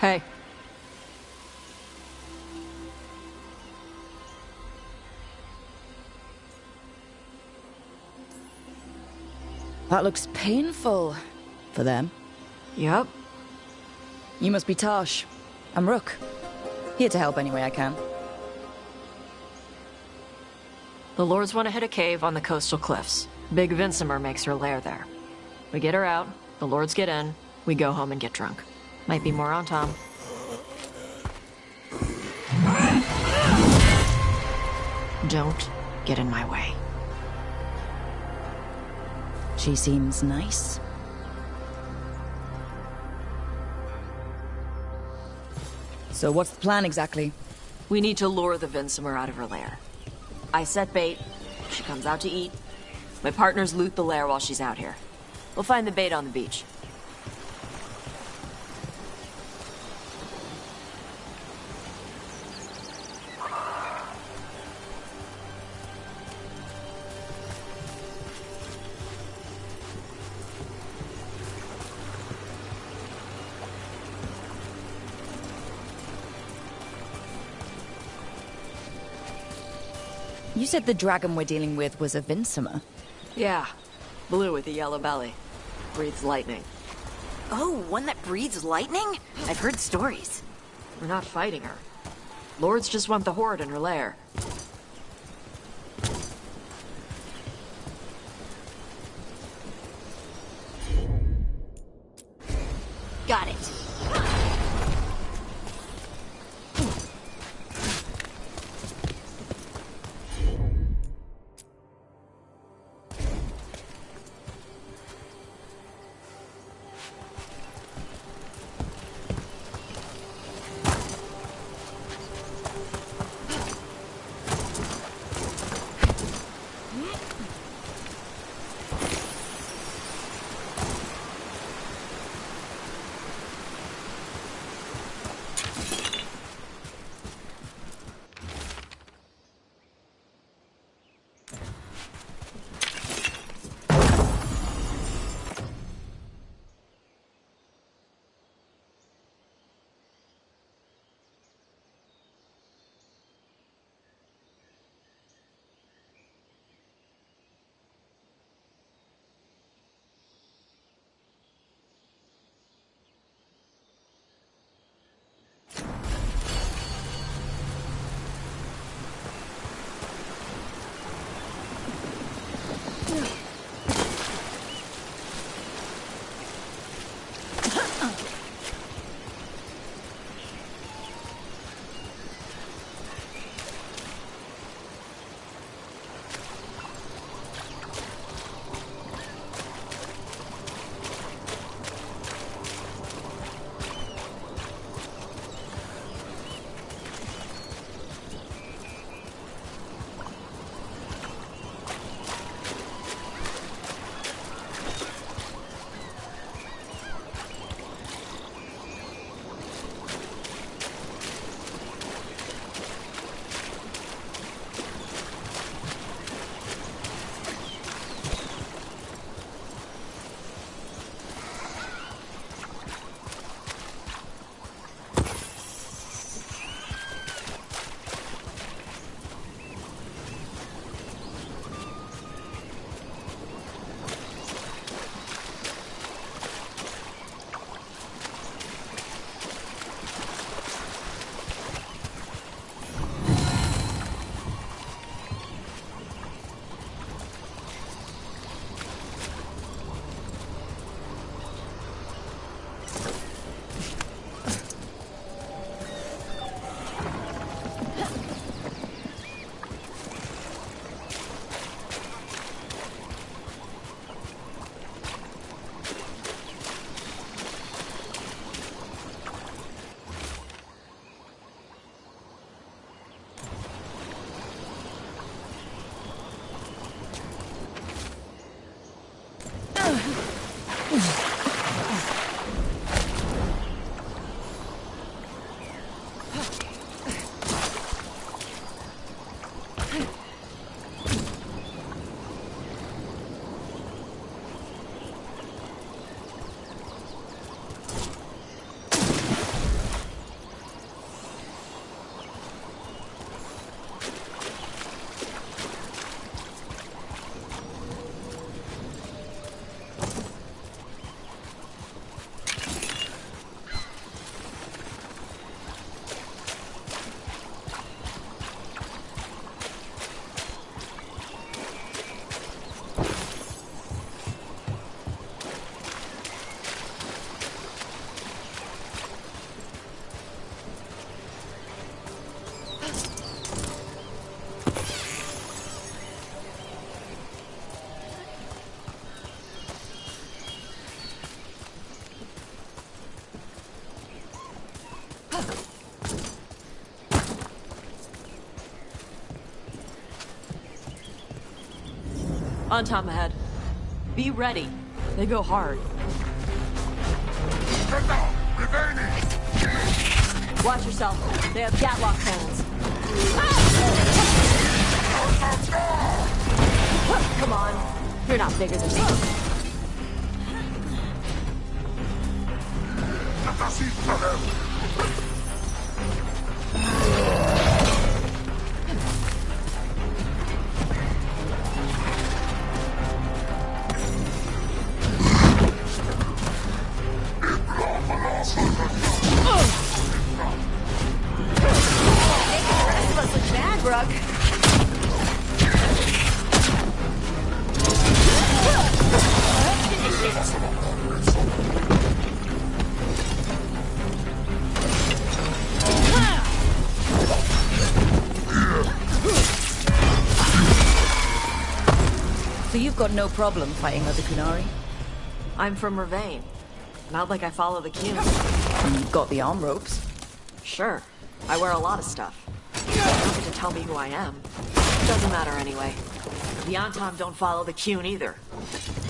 Hey. That looks painful. For them. Yup. You must be Tosh. I'm Rook. Here to help any way I can. The Lords want to hit a cave on the coastal cliffs. Big Vincimer makes her lair there. We get her out, the Lords get in, we go home and get drunk. Might be more on Tom. Don't get in my way. She seems nice. So what's the plan exactly? We need to lure the Vincimer out of her lair. I set bait, she comes out to eat. My partners loot the lair while she's out here. We'll find the bait on the beach. You said the dragon we're dealing with was a Vincimer. Yeah, blue with a yellow belly. Breathes lightning. Oh, one that breathes lightning? I've heard stories. We're not fighting her. Lords just want the Horde in her lair. Got it. On Tom ahead. Be ready. They go hard. Watch yourself. They have Gatlock cannons. Come on. You're not bigger than me. So you've got no problem fighting other Kunari? I'm from Ravane. Not like I follow the Q. And you've got the arm ropes. Sure. I wear a lot of stuff. You don't get to tell me who I am. Doesn't matter anyway. The Antom don't follow the Qun either.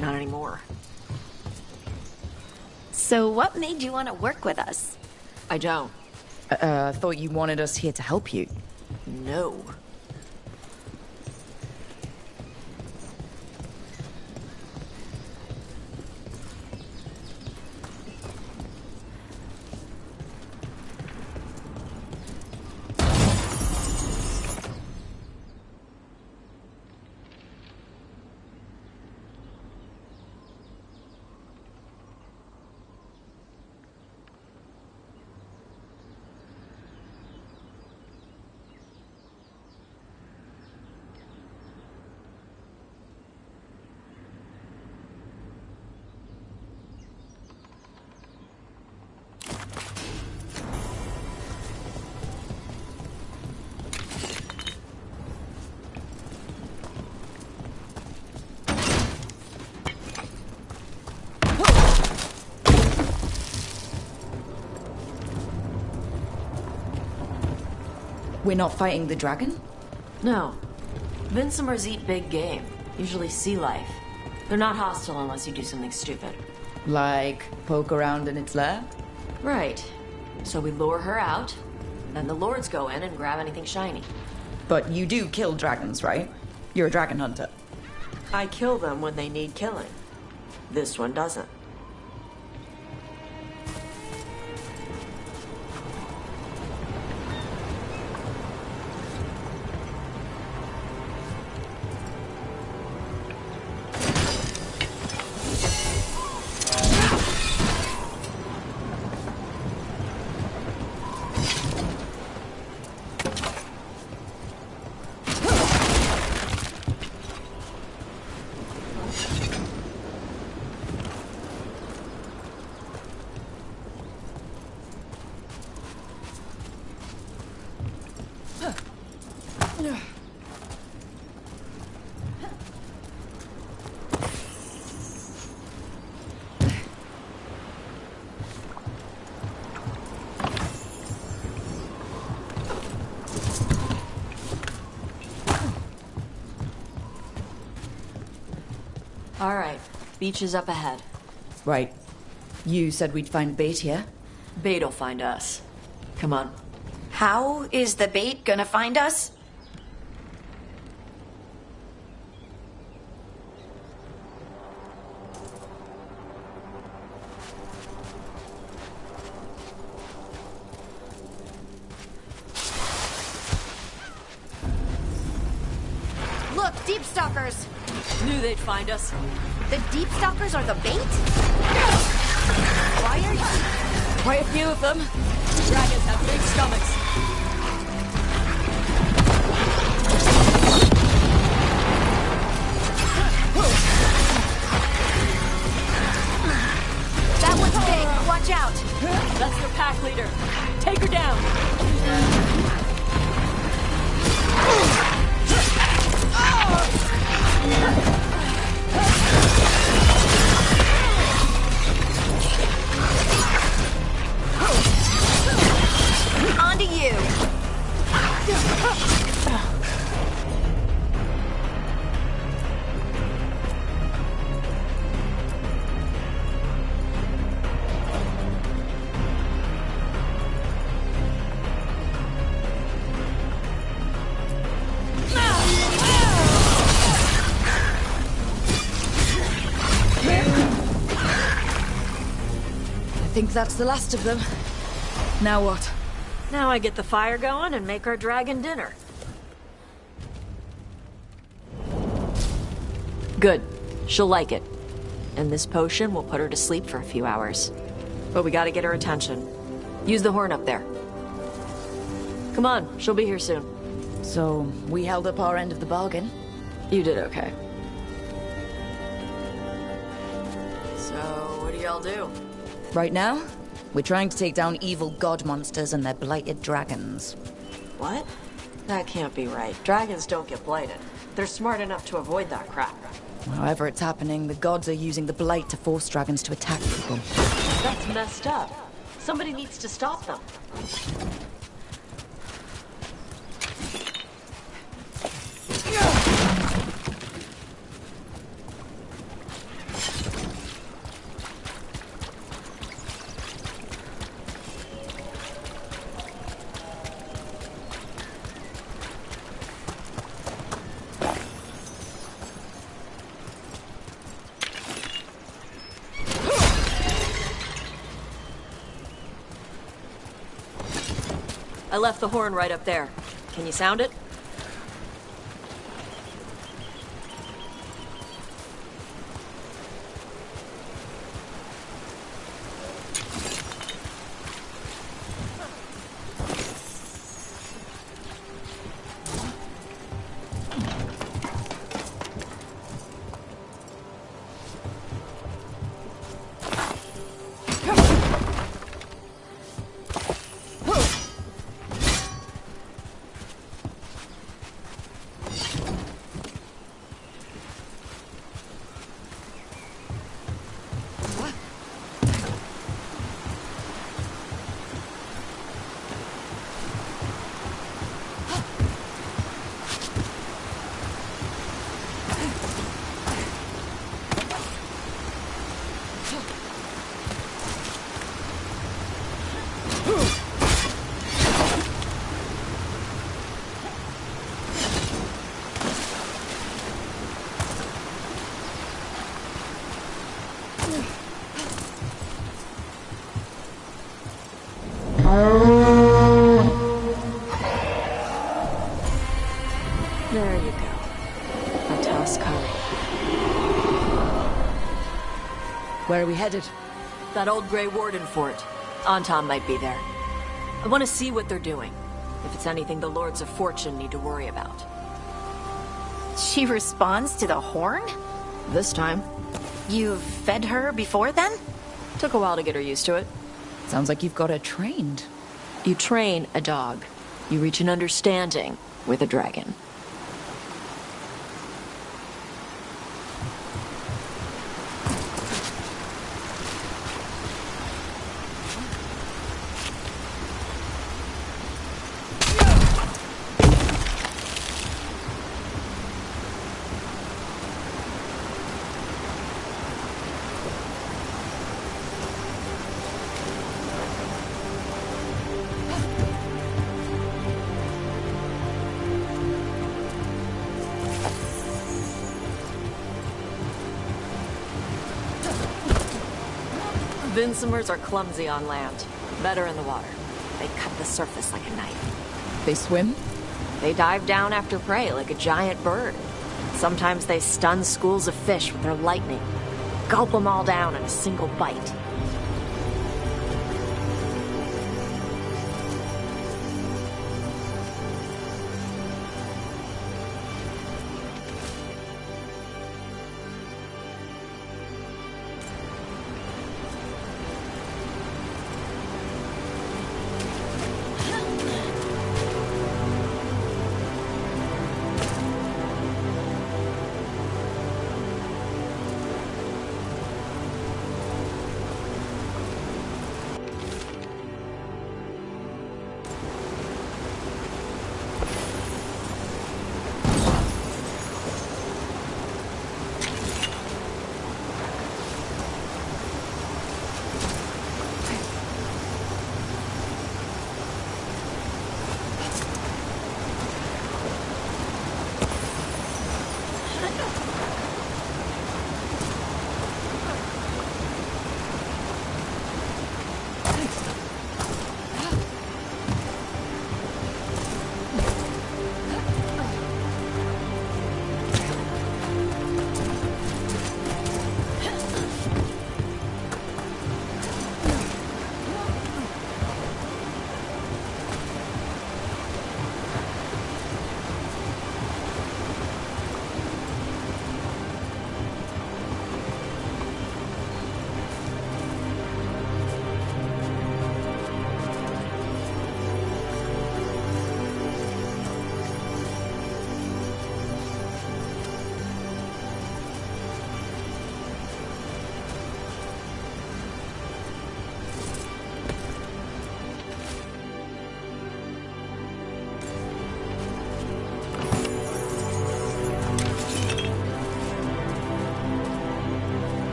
Not anymore. So what made you want to work with us? I don't. I thought you wanted us here to help you. No. We're not fighting the dragon? No. Vincimers eat big game. Usually sea life. They're not hostile unless you do something stupid. Like, poke around in its lair? Right. So we lure her out, then the lords go in and grab anything shiny. But you do kill dragons, right? You're a dragon hunter. I kill them when they need killing. This one doesn't. All right, beach is up ahead. Right. You said we'd find bait here? Bait'll find us. Come on. How is the bait gonna find us? Look, deep stalkers! Knew they'd find us. The deep stalkers are the bait? Why are you... Quite a few of them. Dragons have big stomachs. That one's big, watch out! That's their pack leader. Take her down. think that's the last of them. Now what? Now I get the fire going and make our dragon dinner. Good. She'll like it. And this potion will put her to sleep for a few hours. But we gotta get her attention. Use the horn up there. Come on, she'll be here soon. So, we held up our end of the bargain. You did okay. So, what do y'all do? Right now, we're trying to take down evil god monsters and their blighted dragons. What? That can't be right. Dragons don't get blighted. They're smart enough to avoid that crap. However it's happening, the gods are using the blight to force dragons to attack people. That's messed up. Somebody needs to stop them. I left the horn right up there. Can you sound it? There you go. A toss curry. Where are we headed? That old Grey Warden fort. Anton might be there. I want to see what they're doing. If it's anything the Lords of Fortune need to worry about. She responds to the horn? This time. You've fed her before then? Took a while to get her used to it. Sounds like you've got her trained. You train a dog. You reach an understanding with a dragon. Vincimers are clumsy on land, better in the water. They cut the surface like a knife. They swim? They dive down after prey like a giant bird. Sometimes they stun schools of fish with their lightning. Gulp them all down in a single bite.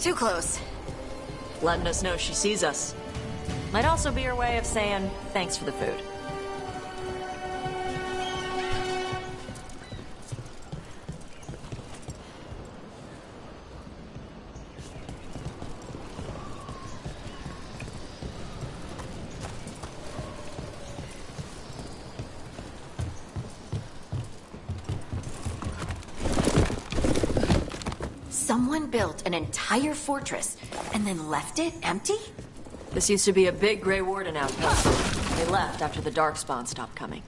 Too close. Letting us know she sees us. Might also be her way of saying thanks for the food. Someone built an entire fortress and then left it empty? This used to be a big Grey Warden outpost. They left after the Darkspawn stopped coming.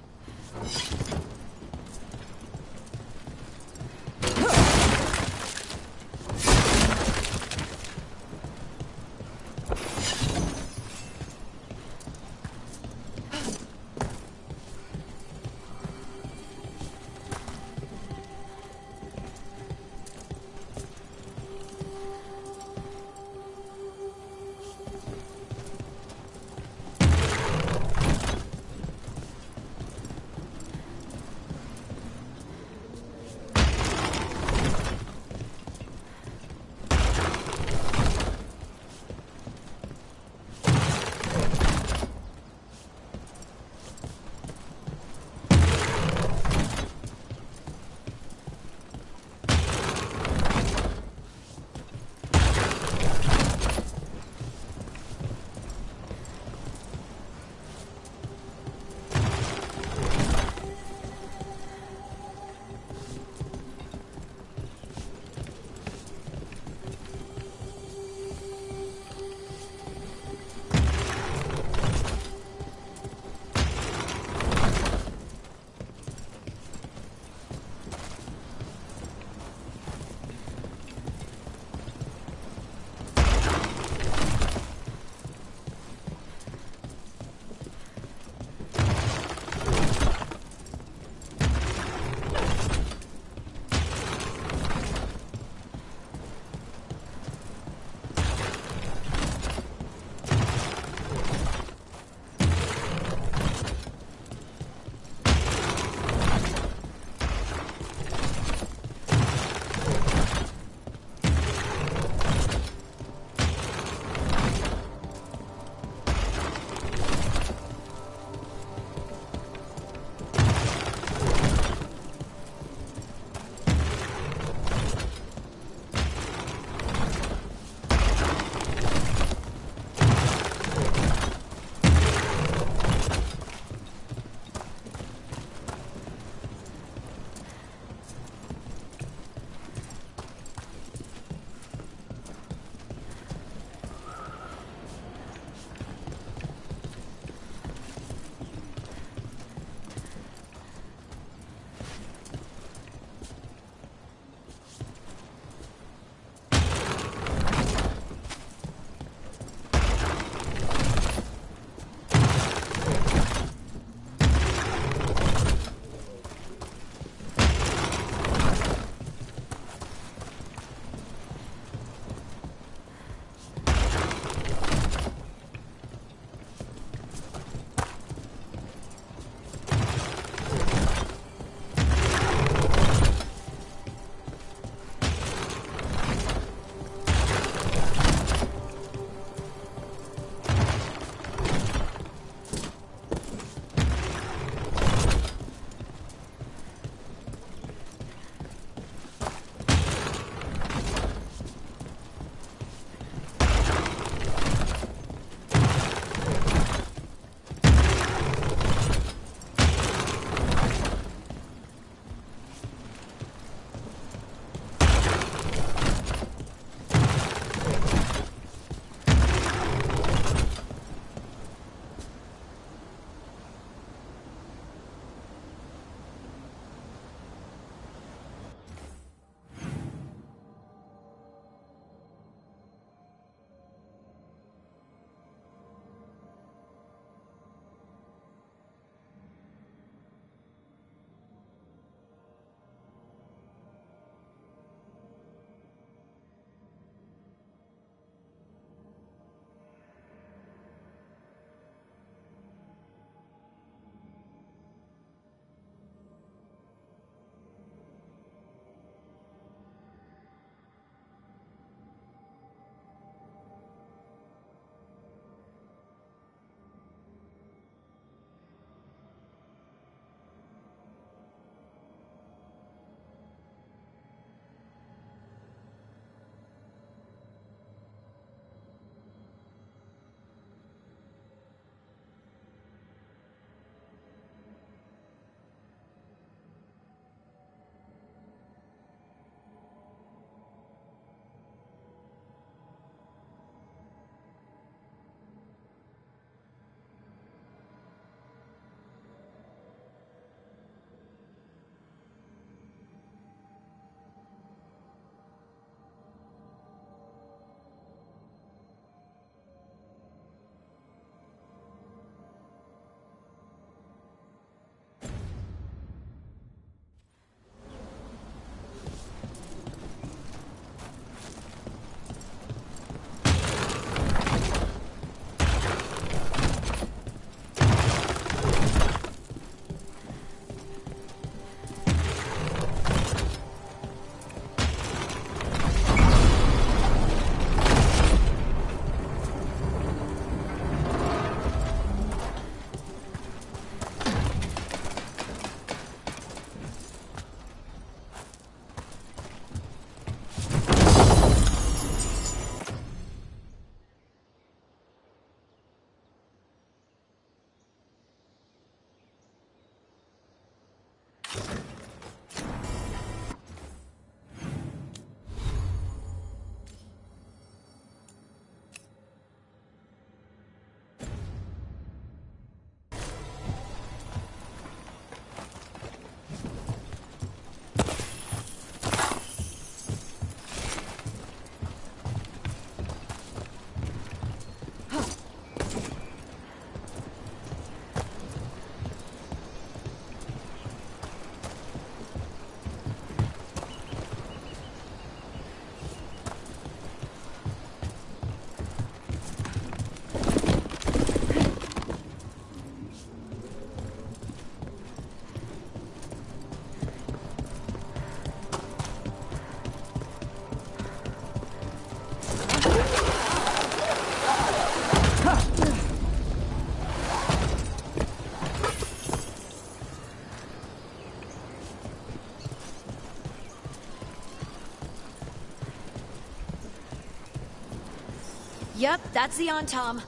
Yep, that's the on, Tom.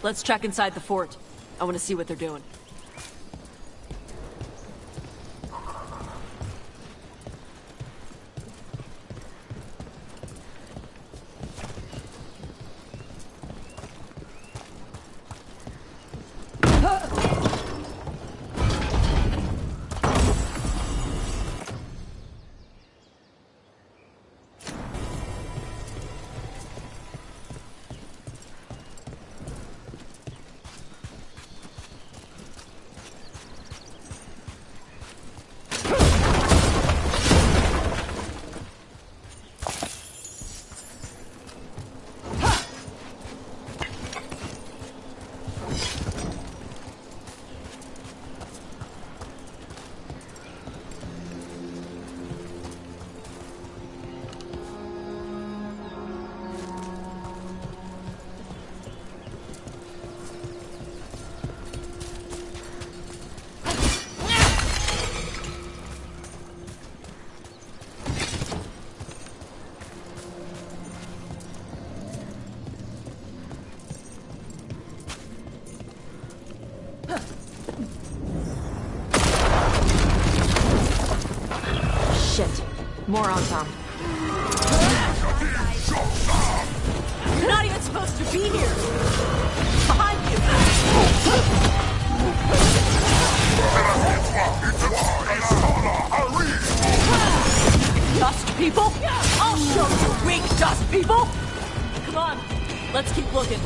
Let's check inside the fort. I want to see what they're doing. Shit. More on Tom. You're not even supposed to be here. Behind you. Dust people? I'll show you weak dust people. Come on. Let's keep looking.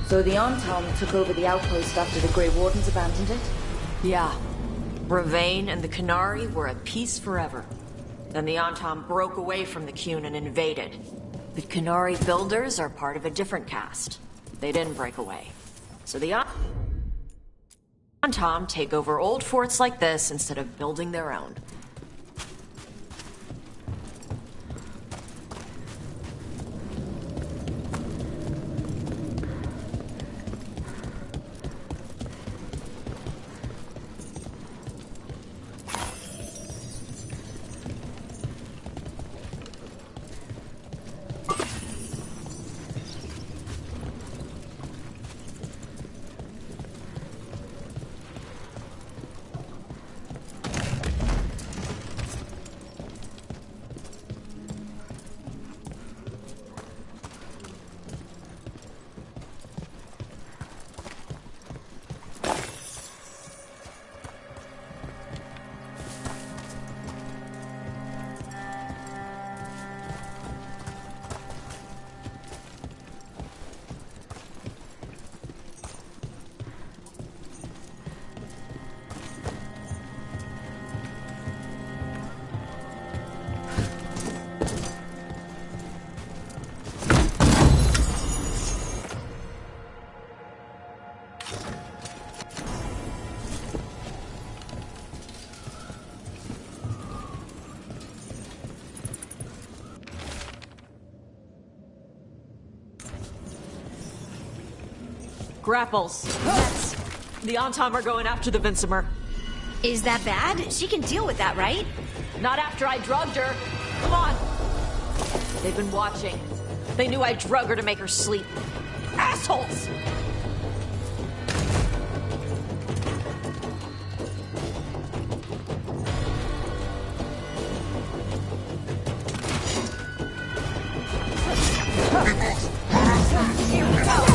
So the Ontom took over the outpost after the Grey Wardens abandoned it? Yeah. Bravain and the Canary were at peace forever. Then the Ontom broke away from the Qun and invaded. The Canary builders are part of a different caste. They didn't break away. So the Ontom take over old forts like this instead of building their own. Grapples. That's... The Ontom are going after the Vincimer. Is that bad? She can deal with that, right? Not after I drugged her. Come on. They've been watching. They knew I drug her to make her sleep. Assholes! Here we go.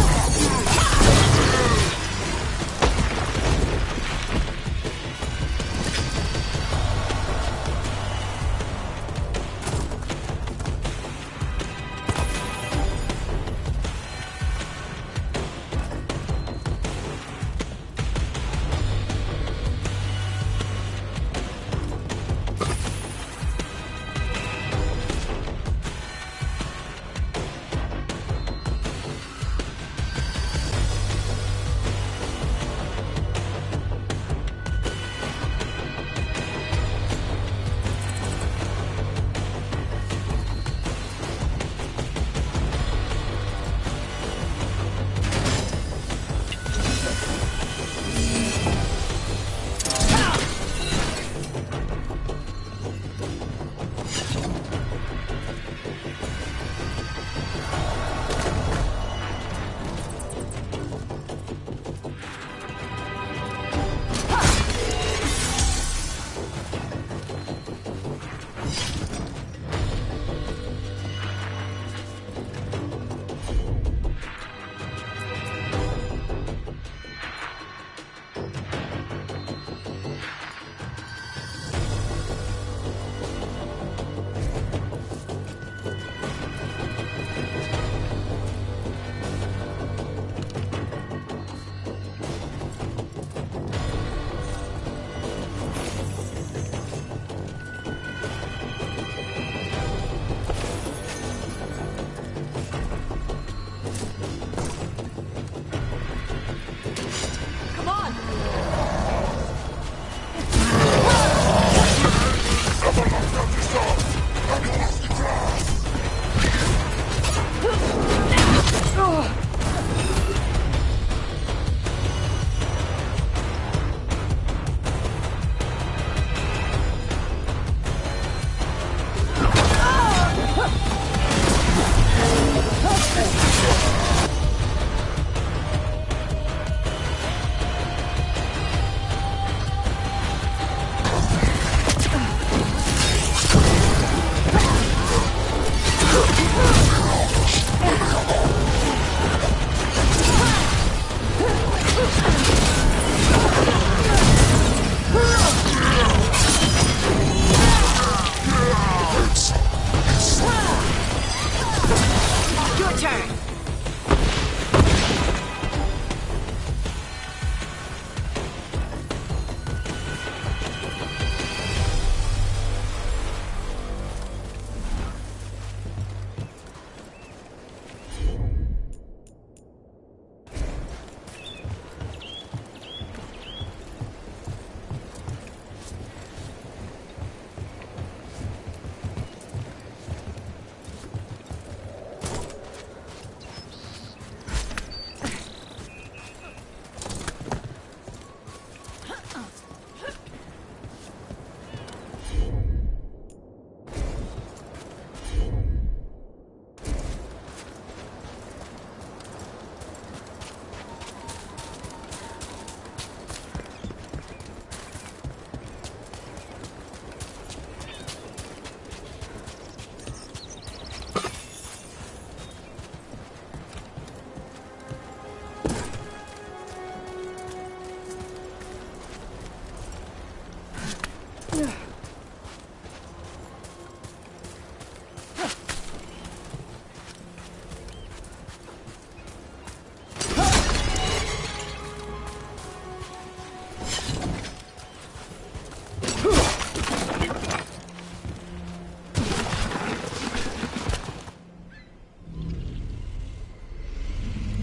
turn.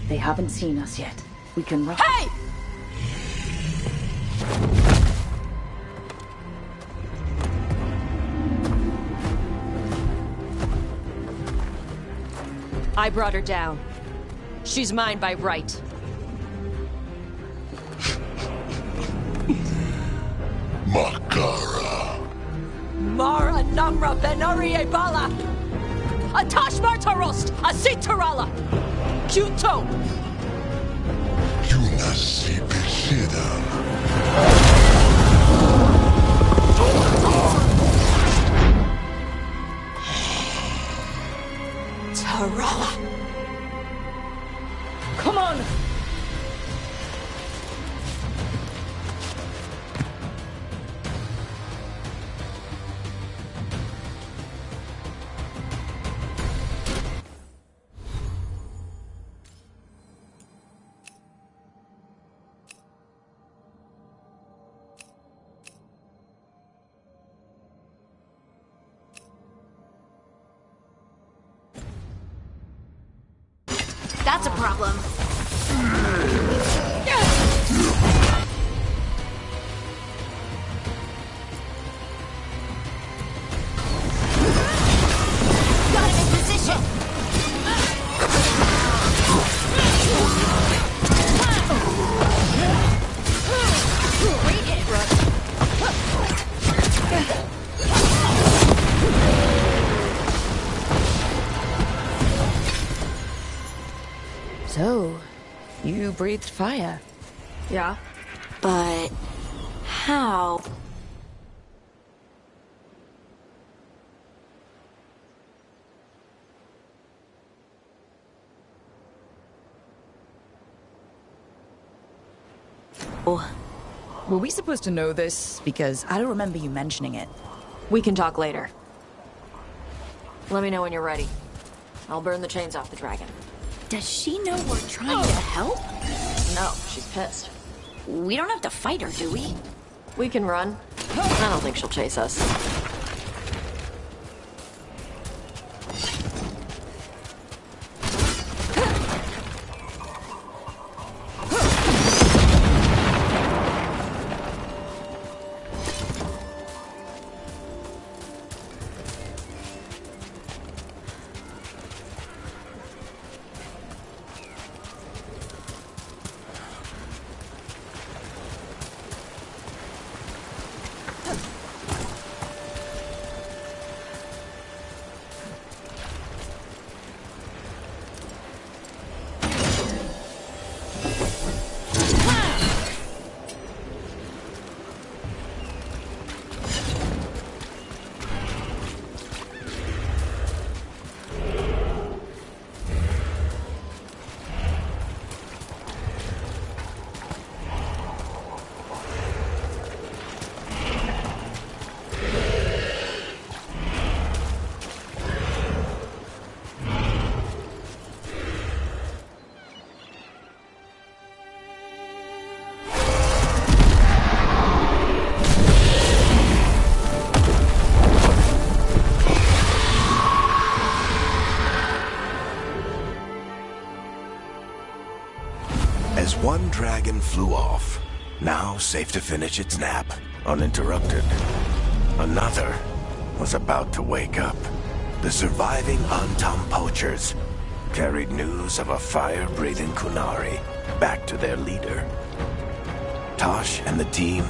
They haven't seen us yet. We can run. Hey! I brought her down. She's mine by right. Makara. Mara Namra Benari Bala! Atash Martarost! Asitarala! Kyuto! Yunasi Bishida. Tarala! Come on! That's a problem. Got him in position. Great hit, Rook. So, you breathed fire. Yeah? But how? Were we supposed to know this? Because I don't remember you mentioning it. We can talk later. Let me know when you're ready. I'll burn the chains off the dragon. Does she know we're trying to help? No, she's pissed. We don't have to fight her, do we? We can run. I don't think she'll chase us. As one dragon flew off, now safe to finish its nap, uninterrupted, another was about to wake up. The surviving Antam poachers carried news of a fire-breathing Kunari back to their leader. Tosh and the team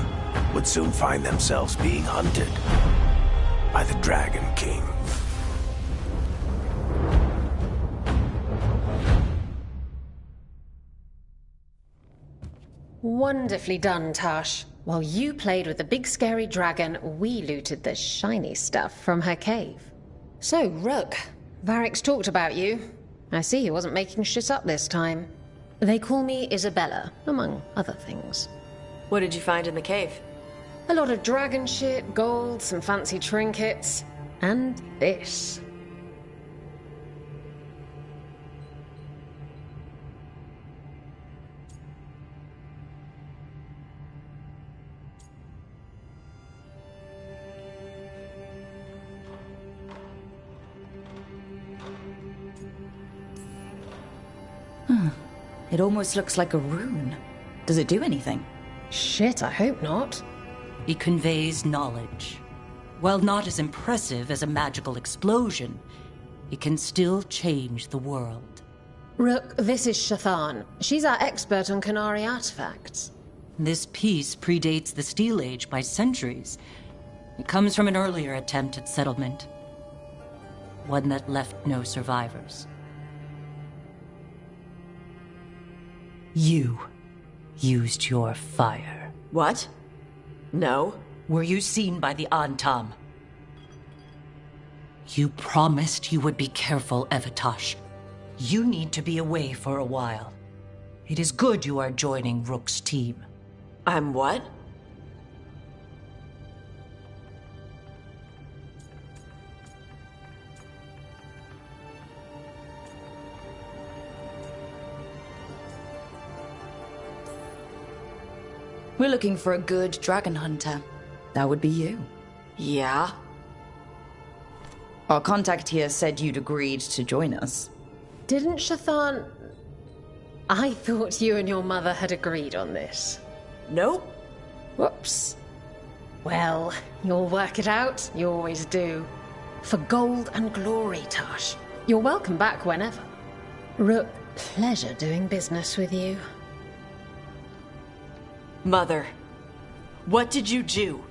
would soon find themselves being hunted by the Dragon King. Wonderfully done, Tash. While you played with the big scary dragon, we looted the shiny stuff from her cave. So, Rook, Varric's talked about you. I see he wasn't making shit up this time. They call me Isabella, among other things. What did you find in the cave? A lot of dragon shit, gold, some fancy trinkets, and this. It almost looks like a rune. Does it do anything? Shit, I hope not. It conveys knowledge. While not as impressive as a magical explosion, it can still change the world. Rook, this is Shathan. She's our expert on Kunari artifacts. This piece predates the Steel Age by centuries. It comes from an earlier attempt at settlement. One that left no survivors. You used your fire. What? No. Were you seen by the Antam? You promised you would be careful, Evatosh. You need to be away for a while. It is good you are joining Rook's team. I'm what? We're looking for a good dragon hunter. That would be you. Yeah? Our contact here said you'd agreed to join us. Didn't Shathan... I thought you and your mother had agreed on this. Nope. Whoops. Well, you'll work it out. You always do. For gold and glory, Tash. You're welcome back whenever. Rook, pleasure doing business with you. Mother, what did you do?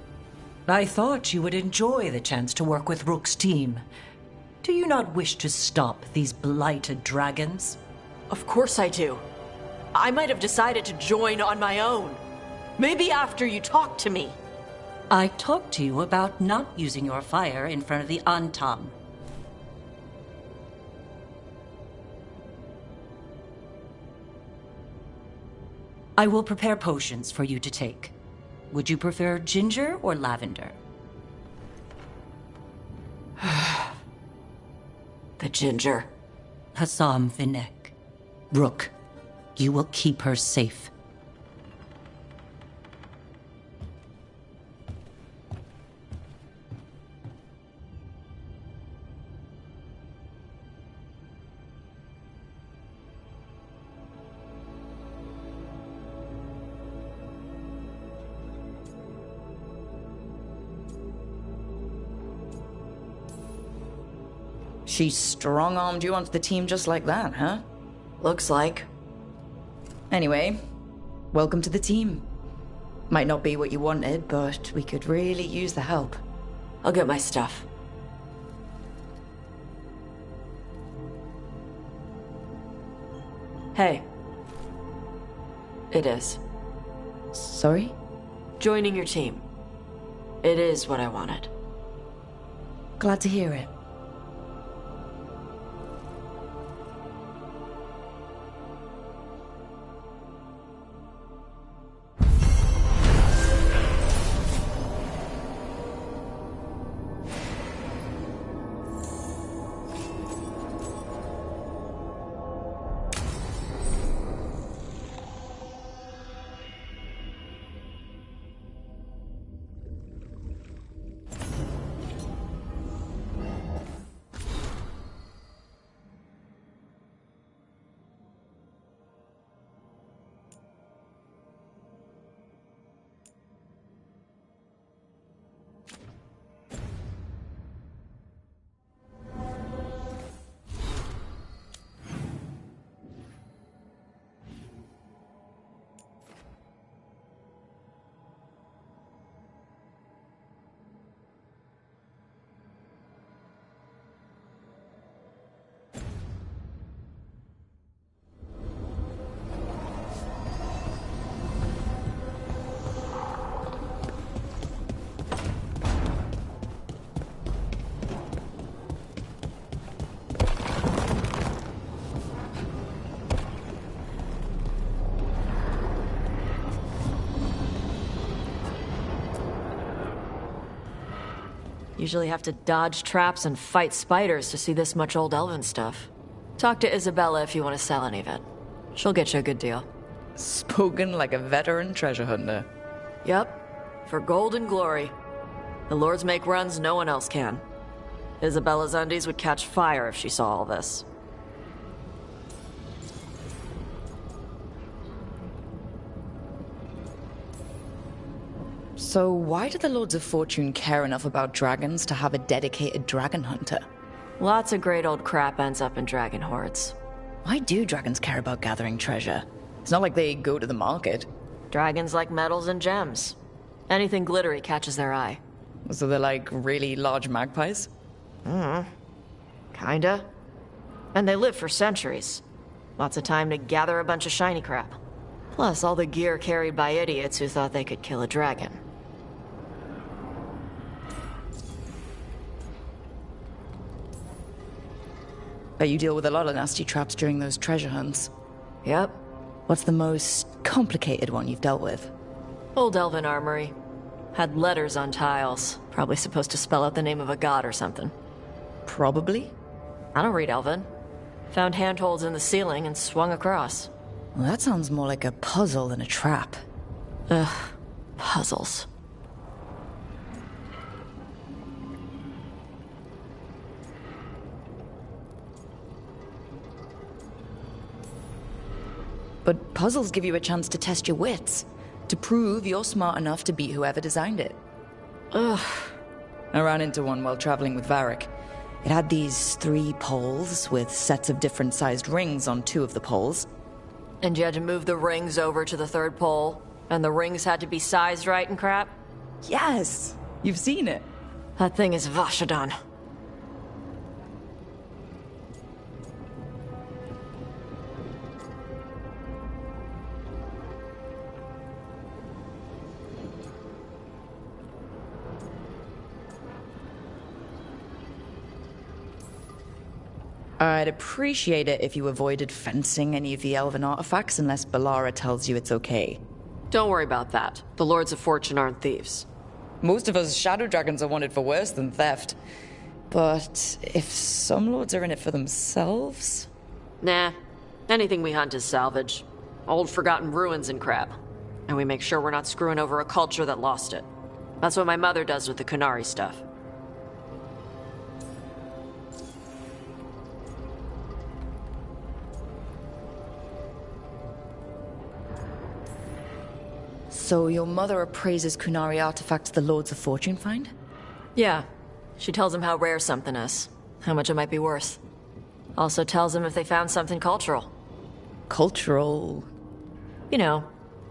I thought you would enjoy the chance to work with Rook's team. Do you not wish to stop these blighted dragons? Of course I do. I might have decided to join on my own. Maybe after you talked to me. I talked to you about not using your fire in front of the Antam. I will prepare potions for you to take. Would you prefer ginger or lavender? The ginger. Hassam Vinek. Rook, you will keep her safe. She strong-armed you onto the team just like that, huh? Looks like. Anyway, welcome to the team. Might not be what you wanted, but we could really use the help. I'll get my stuff. Hey. It is. Sorry? Joining your team. It is what I wanted. Glad to hear it. Usually have to dodge traps and fight spiders to see this much old elven stuff. Talk to Isabella if you want to sell any of it. She'll get you a good deal. Spoken like a veteran treasure hunter. Yep, for gold and glory. The lords make runs no one else can. Isabella's undies would catch fire if she saw all this. So why do the Lords of Fortune care enough about dragons to have a dedicated dragon hunter? Lots of great old crap ends up in dragon hordes. Why do dragons care about gathering treasure? It's not like they go to the market. Dragons like metals and gems. Anything glittery catches their eye. So they're like really large magpies? Kinda. And they live for centuries. Lots of time to gather a bunch of shiny crap. Plus all the gear carried by idiots who thought they could kill a dragon. Bet you deal with a lot of nasty traps during those treasure hunts. Yep. What's the most complicated one you've dealt with? Old elven armory. Had letters on tiles. Probably supposed to spell out the name of a god or something. Probably? I don't read elven. Found handholds in the ceiling and swung across. Well, that sounds more like a puzzle than a trap. Ugh. Puzzles. But puzzles give you a chance to test your wits, to prove you're smart enough to beat whoever designed it. Ugh. I ran into one while traveling with Varric. It had these 3 poles with sets of different sized rings on 2 of the poles. And you had to move the rings over to the 3rd pole, and the rings had to be sized right and crap? Yes! You've seen it. That thing is Vashadan. I'd appreciate it if you avoided fencing any of the elven artifacts unless Balara tells you it's okay. Don't worry about that. The Lords of Fortune aren't thieves. Most of us shadow dragons are wanted for worse than theft. But if some lords are in it for themselves? Nah. Anything we hunt is salvage. Old forgotten ruins and crap. And we make sure we're not screwing over a culture that lost it. That's what my mother does with the Kunari stuff. So your mother appraises Kunari artifacts the Lords of Fortune find? Yeah. She tells them how rare something is, how much it might be worth. Also tells them if they found something cultural. Cultural? You know,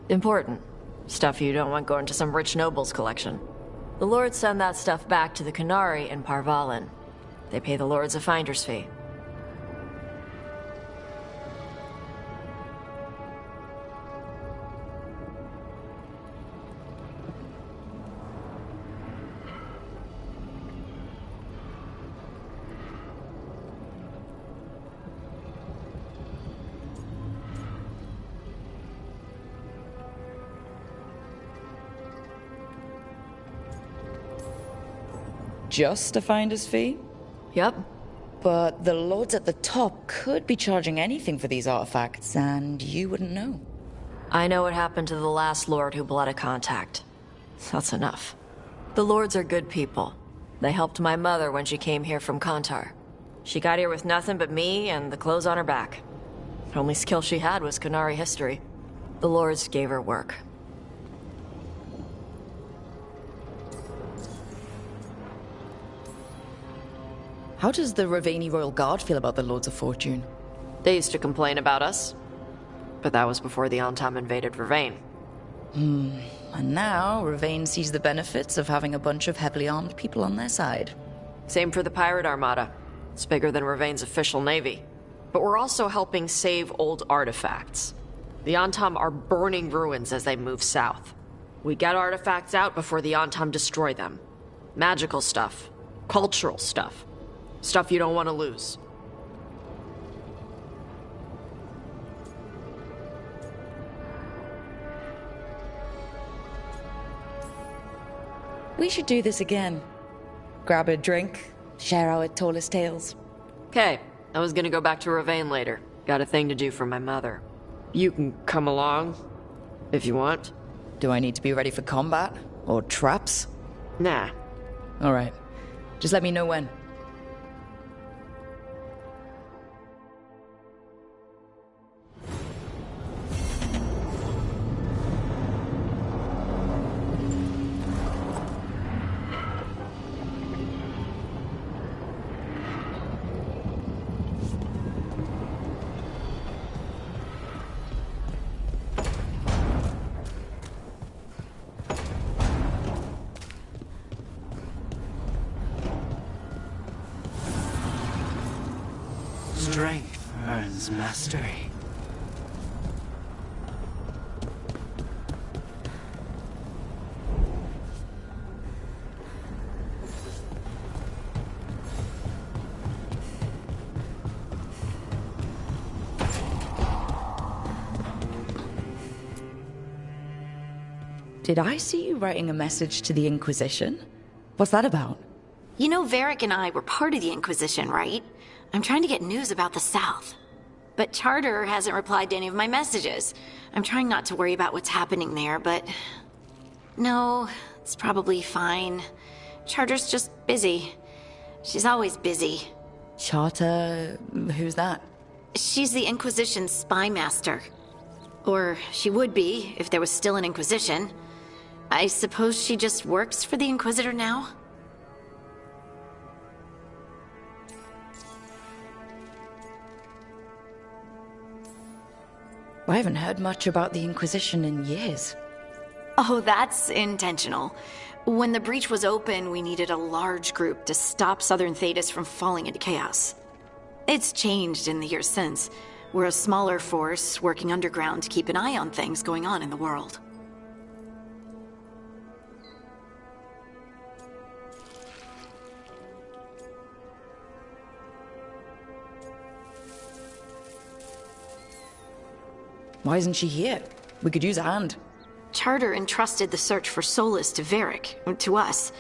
important. Stuff you don't want going to some rich noble's collection. The Lords send that stuff back to the Kunari in Parvalin. They pay the Lords a finder's fee. Just a finder's fee? Yep. But the lords at the top could be charging anything for these artifacts, and you wouldn't know. I know what happened to the last Lord who bled a contact. That's enough. The Lords are good people. They helped my mother when she came here from Kantar. She got here with nothing but me and the clothes on her back. The only skill she had was Kunari history. The Lords gave her work. How does the Ravani Royal Guard feel about the Lords of Fortune? They used to complain about us. But that was before the Antam invaded Ravane. And now, Ravane sees the benefits of having a bunch of heavily armed people on their side. Same for the Pirate Armada. It's bigger than Ravane's official navy. But we're also helping save old artifacts. The Antam are burning ruins as they move south. We get artifacts out before the Antam destroy them. Magical stuff. Cultural stuff. Stuff you don't want to lose. We should do this again. grab a drink, share our tallest tales. Okay, I was gonna go back to Ravane later. Got a thing to do for my mother. You can come along, if you want. Do I need to be ready for combat? Or traps? Nah. Alright. Just let me know when. Strength earns mastery. Did I see you writing a message to the Inquisition? What's that about? You know, Varric and I were part of the Inquisition, right? I'm trying to get news about the South. But Charter hasn't replied to any of my messages. I'm trying not to worry about what's happening there, but... No, it's probably fine. Charter's just busy. She's always busy. Charter... who's that? She's the Inquisition's spy master. Or she would be, if there was still an Inquisition. I suppose she just works for the Inquisitor now? I haven't heard much about the Inquisition in years. Oh, that's intentional. When the breach was open, we needed a large group to stop Southern Thedas from falling into chaos. It's changed in the years since. We're a smaller force working underground to keep an eye on things going on in the world. Why isn't she here? We could use a hand. Charter entrusted the search for Solus to Varric, to us.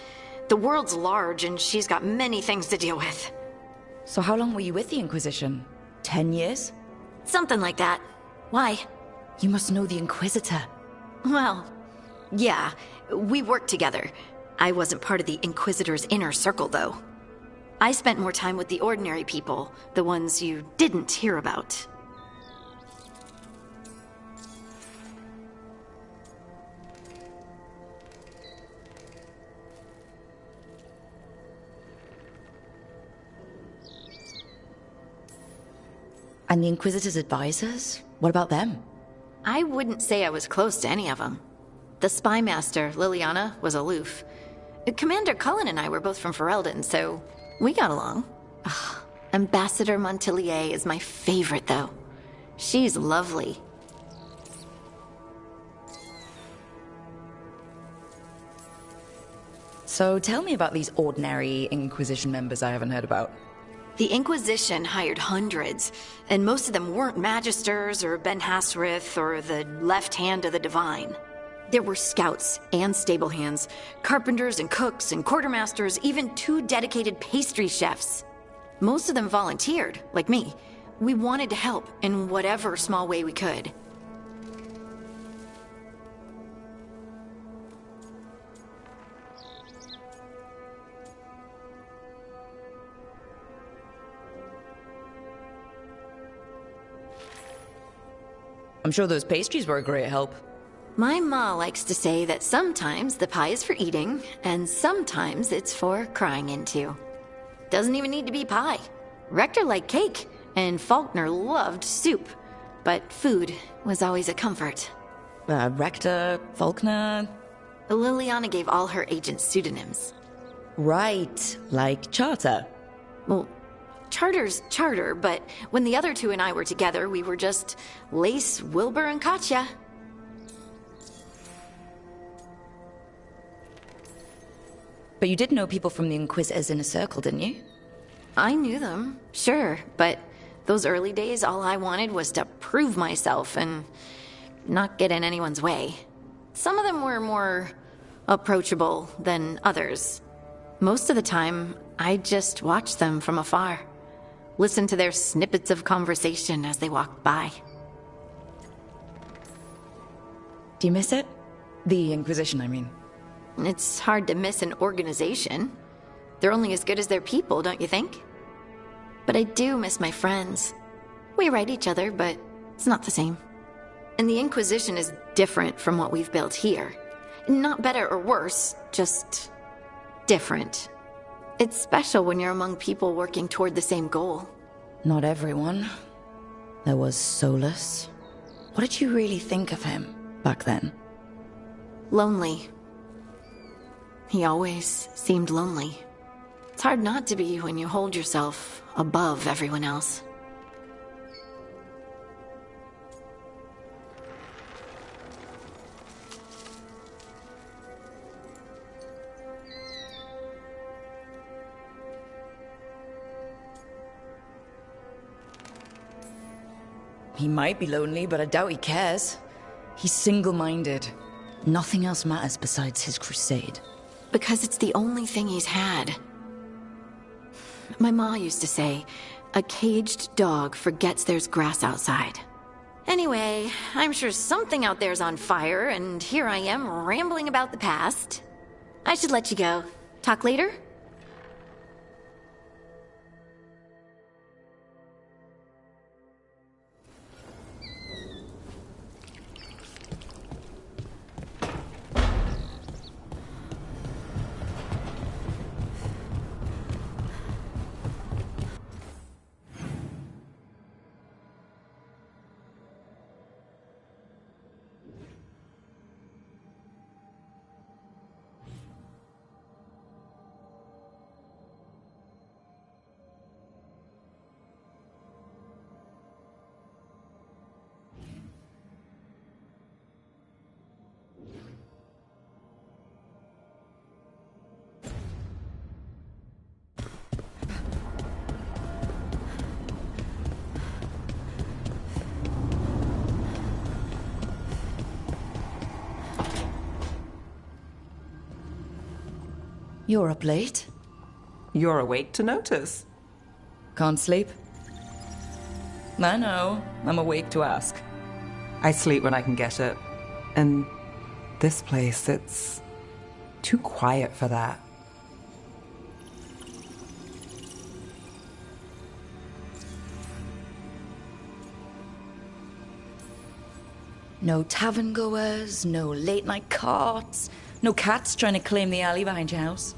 The world's large and she's got many things to deal with. So how long were you with the Inquisition? 10 years? Something like that. Why? You must know the Inquisitor. Well, yeah, we worked together. I wasn't part of the Inquisitor's inner circle, though. I spent more time with the ordinary people, the ones you didn't hear about. And the Inquisitor's advisors? What about them? I wouldn't say I was close to any of them. The spy master, Liliana, was aloof. Commander Cullen and I were both from Ferelden, so we got along. Ugh, Ambassador Montilier is my favorite, though. She's lovely. So tell me about these ordinary Inquisition members I haven't heard about. The Inquisition hired hundreds, and most of them weren't Magisters or Ben Hasrith or the left hand of the Divine. There were scouts and stable hands, carpenters and cooks and quartermasters, even 2 dedicated pastry chefs. Most of them volunteered, like me. We wanted to help in whatever small way we could. I'm sure those pastries were a great help. My ma likes to say that sometimes the pie is for eating, and sometimes it's for crying into. Doesn't even need to be pie. Rector liked cake, and Faulkner loved soup. But food was always a comfort. Rector, Faulkner... Liliana gave all her agents pseudonyms. Right, like Charter. Well, Charter's Charter, but when the other 2 and I were together, we were just Lace, Wilbur, and Katya. But you did know people from the Inquisitors Inner Circle, didn't you? I knew them, sure, but those early days, all I wanted was to prove myself and not get in anyone's way. Some of them were more approachable than others. Most of the time, I just watch them from afar. Listen to their snippets of conversation as they walk by. Do you miss it? The Inquisition, I mean. It's hard to miss an organization. They're only as good as their people, don't you think? But I do miss my friends. We write each other, but it's not the same. And the Inquisition is different from what we've built here. Not better or worse, just different. It's special when you're among people working toward the same goal. Not everyone. There was Solus. What did you really think of him back then? Lonely. He always seemed lonely. It's hard not to be when you hold yourself above everyone else. He might be lonely, but I doubt he cares. He's single-minded. Nothing else matters besides his crusade. Because it's the only thing he's had. My ma used to say, a caged dog forgets there's grass outside. Anyway, I'm sure something out there's on fire, and here I am rambling about the past. I should let you go. Talk later? You're up late. You're awake to notice. Can't sleep? I know. I'm awake to ask. I sleep when I can get it. And this place, it's too quiet for that. No tavern goers, no late night carts, no cats trying to claim the alley behind your house.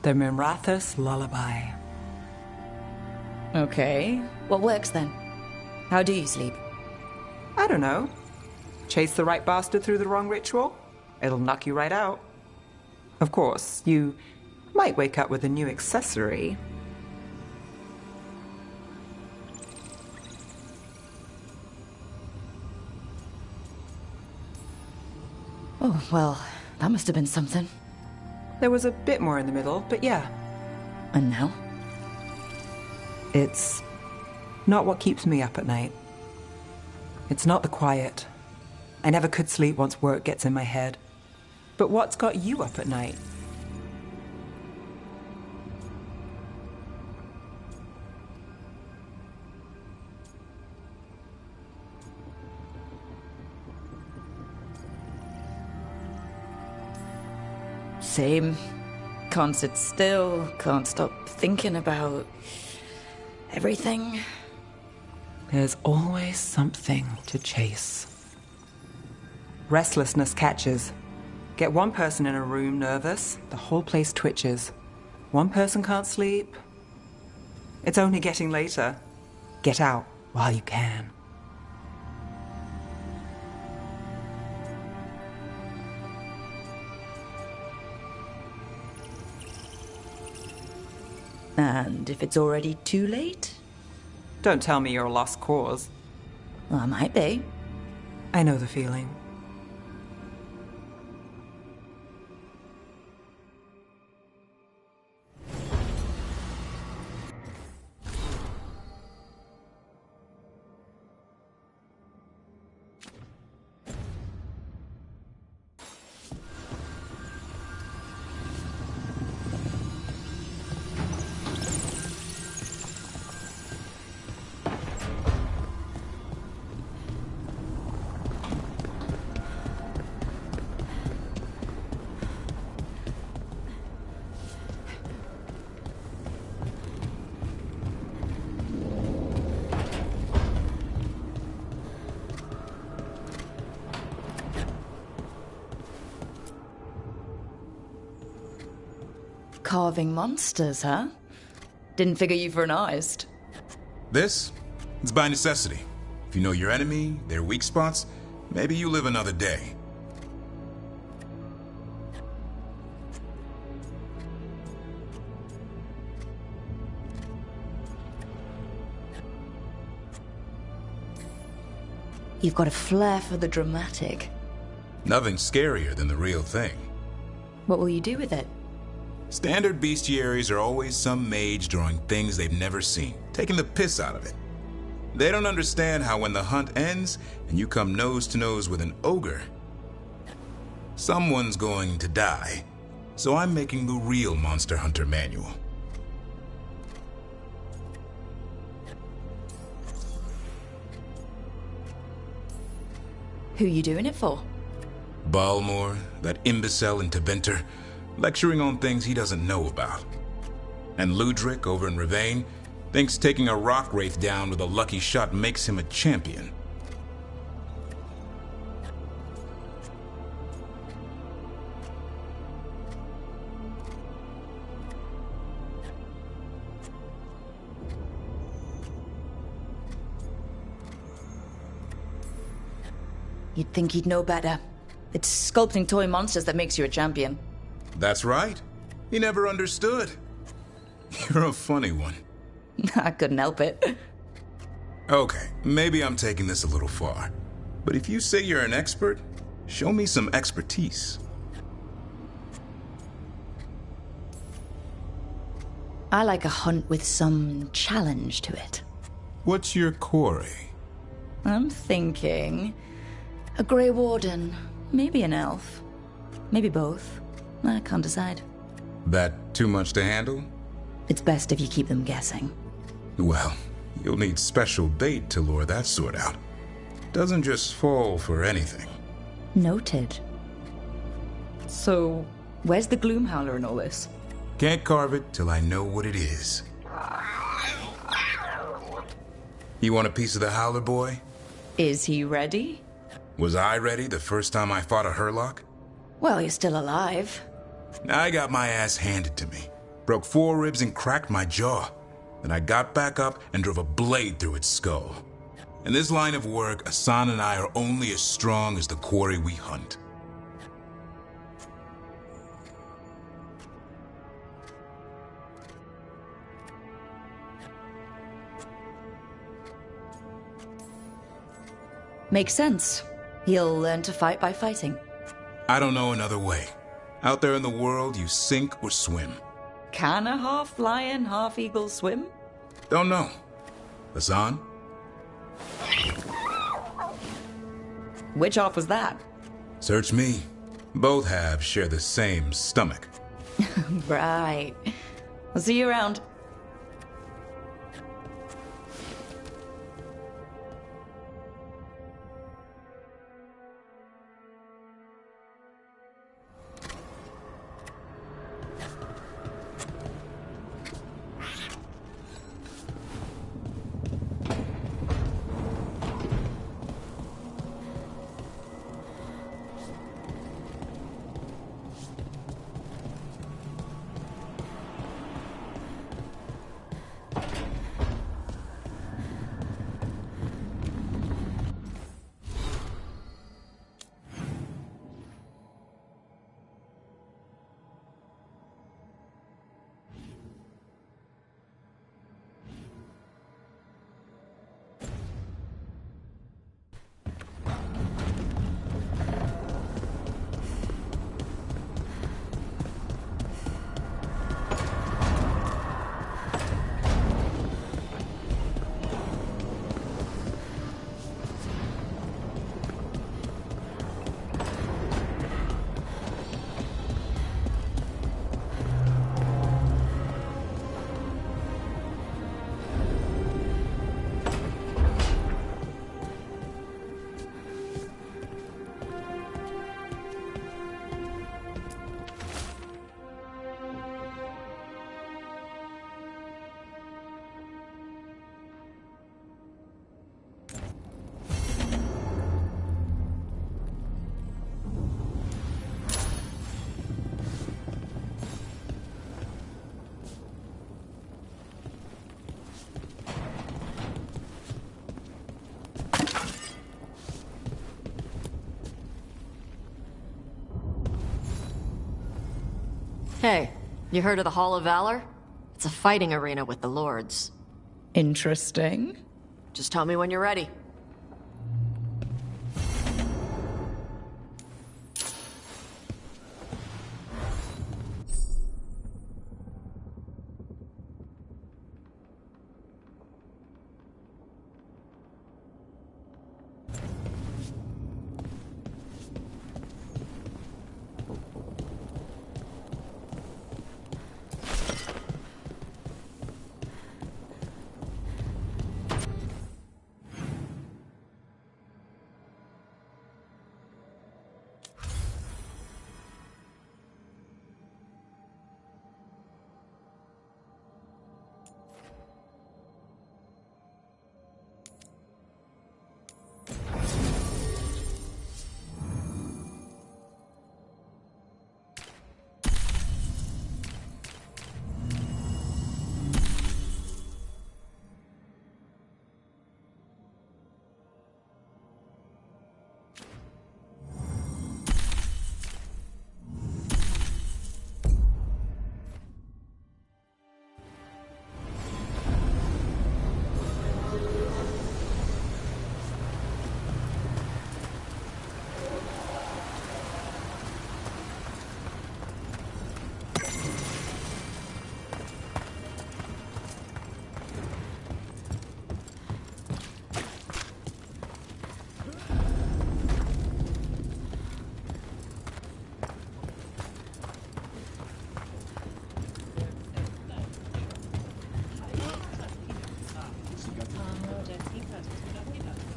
The Minrathous lullaby. Okay, what works then? How do you sleep? I don't know. Chase the right bastard through the wrong ritual? It'll knock you right out. Of course, you might wake up with a new accessory. Oh, well, that must have been something. There was a bit more in the middle, but yeah. And now? It's not what keeps me up at night. It's not the quiet. I never could sleep once work gets in my head. But what's got you up at night? Same. Can't sit still, can't stop thinking about everything. There's always something to chase. Restlessness catches. Get one person in a room nervous, the whole place twitches. One person can't sleep. It's only getting later. Get out while you can. And if it's already too late? Don't tell me you're a lost cause. Well, I might be. I know the feeling. Carving monsters, huh? Didn't figure you for an artist. This? It's by necessity. If you know your enemy, their weak spots, maybe you live another day. You've got a flair for the dramatic. Nothing scarier than the real thing. What will you do with it? Standard bestiaries are always some mage drawing things they've never seen, taking the piss out of it. They don't understand how when the hunt ends and you come nose to nose with an ogre, someone's going to die. So I'm making the real Monster Hunter manual. Who you doing it for? Balmor, that imbecile in Teventer, lecturing on things he doesn't know about. And Ludric over in Ravane thinks taking a rock wraith down with a lucky shot makes him a champion. You'd think he'd know better. It's sculpting toy monsters that makes you a champion. That's right. He never understood. You're a funny one. I couldn't help it. Okay, maybe I'm taking this a little far. But if you say you're an expert, show me some expertise. I like a hunt with some challenge to it. What's your quarry? I'm thinking a Grey Warden, maybe an elf, maybe both. I can't decide. That too much to handle? It's best if you keep them guessing. Well, you'll need special bait to lure that sort out. Doesn't just fall for anything. Noted. So, where's the Gloomhowler in all this? Can't carve it till I know what it is. You want a piece of the Howler boy? Is he ready? Was I ready the first time I fought a Hurlock? Well, you're still alive. I got my ass handed to me. Broke 4 ribs and cracked my jaw. Then I got back up and drove a blade through its skull. In this line of work, Asan and I are only as strong as the quarry we hunt. Makes sense. He'll learn to fight by fighting. I don't know another way. Out there in the world, you sink or swim. Can a half lion, half eagle swim? Don't know. Asan? Which half was that? Search me. Both halves share the same stomach. Right. I'll see you around. Hey, you heard of the Hall of Valor? It's a fighting arena with the lords. Interesting. Just tell me when you're ready.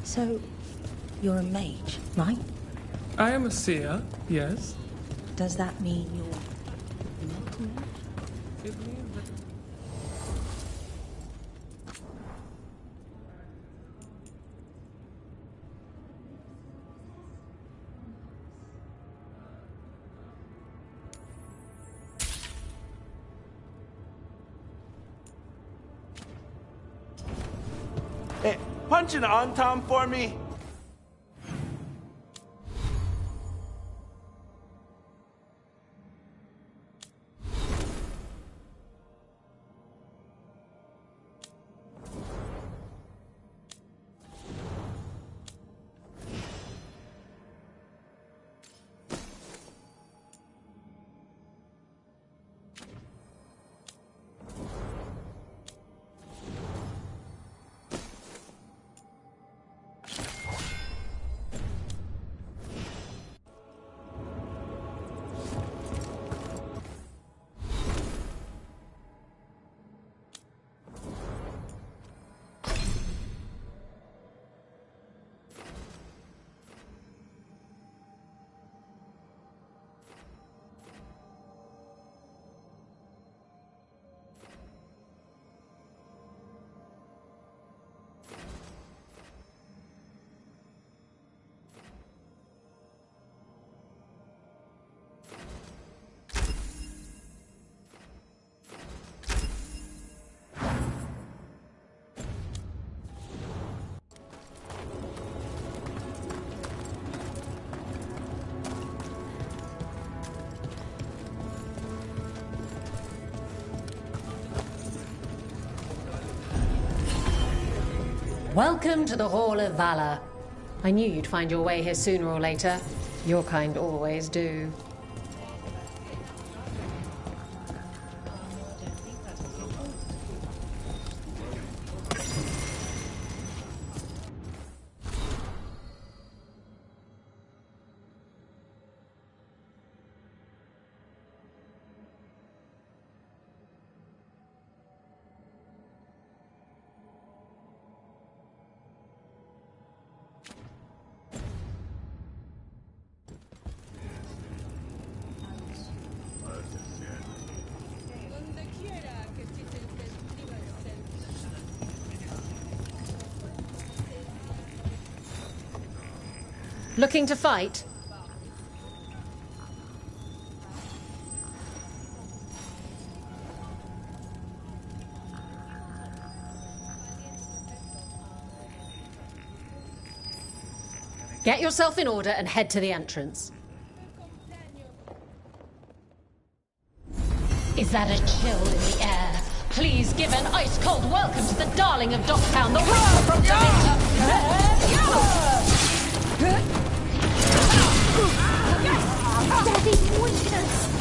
So, you're a mage, right? I am a seer, yes. Does that mean you're not a mage? It means that... Hey, punch an on-tom for me. Welcome to the Hall of Valor. I knew you'd find your way here sooner or later. Your kind always do. Looking to fight? Get yourself in order and head to the entrance. Is that a chill in the air? Please give an ice-cold welcome to the darling of Docktown, the roar from Jamaica. Daddy, weakness!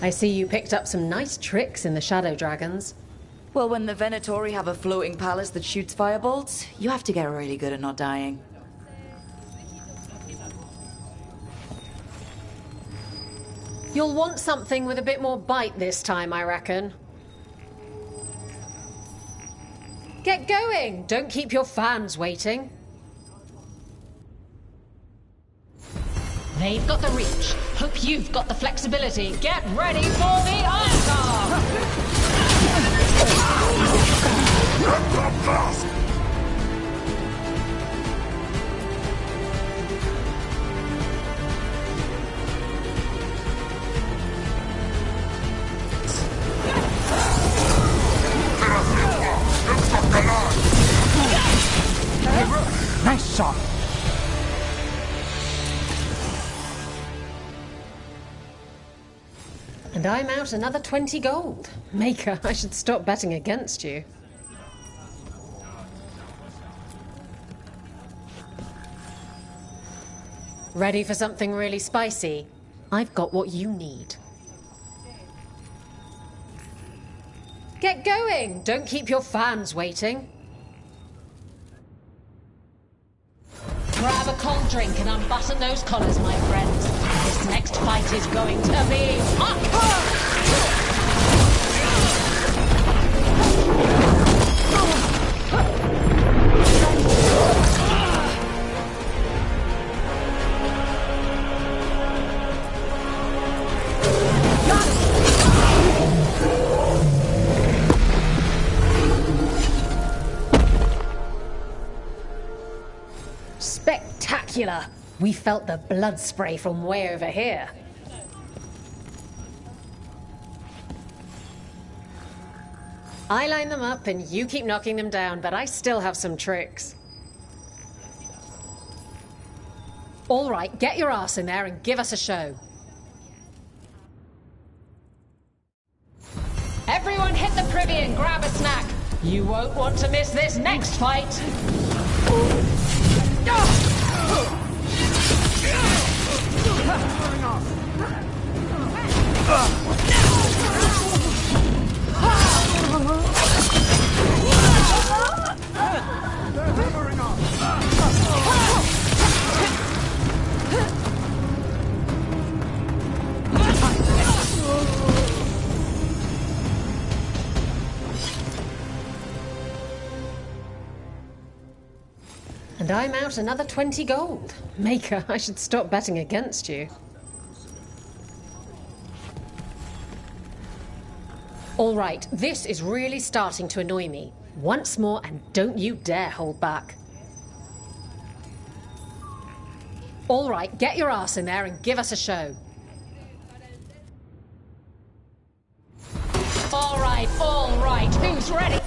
I see you picked up some nice tricks in the Shadow Dragons. Well, when the Venatori have a floating palace that shoots firebolts, you have to get really good at not dying. You'll want something with a bit more bite this time, I reckon. Get going! Don't keep your fans waiting. They've got the reach. Hope you've got the flexibility. Get ready for the answer! Nice shot. And I'm out another 20 gold. Maker, I should stop betting against you. Ready for something really spicy? I've got what you need. Get going! Don't keep your fans waiting. Grab a cold drink and unbutton those collars, my friends. This next fight is going to be hot! Spectacular! We felt the blood spray from way over here. I line them up and you keep knocking them down, but I still have some tricks. All right, get your ass in there and give us a show. Everyone hit the privy and grab a snack. You won't want to miss this next fight. And I'm out another 20 gold. Maker, I should stop betting against you. All right, this is really starting to annoy me. Once more, and don't you dare hold back. All right, get your ass in there and give us a show. All right, who's ready?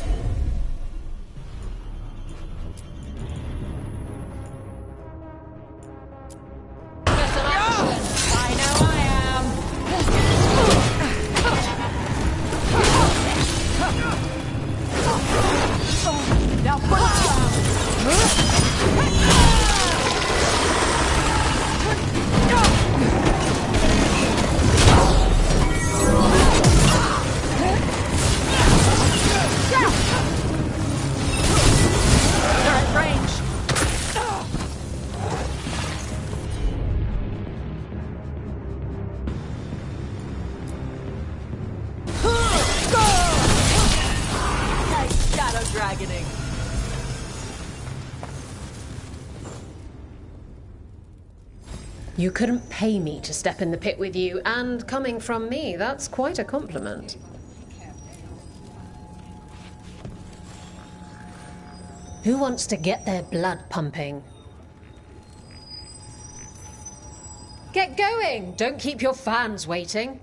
You couldn't pay me to step in the pit with you, and coming from me, that's quite a compliment. Who wants to get their blood pumping? Get going! Don't keep your fans waiting.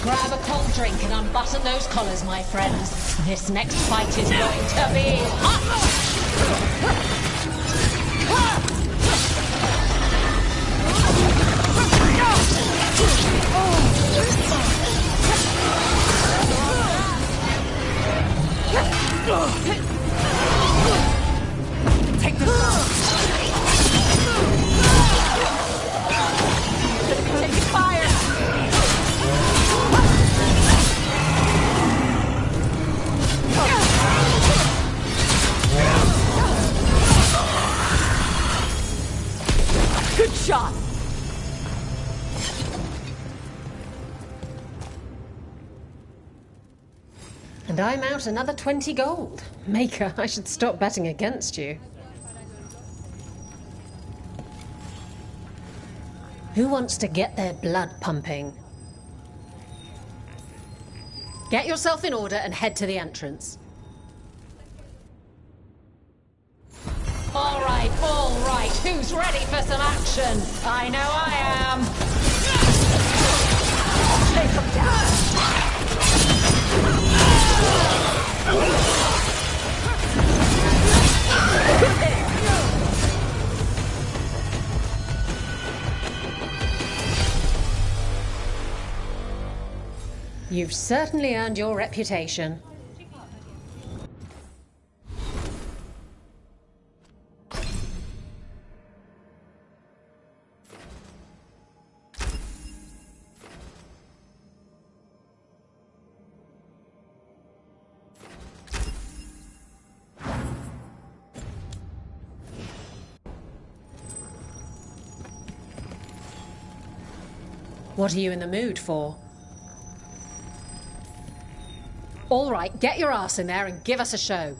Grab a cold drink and unbutton those collars, my friends. This next fight is going to be hot! Take this out! Taking fire! Good shot! And I'm out another 20 gold. Maker, I should stop betting against you. Who wants to get their blood pumping? Get yourself in order and head to the entrance. All right, who's ready for some action? I know I am. Take them down. You've certainly earned your reputation. What are you in the mood for? All right, get your ass in there and give us a show.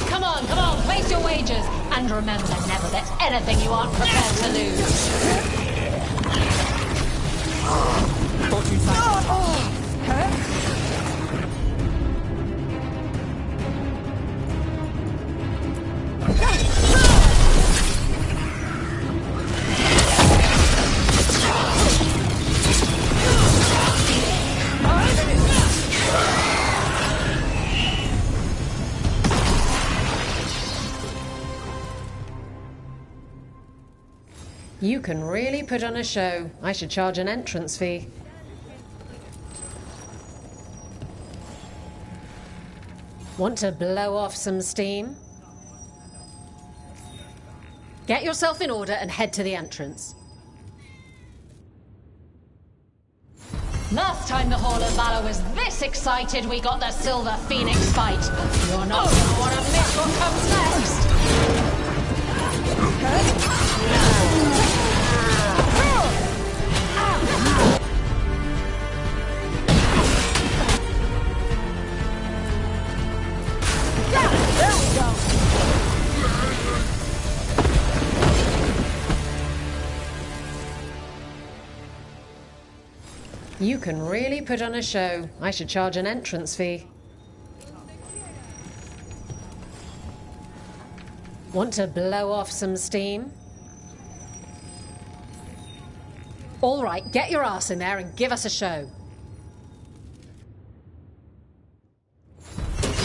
Come on, place your wagers. And remember, never bet anything you aren't prepared to lose. Fortune sign. You can really put on a show. I should charge an entrance fee. Want to blow off some steam? Get yourself in order and head to the entrance. Last time the Hall of Valor was this excited, we got the Silver Phoenix fight. You're not gonna want to miss what comes next. You can really put on a show. I should charge an entrance fee. Want to blow off some steam? All right, get your ass in there and give us a show.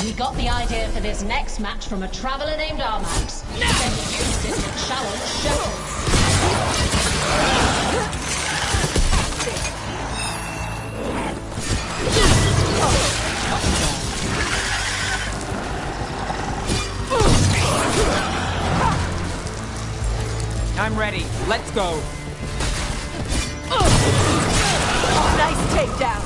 We got the idea for this next match from a traveller named Armax. Then we used it to challenge Shepherds. I'm ready. Let's go. Nice takedown.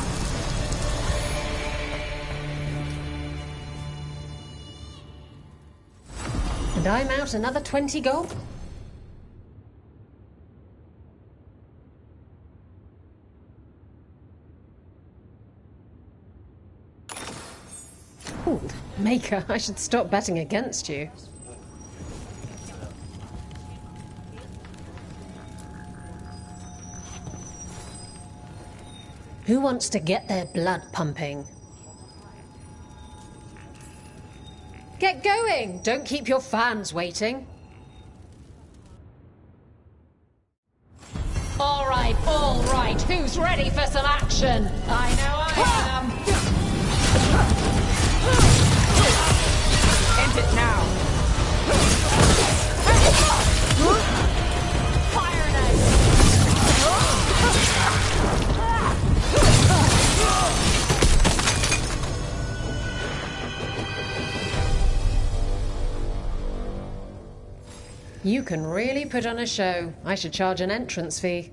And I'm out another 20 gold. Ooh, Maker, I should stop betting against you. Who wants to get their blood pumping? Get going! Don't keep your fans waiting. All right, ready for some action? I know I am. End it now. Fire knife. You can really put on a show. I should charge an entrance fee.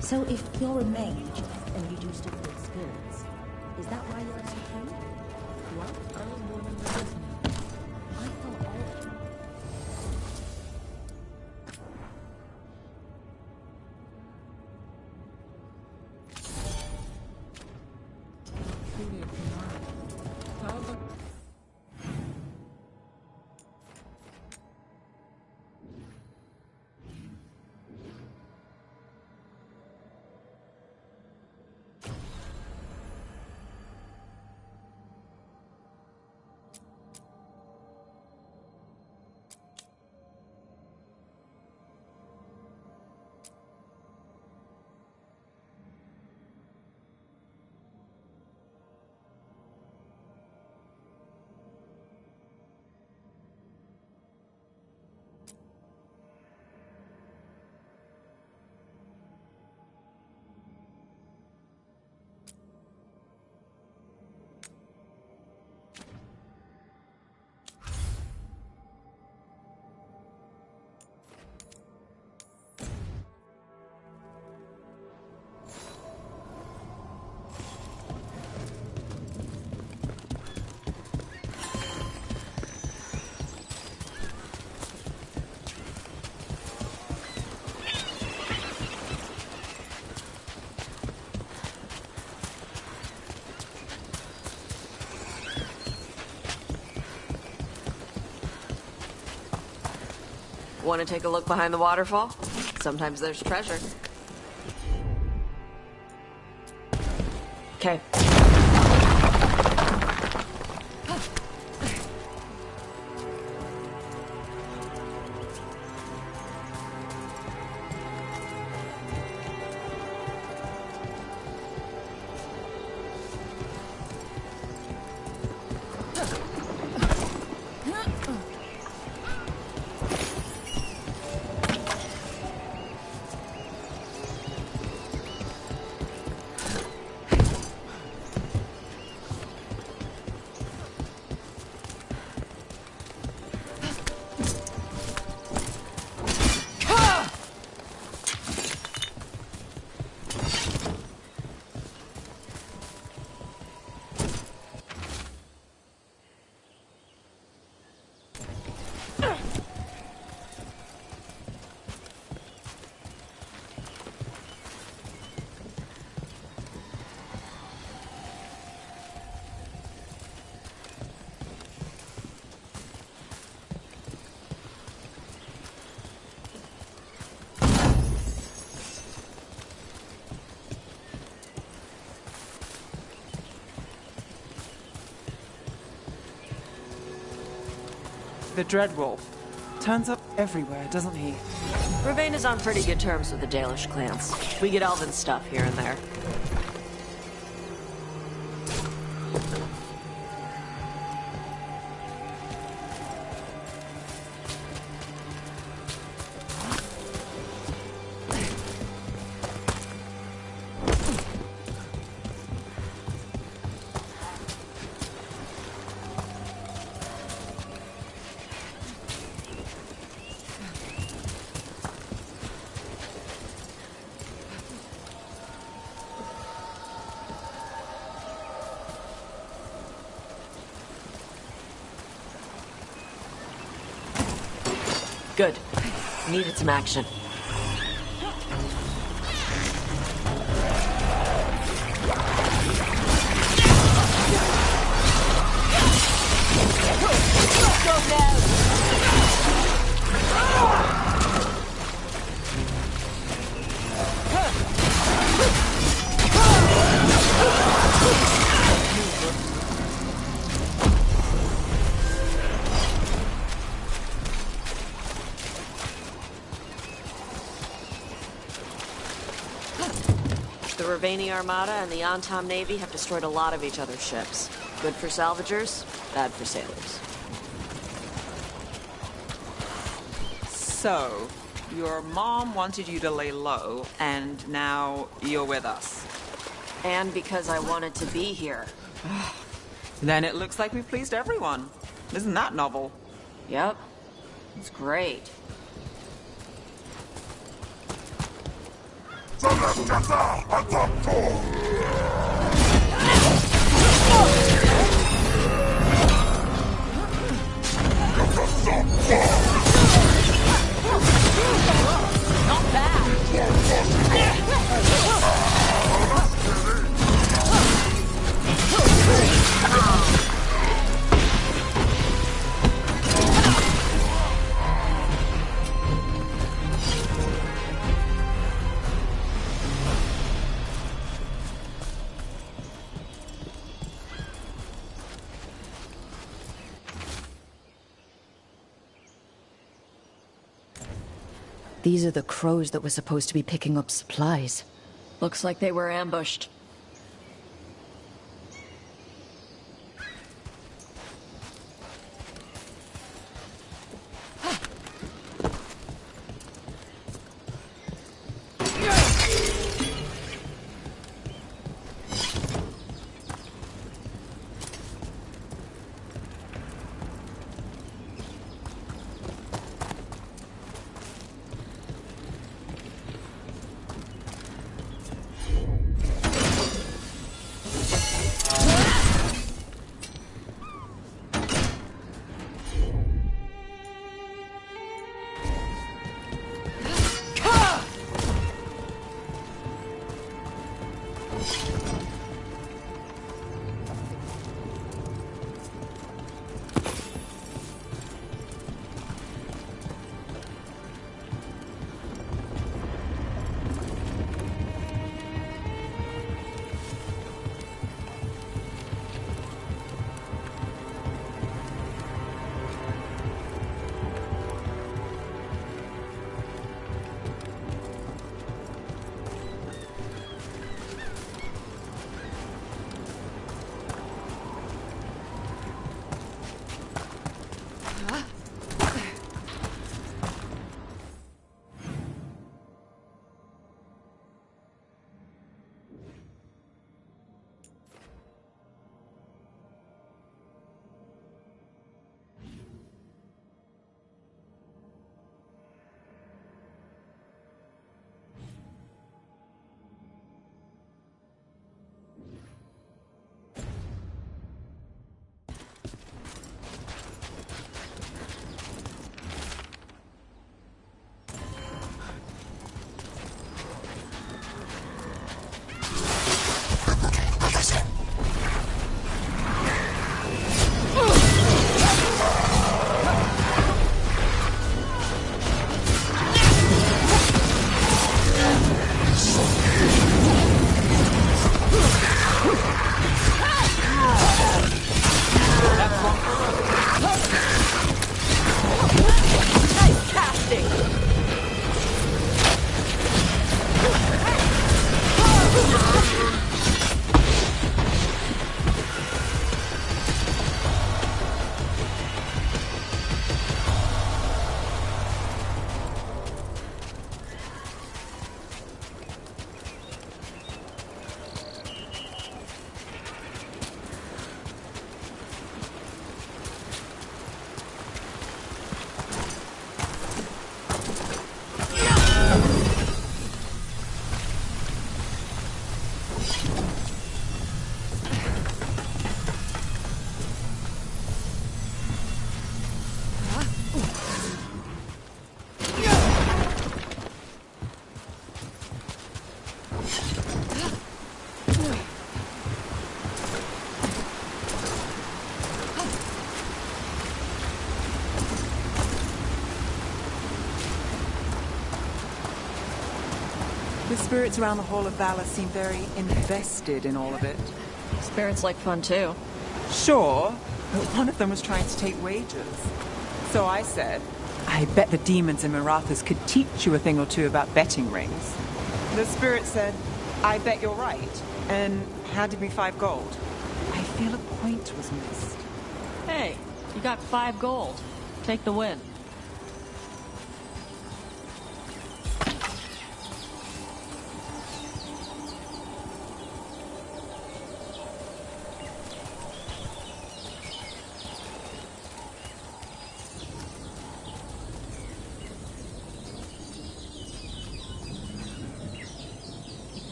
So if you're a mage and you do stuff with spirits, is that why you're so cute? What? I was born in the Disney. I thought all... Want to take a look behind the waterfall? Sometimes there's treasure. Okay. The Dreadwolf turns up everywhere, doesn't he? Ravane is on pretty good terms with the Dalish clans. We get elven stuff here and there. Good. Needed some action. Go now! The Ravani Armada and the Antam Navy have destroyed a lot of each other's ships. Good for salvagers, bad for sailors. So, your mom wanted you to lay low, and now you're with us. And because I wanted to be here. Then it looks like we've pleased everyone. Isn't that novel? Yep. It's great. Not bad. These are the crows that were supposed to be picking up supplies. Looks like they were ambushed. The spirits around the Hall of Valor seem very invested in all of it. Spirits like fun too. Sure, but one of them was trying to take wages. So I said, I bet the demons in Marathas could teach you a thing or two about betting rings. The spirit said, I bet you're right, and handed me 5 gold. I feel a point was missed. Hey, you got 5 gold. Take the win.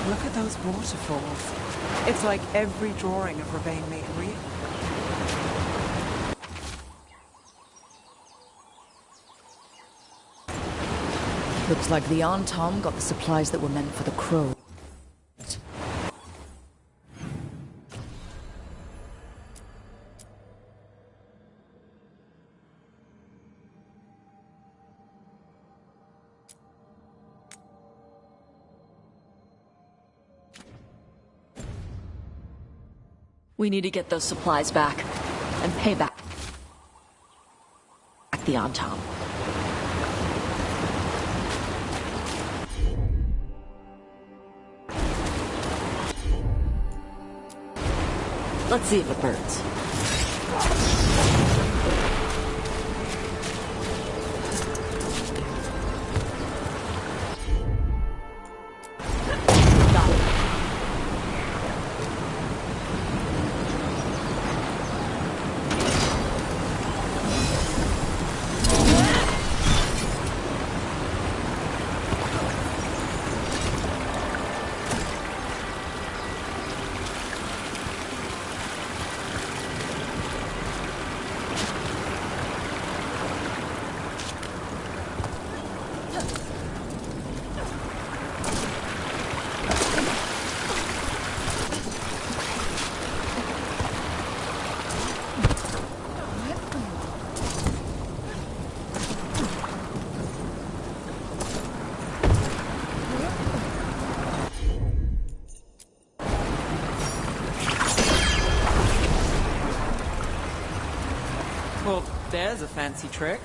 Look at those waterfalls. It's like every drawing of Ravane made real. Looks like the Antom got the supplies that were meant for the crow. We need to get those supplies back and pay back the Antom. Let's see if it burns. Well, there's a fancy trick.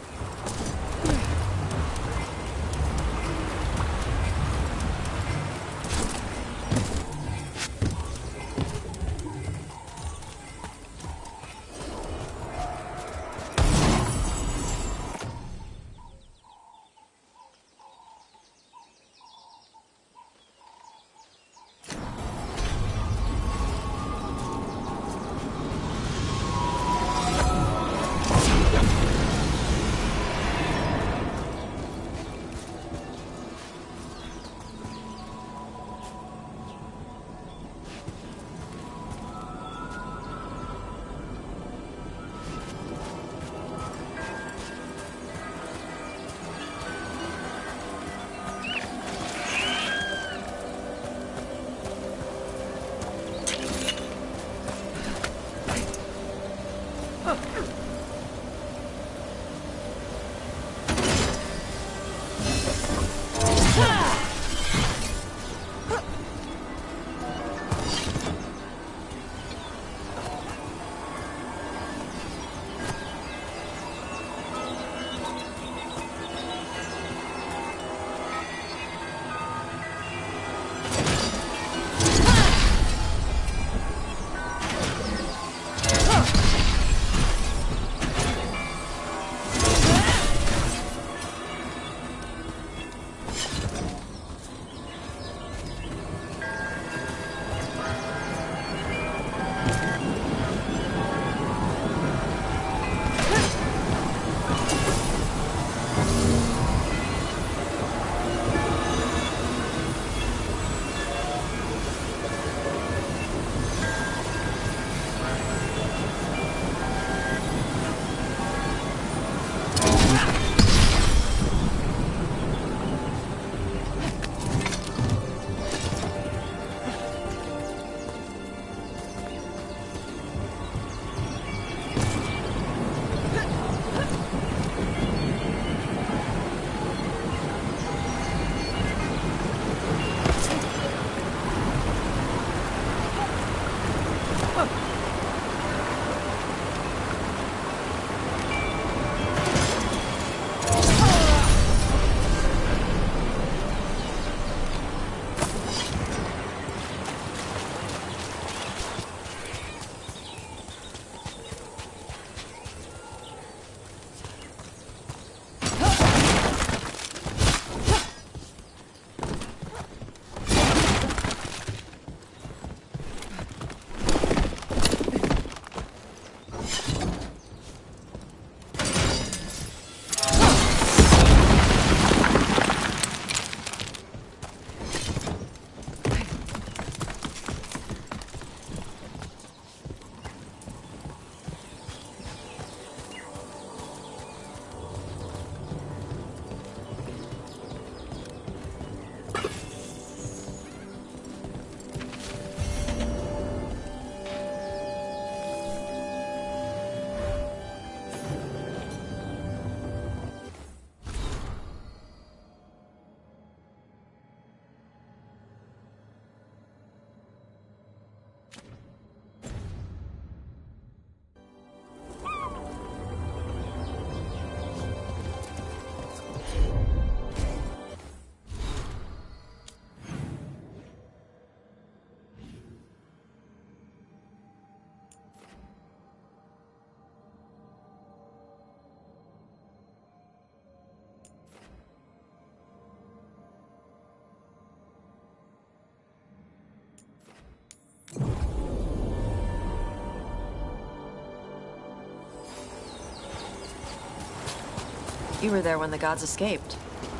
You were there when the gods escaped.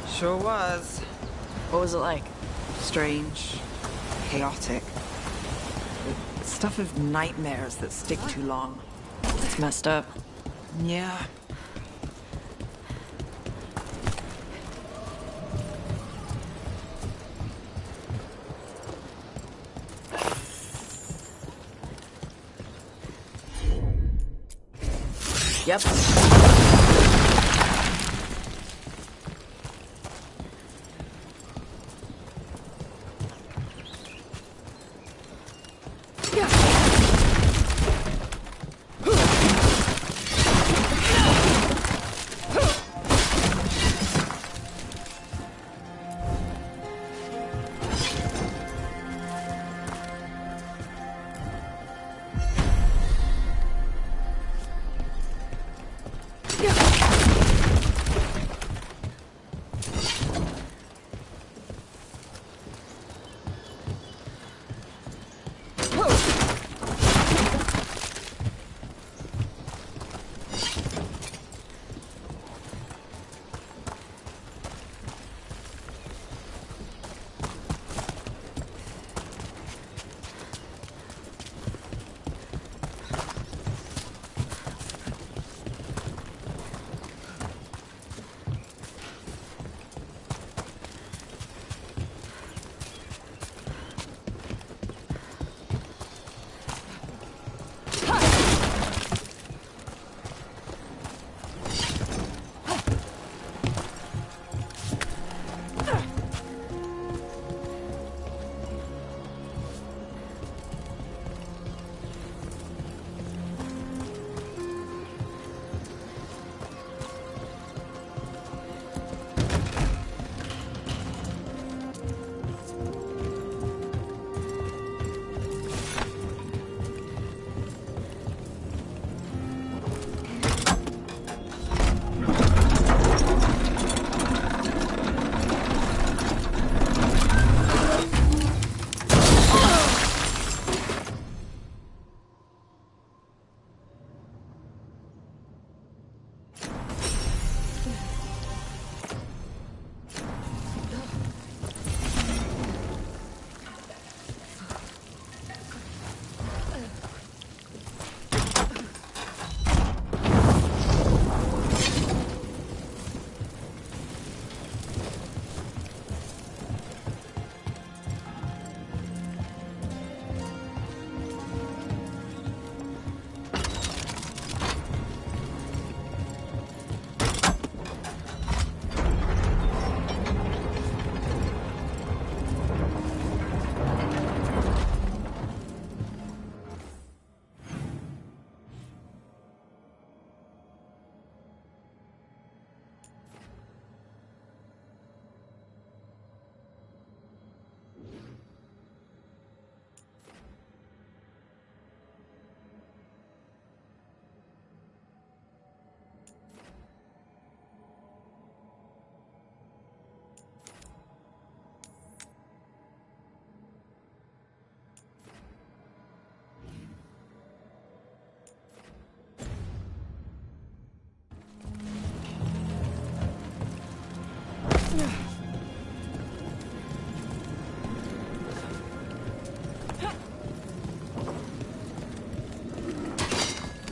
Sure was. What was it like? Strange. Chaotic. The stuff of nightmares that stick too long. It's messed up. Yeah. Yep.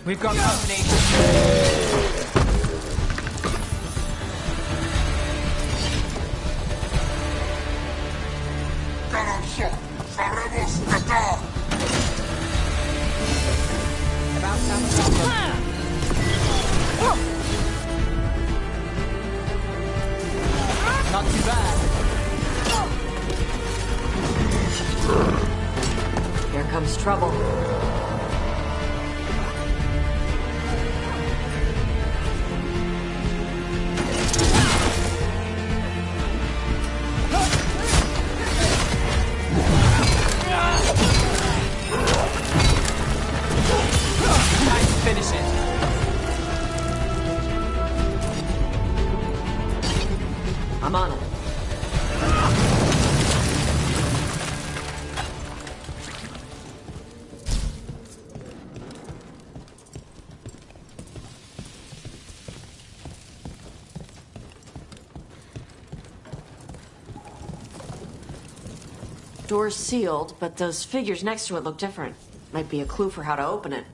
We've got company. About time we got them. Not too bad. Here comes trouble. Finish it. I'm on it. Door's sealed, but those figures next to it look different. Might be a clue for how to open it.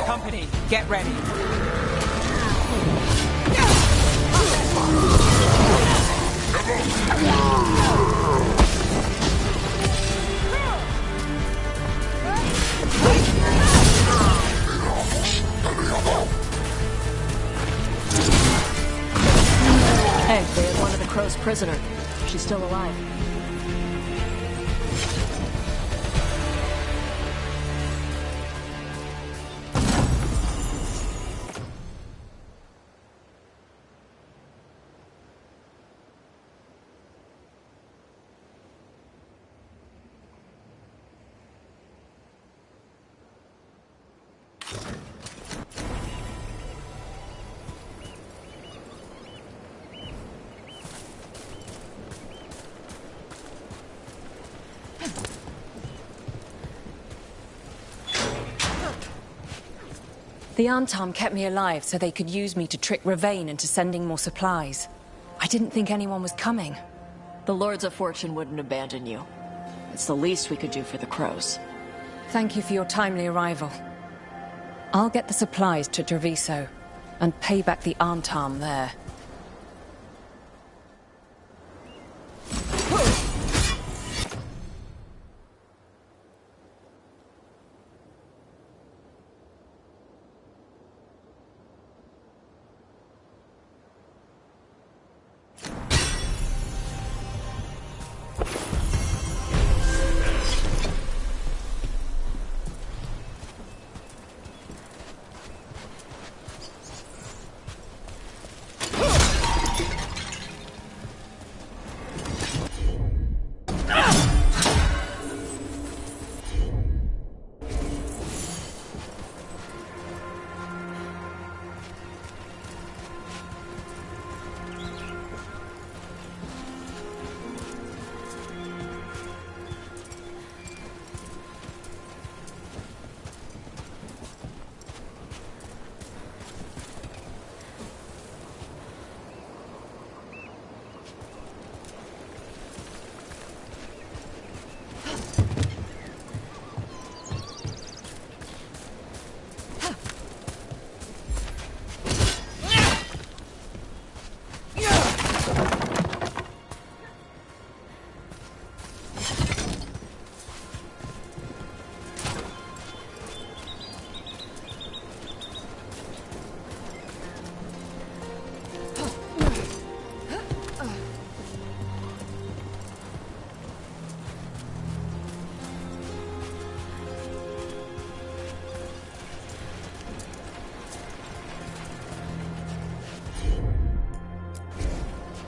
Company, get ready. Hey, they had one of the Crow's prisoner. She's still alive. The Antam kept me alive so they could use me to trick Ravain into sending more supplies. I didn't think anyone was coming. The Lords of Fortune wouldn't abandon you. It's the least we could do for the Crows. Thank you for your timely arrival. I'll get the supplies to Treviso and pay back the Antam there.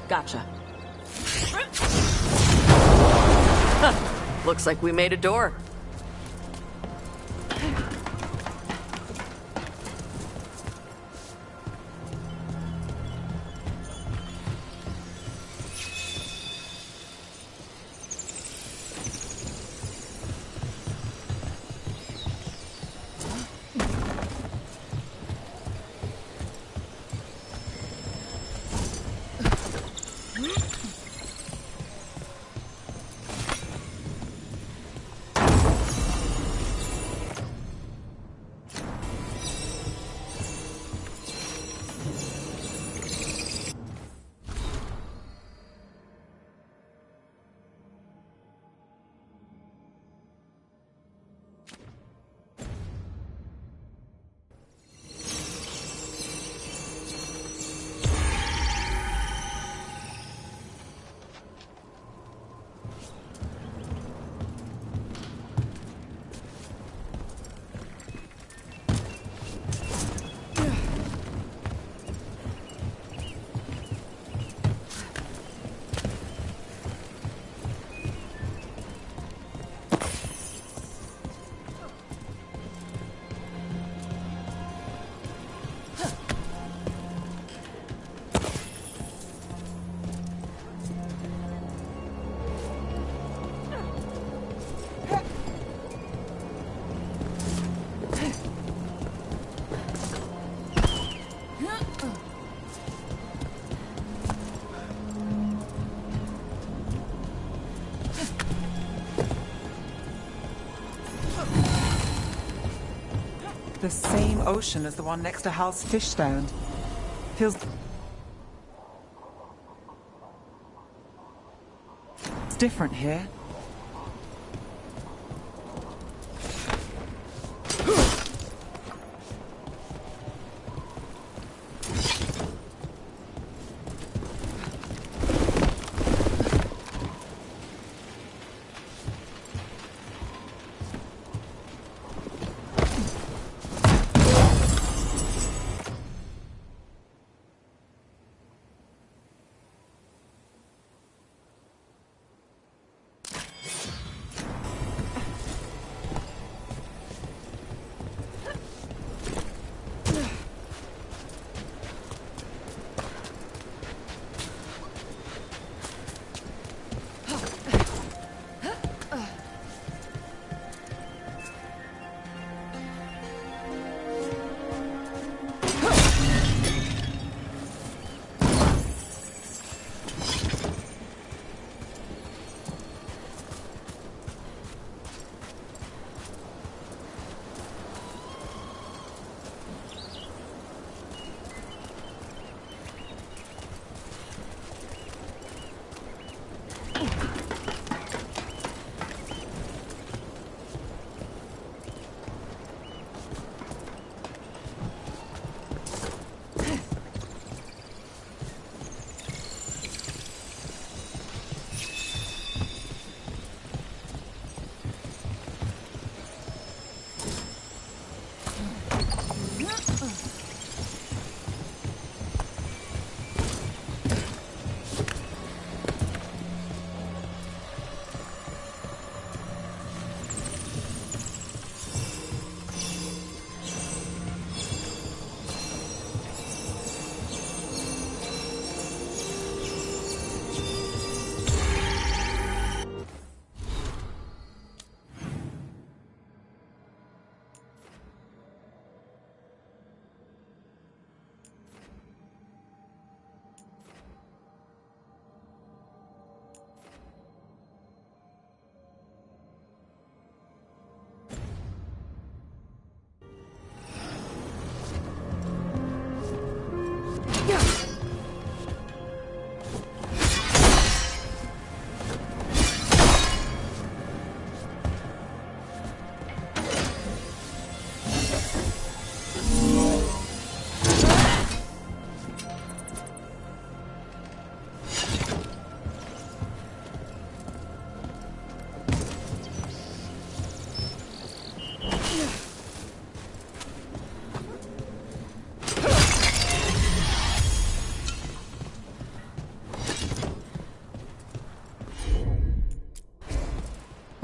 Gotcha. Looks like we made a door. The same ocean as the one next to Hal's fish stand. Feels... It's different here.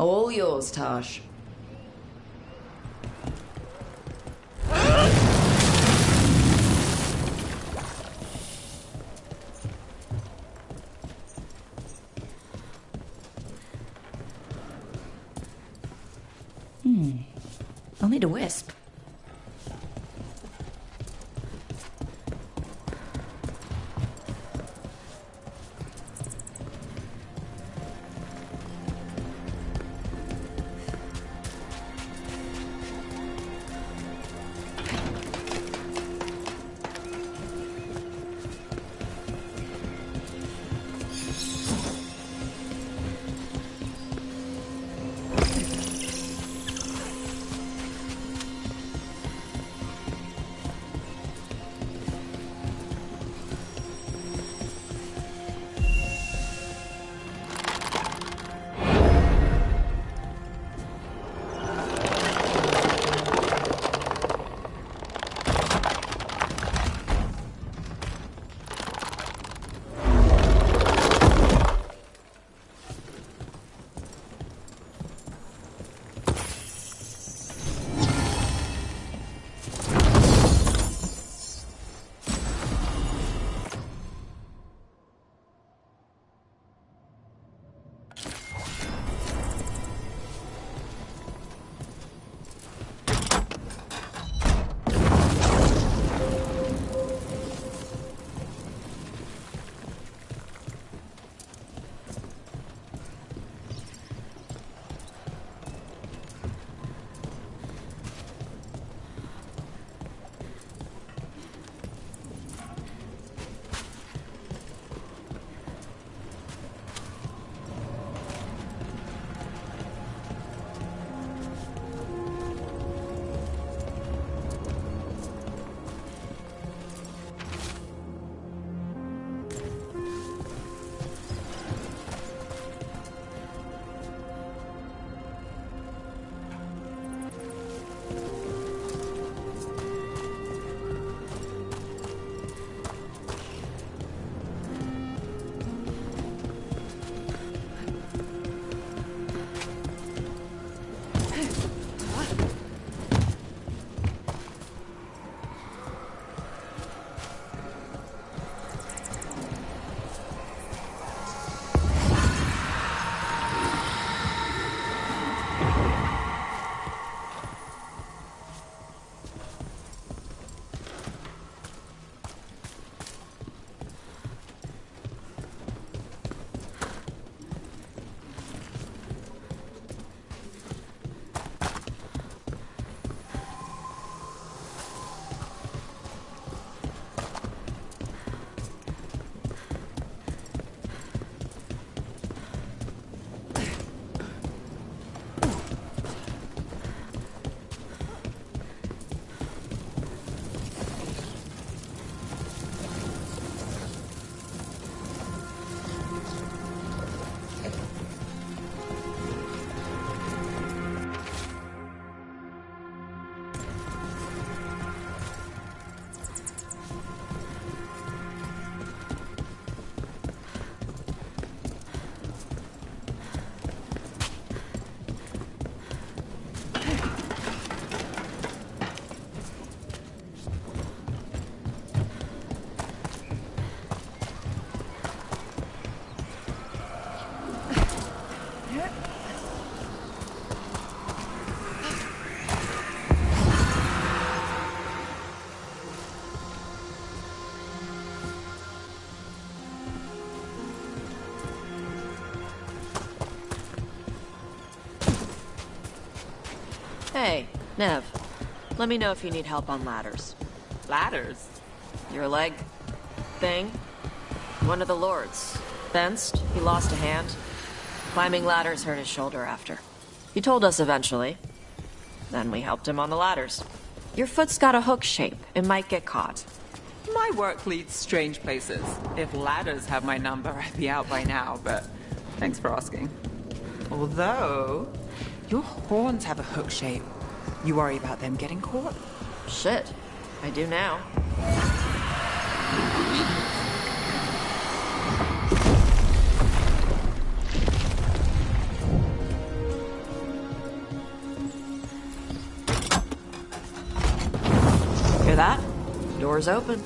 All yours, Tash. I'll need a wisp. Hey, Nev. Let me know if you need help on ladders. Ladders? Your leg thing? One of the lords. Fenced, he lost a hand. Climbing ladders hurt his shoulder after. He told us eventually. Then we helped him on the ladders. Your foot's got a hook shape. It might get caught. My work leads strange places. If ladders have my number, I'd be out by now, but thanks for asking. Although, your horns have a hook shape. You worry about them getting caught? Shit. I do now. that, door's open.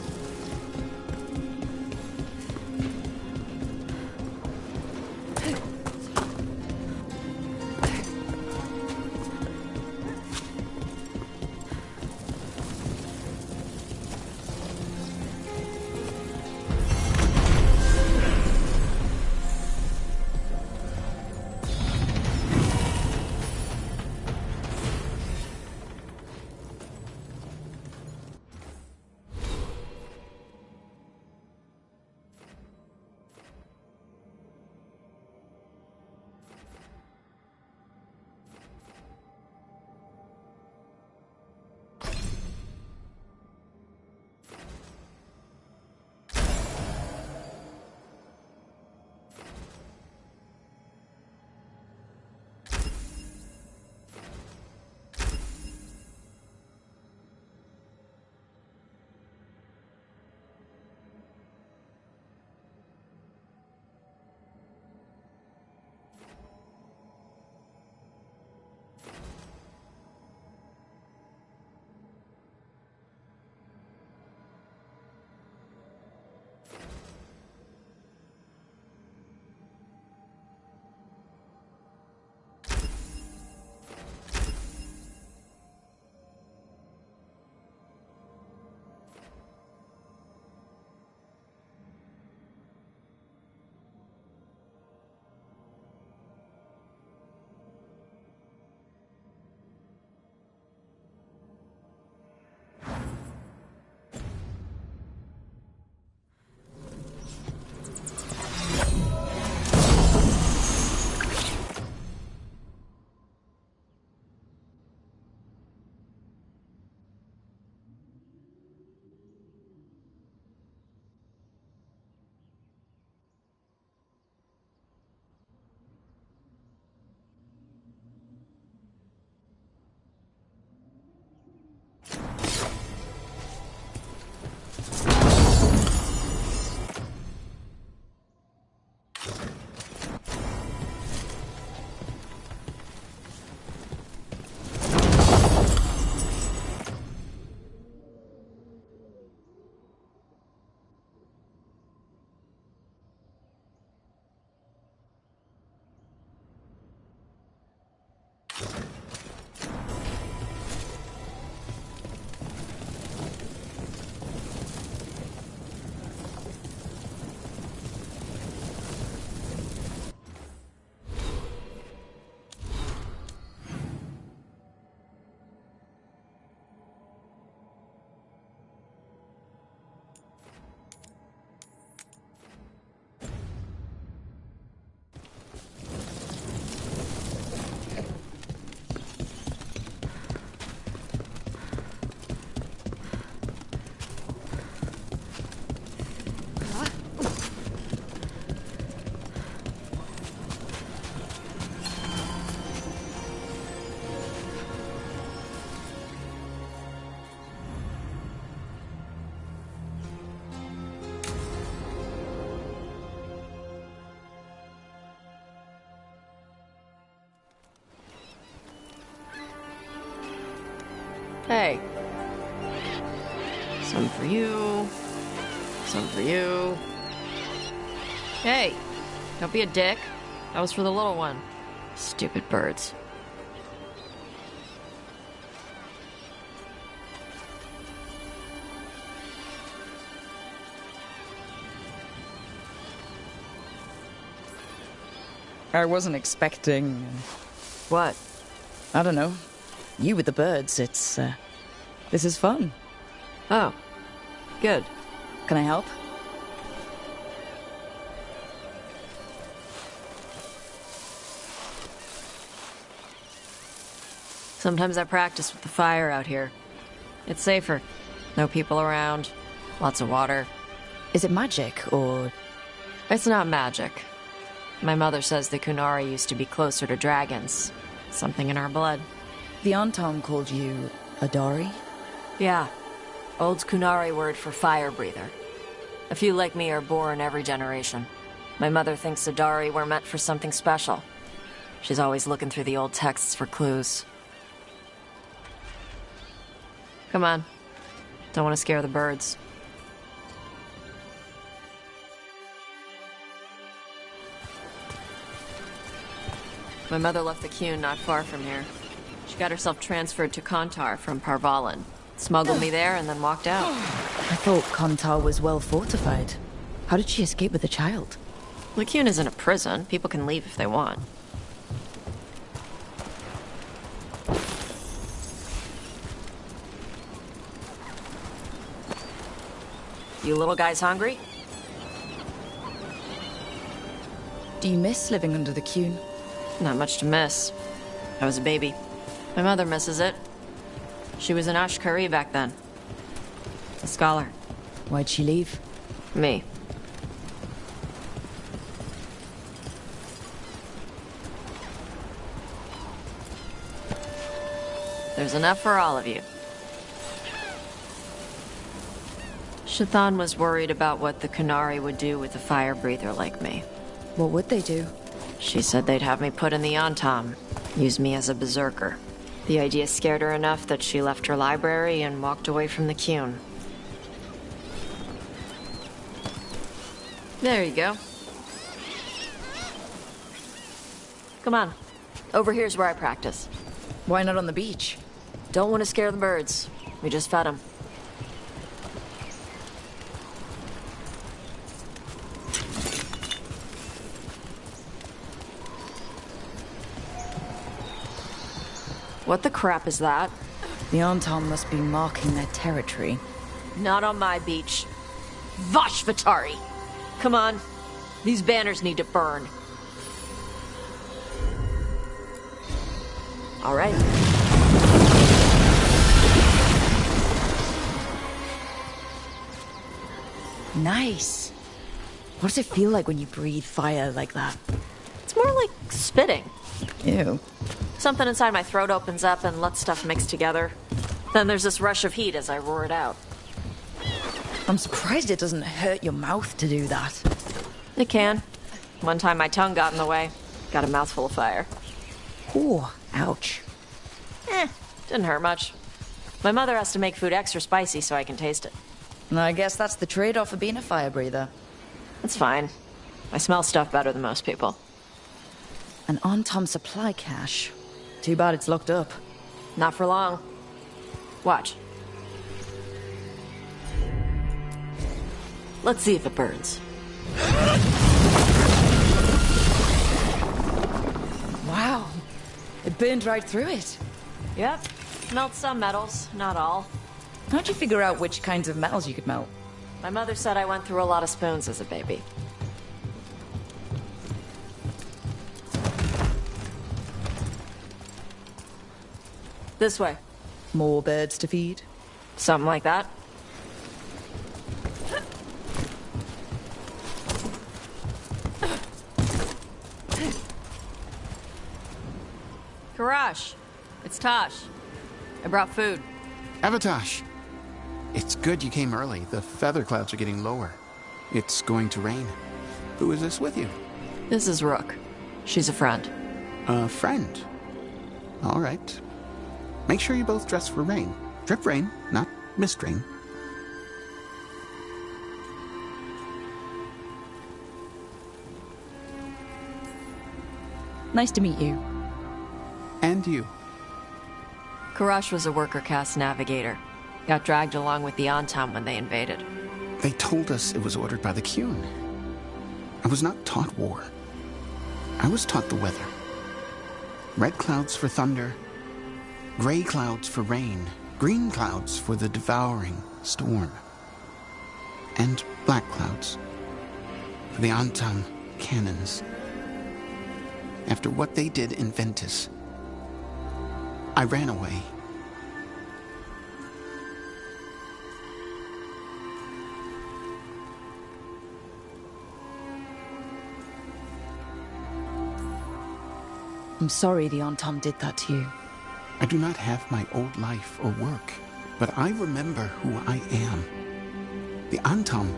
Hey. Some for you. Some for you. Hey, don't be a dick. That was for the little one. Stupid birds. I wasn't expecting... What? I don't know. You with the birds, it's, this is fun. Oh. Good. Can I help? Sometimes I practice with the fire out here. It's safer. No people around. Lots of water. Is it magic, or...? It's not magic. My mother says the Kunari used to be closer to dragons. Something in our blood. The Antom called you Adari? Yeah. Old Kunari word for fire breather. A few like me are born every generation. My mother thinks Adari were meant for something special. She's always looking through the old texts for clues. Come on. Don't want to scare the birds. My mother left the Qun not far from here. She got herself transferred to Kontar from Parvalan. Smuggled me there and then walked out. I thought Kontar was well fortified. How did she escape with the child? The Qun isn't a prison. People can leave if they want. You little guys hungry? Do you miss living under the Qun? Not much to miss. I was a baby. My mother misses it. She was an Ashkari back then. A scholar. Why'd she leave? Me. There's enough for all of you. Shathan was worried about what the Qunari would do with a fire breather like me. What would they do? She said they'd have me put in the Antam, use me as a berserker. The idea scared her enough that she left her library and walked away from the Qun. There you go. Come on. Over here's where I practice. Why not on the beach? Don't want to scare the birds. We just fed them. What the crap is that? The Antam must be marking their territory. Not on my beach. Vashvatari! Come on. These banners need to burn. All right. Nice. What does it feel like when you breathe fire like that? It's more like spitting. Ew. Something inside my throat opens up and lets stuff mix together. Then there's this rush of heat as I roar it out. I'm surprised it doesn't hurt your mouth to do that. It can. One time my tongue got in the way. Got a mouthful of fire. Ooh, ouch. Didn't hurt much. My mother has to make food extra spicy so I can taste it. I guess that's the trade-off of being a fire breather. It's fine. I smell stuff better than most people. An Antam supply cache. Too bad it's locked up. Not for long. Watch. Let's see if it burns. Wow. It burned right through it. Yep. Melts some metals, not all. How'd you figure out which kinds of metals you could melt? My mother said I went through a lot of spoons as a baby. This way. More birds to feed? Something like that. Karash, it's Tosh. I brought food. Avatosh. It's good you came early. The feather clouds are getting lower. It's going to rain. Who is this with you? This is Rook. She's a friend. A friend? All right. Make sure you both dress for rain. Drip rain, not mist rain. Nice to meet you. And you. Karash was a worker caste navigator. Got dragged along with the Antam when they invaded. They told us it was ordered by the Qun. I was not taught war. I was taught the weather. Red clouds for thunder, gray clouds for rain, green clouds for the devouring storm, and black clouds for the Antam cannons. After what they did in Ventus, I ran away. I'm sorry the Antam did that to you. I do not have my old life or work, but I remember who I am. The Antam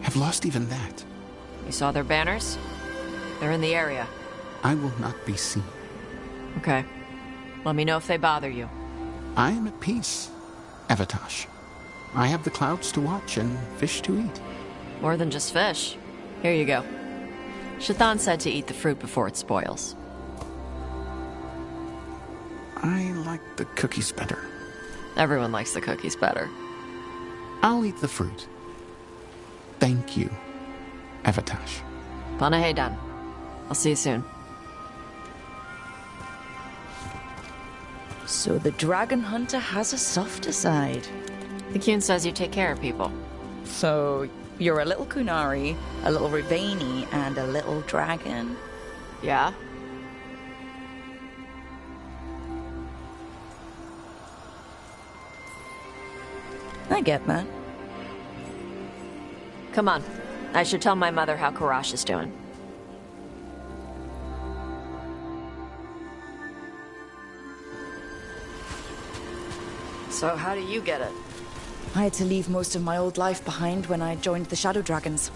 have lost even that. You saw their banners? They're in the area. I will not be seen. Okay. Let me know if they bother you. I am at peace, Avatosh. I have the clouds to watch and fish to eat. More than just fish. Here you go. Shathan said to eat the fruit before it spoils. I like the cookies better. Everyone likes the cookies better. I'll eat the fruit. Thank you, Evatash. Panaheydan. I'll see you soon. So the dragon hunter has a softer side. The Kyun says you take care of people. So you're a little Kunari, a little Rivani, and a little dragon? Yeah? I get that. Come on. I should tell my mother how Karash is doing. So how do you get it? I had to leave most of my old life behind when I joined the Shadow Dragons.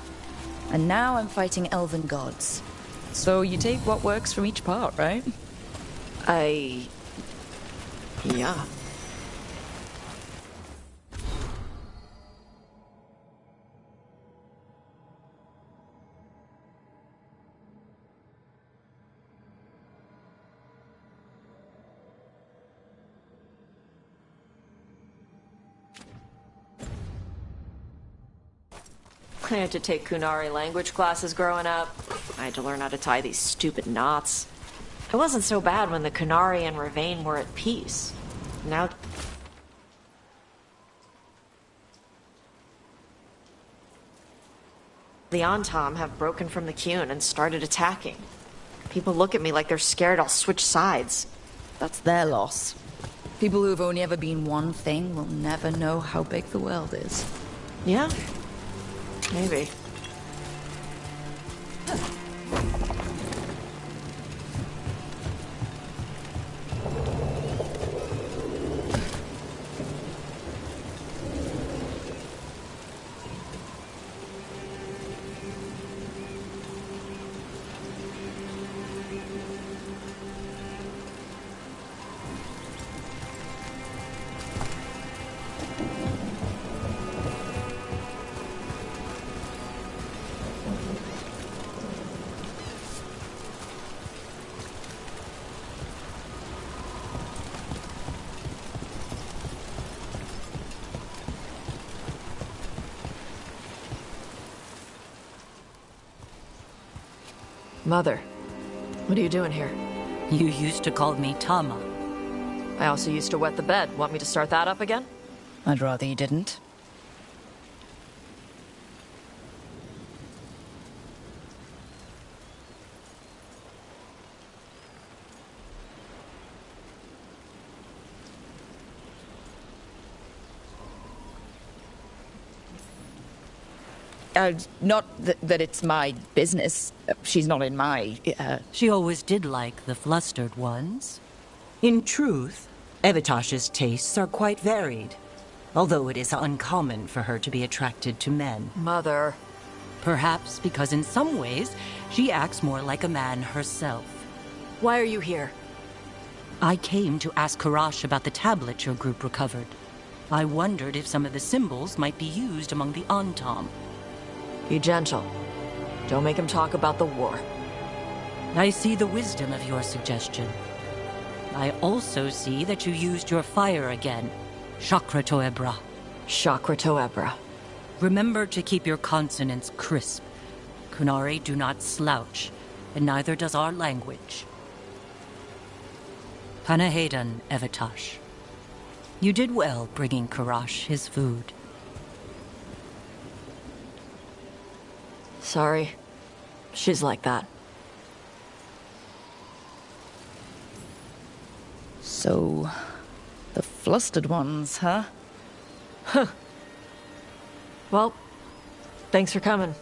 And now I'm fighting elven gods. So you take what works from each part, right? Yeah. I had to take Kunari language classes growing up. I had to learn how to tie these stupid knots. It wasn't so bad when the Kunari and Ravain were at peace. Now... the Antam have broken from the Kyun and started attacking. People look at me like they're scared I'll switch sides. That's their loss. People who've only ever been one thing will never know how big the world is. Yeah? Maybe. Mother, what are you doing here? You used to call me Tama. I also used to wet the bed. Want me to start that up again? I'd rather you didn't. Not that it's my business. She's not in my... She always did like the flustered ones. In truth, Evitash's tastes are quite varied, although it is uncommon for her to be attracted to men. Mother. Perhaps because in some ways, she acts more like a man herself. Why are you here? I came to ask Karash about the tablet your group recovered. I wondered if some of the symbols might be used among the Antam. Be gentle. Don't make him talk about the war. I see the wisdom of your suggestion. I also see that you used your fire again. Chakra Toebra. Chakra Toebra. Remember to keep your consonants crisp. Kunari do not slouch, and neither does our language. Panaheydan, Evitash. You did well bringing Karash his food. Sorry. She's like that. So, the flustered ones, huh? Huh. Well, thanks for coming.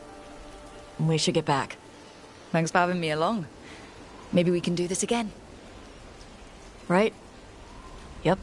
We should get back. Thanks for having me along. Maybe we can do this again. Right? Yep.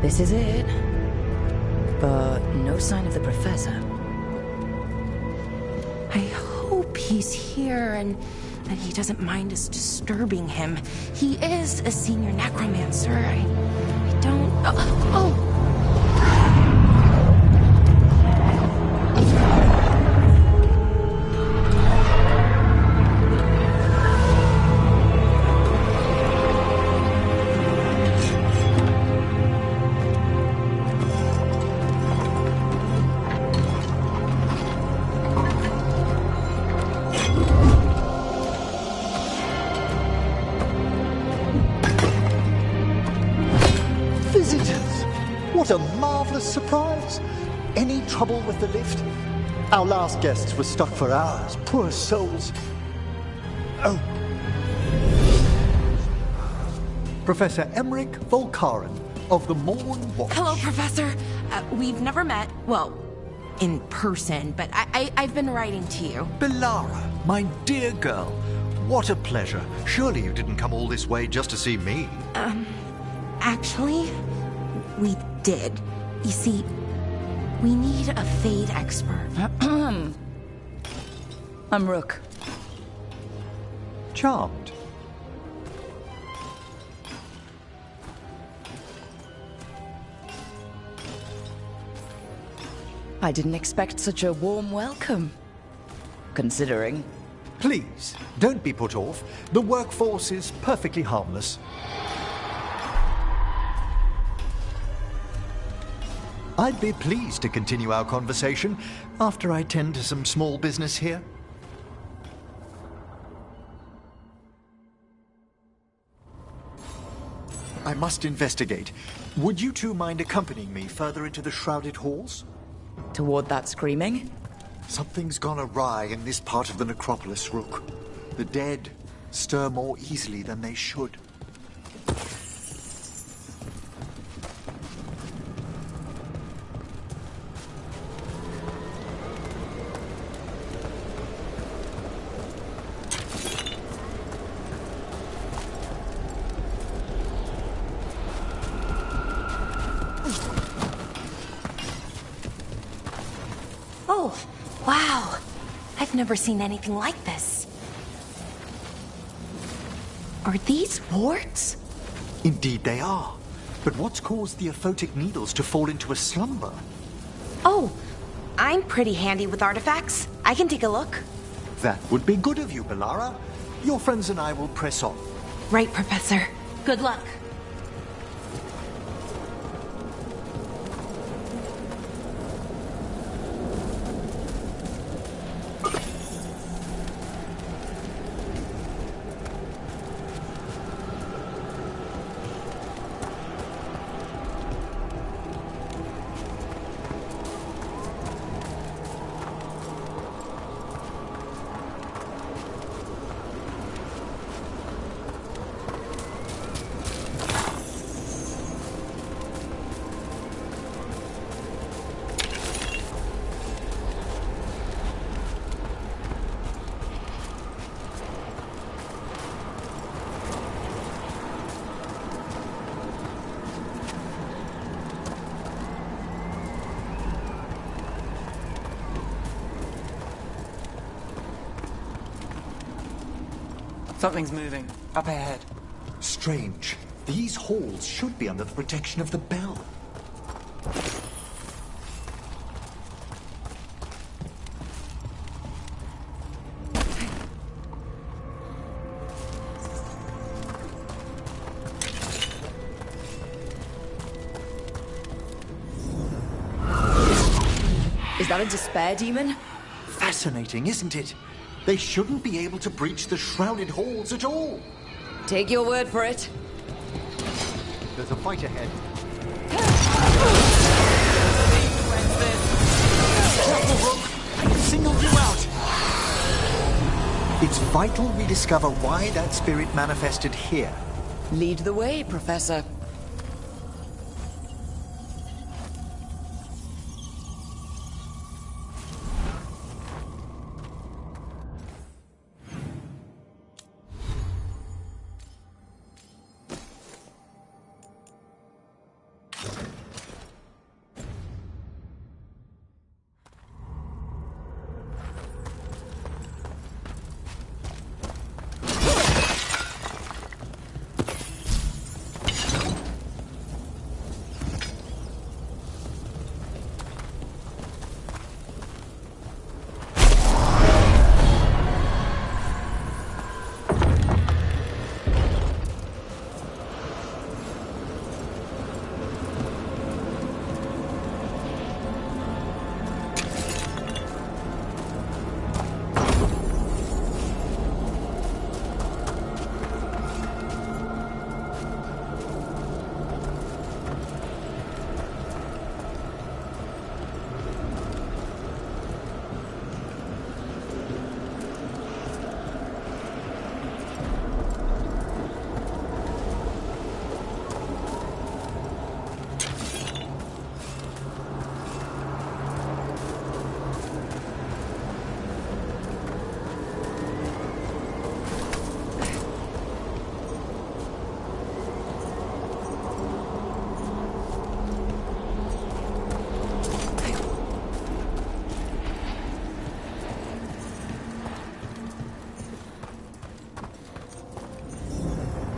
This is it. But no sign of the professor. I hope he's here and that he doesn't mind us disturbing him. He is a senior necromancer. I don't... Oh! What a marvelous surprise! Any trouble with the lift? Our last guests were stuck for hours. Poor souls. Oh. Professor Emmerich Volkaren of the Morn Watch. Hello, Professor. We've never met. Well, in person, but I've been writing to you. Belara, my dear girl. What a pleasure. Surely you didn't come all this way just to see me. Actually, we did. You see, we need a Fade expert. I'm Rook. Charmed. I didn't expect such a warm welcome. Considering. Please, don't be put off. The workforce is perfectly harmless. I'd be pleased to continue our conversation after I tend to some small business here. I must investigate. Would you two mind accompanying me further into the shrouded halls? Toward that screaming? Something's gone awry in this part of the necropolis, Rook. The dead stir more easily than they should. Oh, wow. I've never seen anything like this. Are these warts? Indeed they are. But what's caused the aphotic needles to fall into a slumber? Oh, I'm pretty handy with artifacts. I can take a look. That would be good of you, Belara. Your friends and I will press on. Right, Professor. Good luck. Something's moving. Up ahead. Strange. These halls should be under the protection of the bell. Is that a despair demon? Fascinating, isn't it? They shouldn't be able to breach the shrouded halls at all. Take your word for it. There's a fight ahead. Careful, Rook! I singled you out! It's vital we discover why that spirit manifested here. Lead the way, Professor.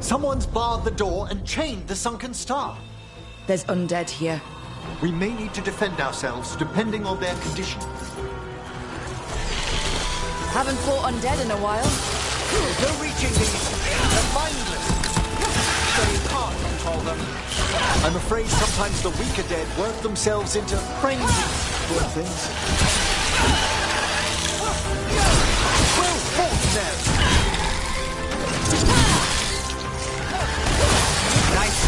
Someone's barred the door and chained the sunken star. There's undead here. We may need to defend ourselves depending on their condition. Haven't fought undead in a while. No reaching these. They're mindless. So you can't control them. I'm afraid sometimes the weaker dead work themselves into crazy poor things. Well fought, Ned. Nice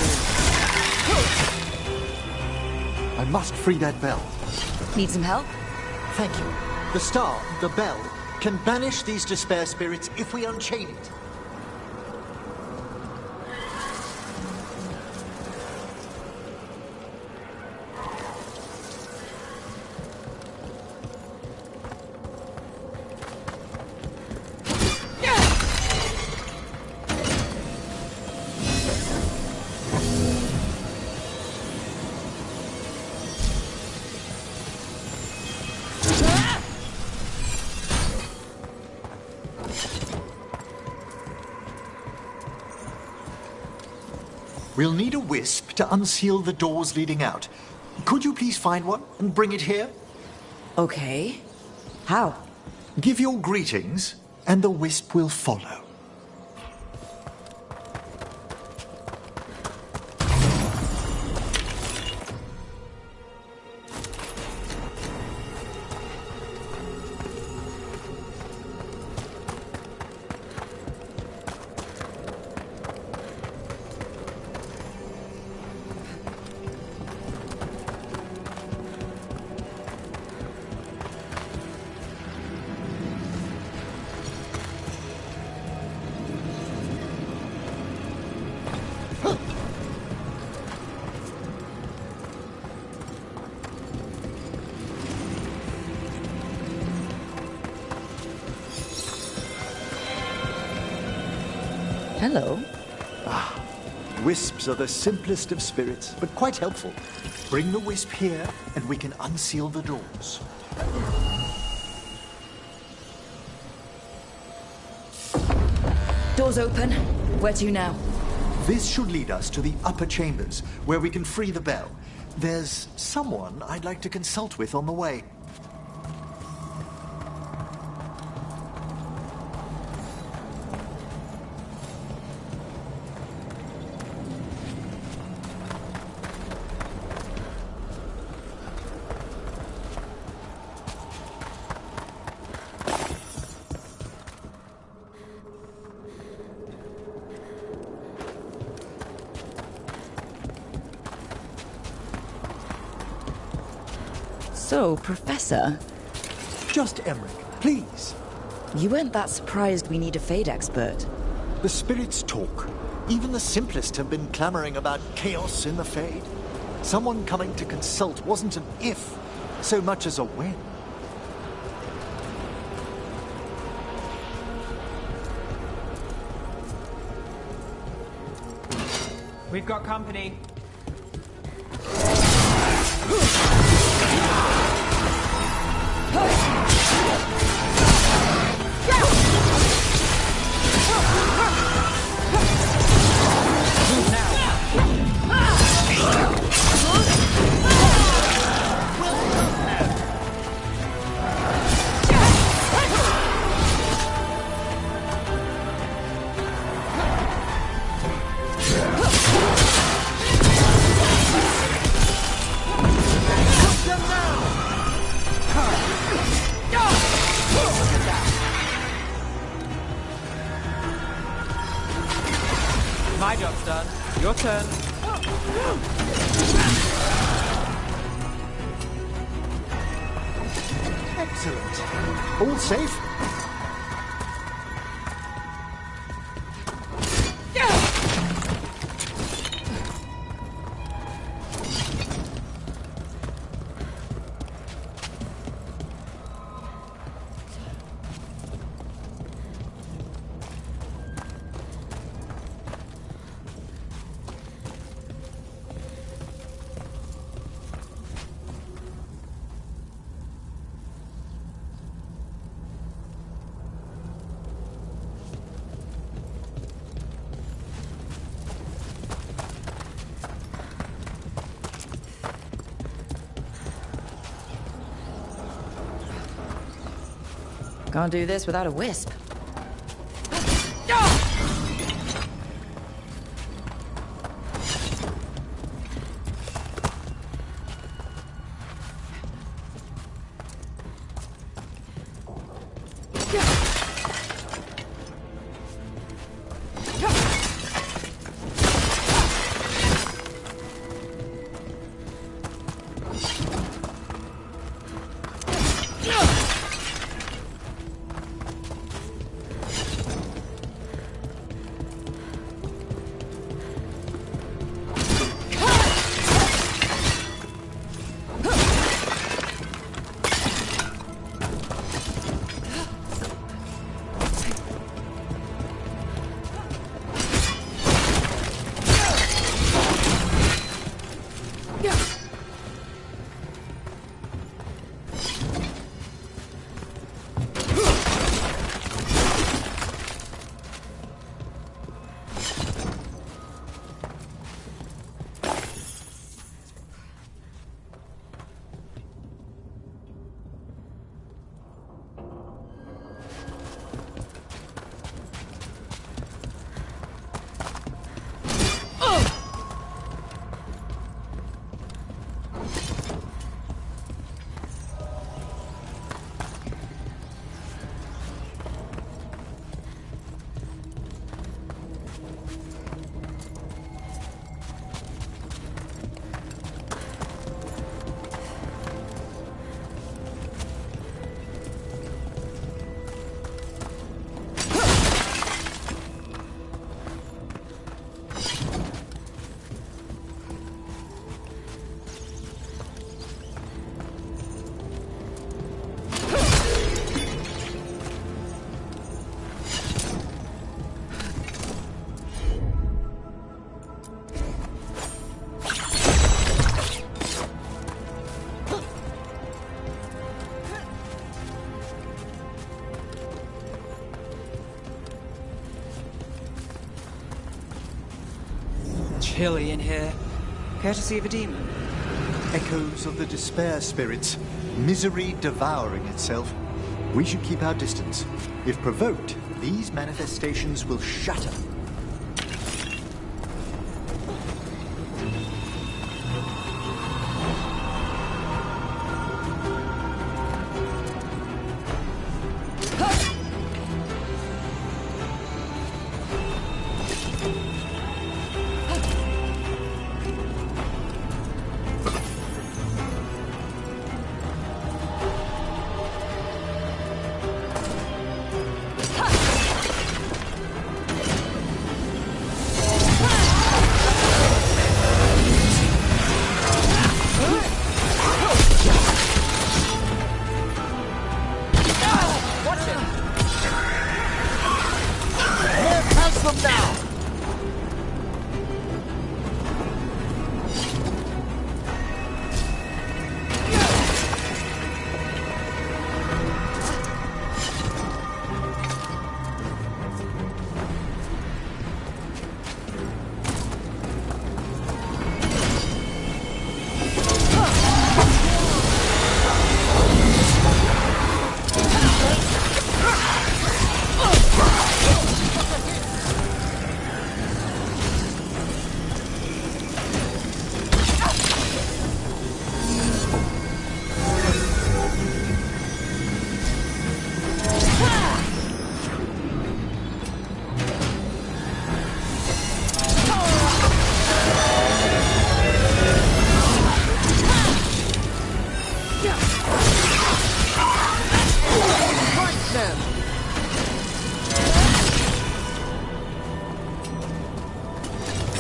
I must free that bell. Need some help? Thank you. The star, the bell, can banish these despair spirits if we unchain it. We'll need a wisp to unseal the doors leading out. Could you please find one and bring it here? Okay. How? Give your greetings, and the wisp will follow. Hello. Wisps are the simplest of spirits, but quite helpful. Bring the wisp here, and we can unseal the doors. Doors open. Where to now? This should lead us to the upper chambers, where we can free the bell. There's someone I'd like to consult with on the way. So, Professor? Just Emmerich, please. You weren't that surprised we need a Fade expert. The spirits talk. Even the simplest have been clamoring about chaos in the Fade. Someone coming to consult wasn't an if, so much as a when. We've got company. My job's done. Your turn. Excellent. All safe? Can't do this without a wisp. Chilly in here. Courtesy of a demon. Echoes of the despair spirits, misery devouring itself. We should keep our distance. If provoked, these manifestations will shatter.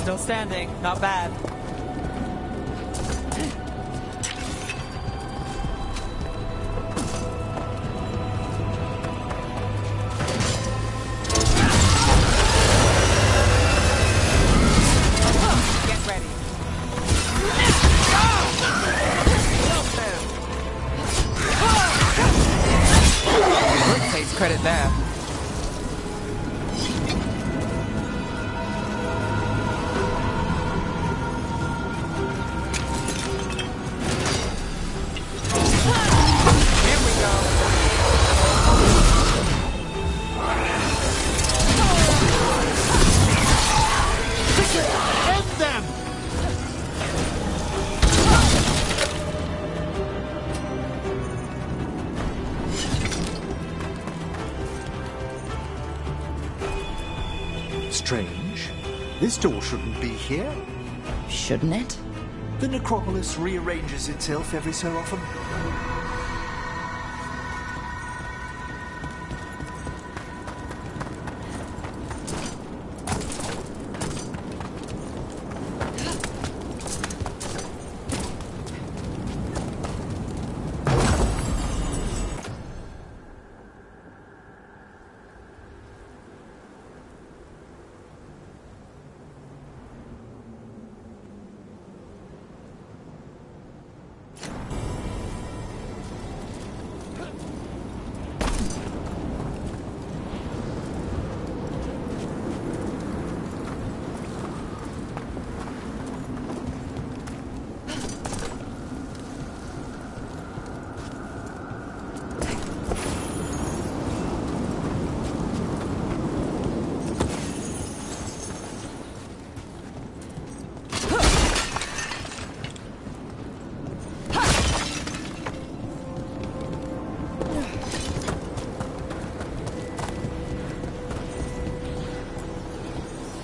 Still standing, not bad. Get ready. Rick takes credit there. strange. This door shouldn't be here. Shouldn't it? The necropolis rearranges itself every so often.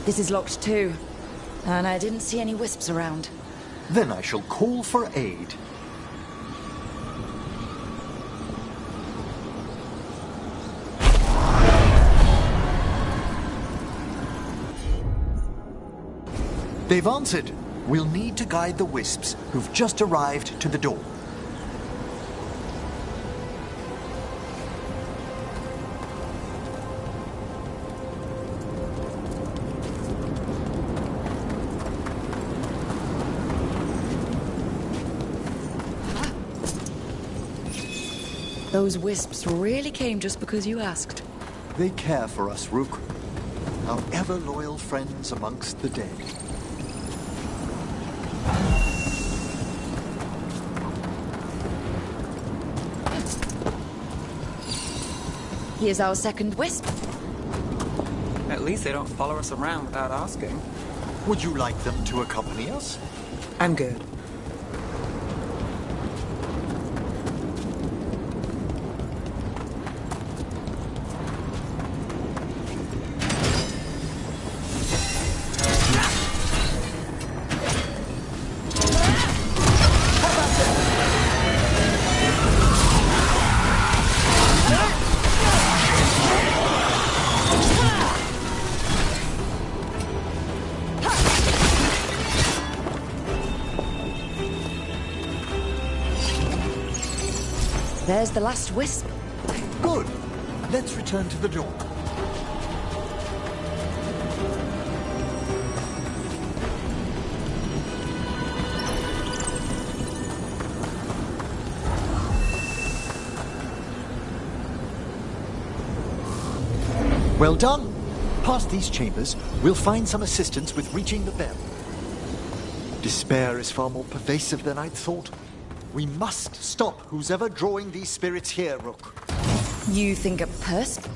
This is locked too. And I didn't see any wisps around. Then I shall call for aid. They've answered. We'll need to guide the wisps who've just arrived to the door. Those wisps really came just because you asked. They care for us, Rook. Our ever-loyal friends amongst the dead. Here's our second wisp. At least they don't follow us around without asking. Would you like them to accompany us? I'm good. There's the last wisp. Good. Let's return to the door. Well done. Past these chambers, we'll find some assistance with reaching the bell. Despair is far more pervasive than I'd thought. We must stop who's ever drawing these spirits here, Rook. You think a person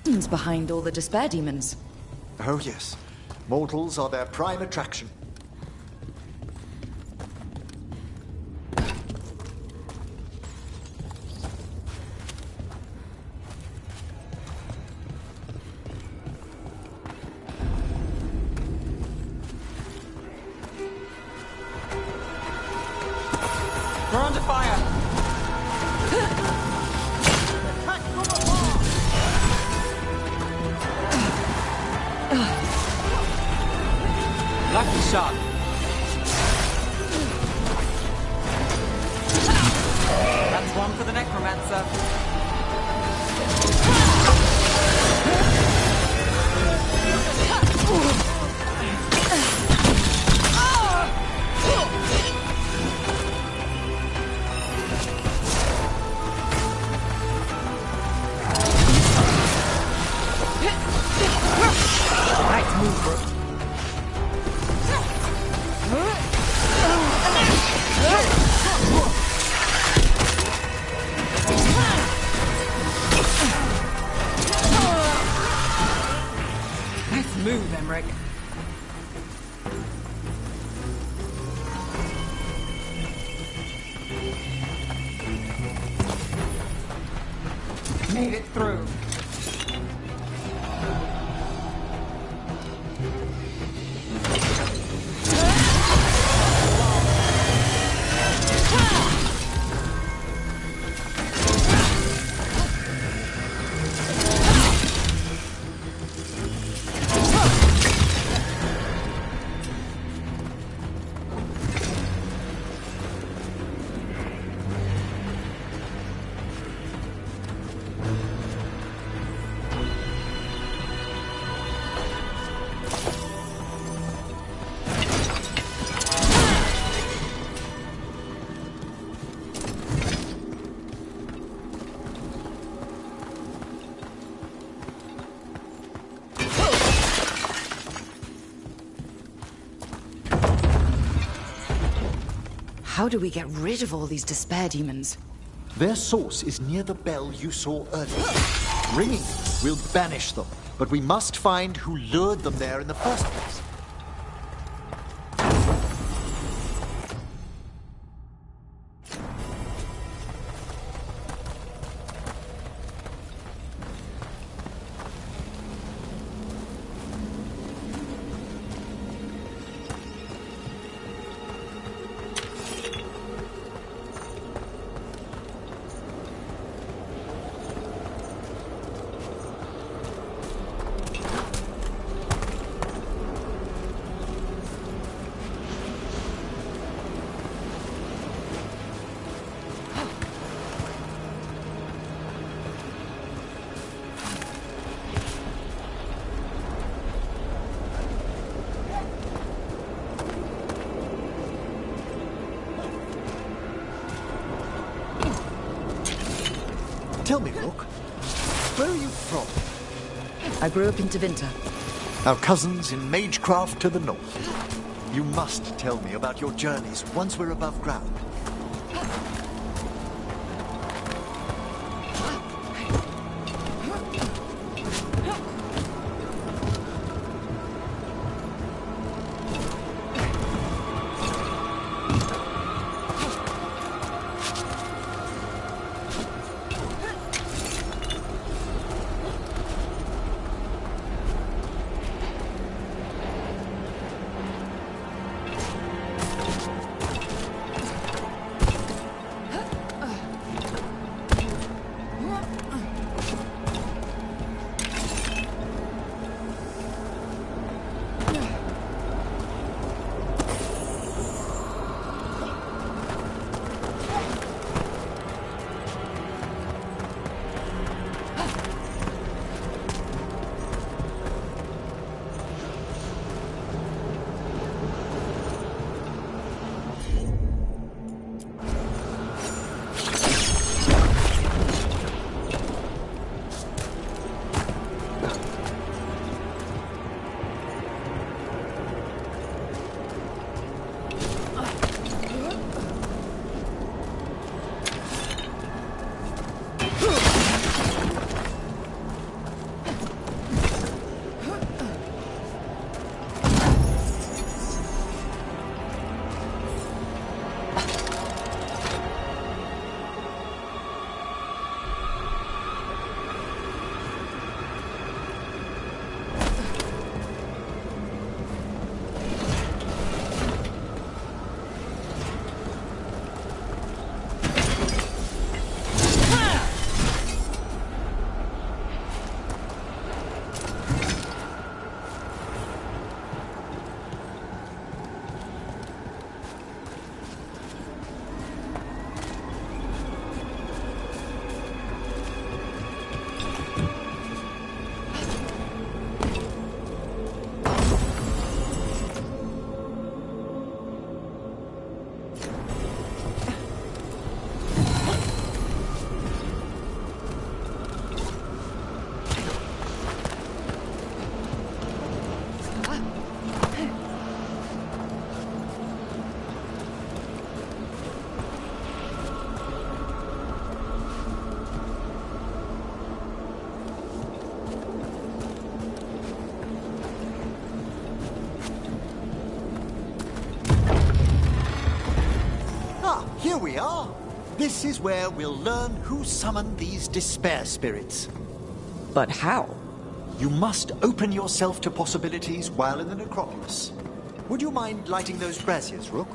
is behind all the despair demons? Oh yes. Mortals are their prime attraction. We're under fire! Lucky shot. That's one for the necromancer. Nice move, Brooke. Nice move, Emmerich. Made it through. How do we get rid of all these despair demons? Their source is near the bell you saw earlier. Ringing it will banish them, but we must find who lured them there in the first place. Tell me, Rook, where are you from? I grew up in Tevinter. Our cousins in Magecraft to the north. You must tell me about your journeys once we're above ground. Here we are. This is where we'll learn who summoned these despair spirits. But how? You must open yourself to possibilities while in the necropolis. Would you mind lighting those braziers, Rook?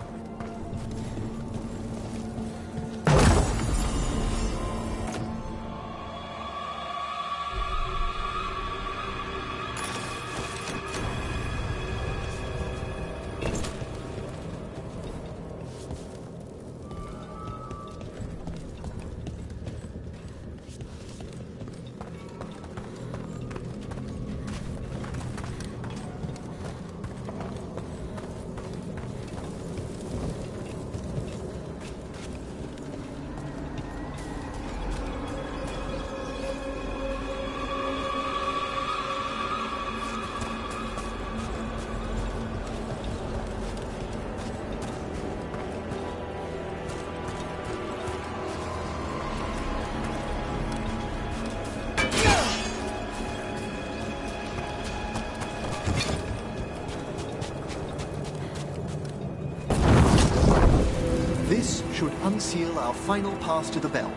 This should unseal our final pass to the bell.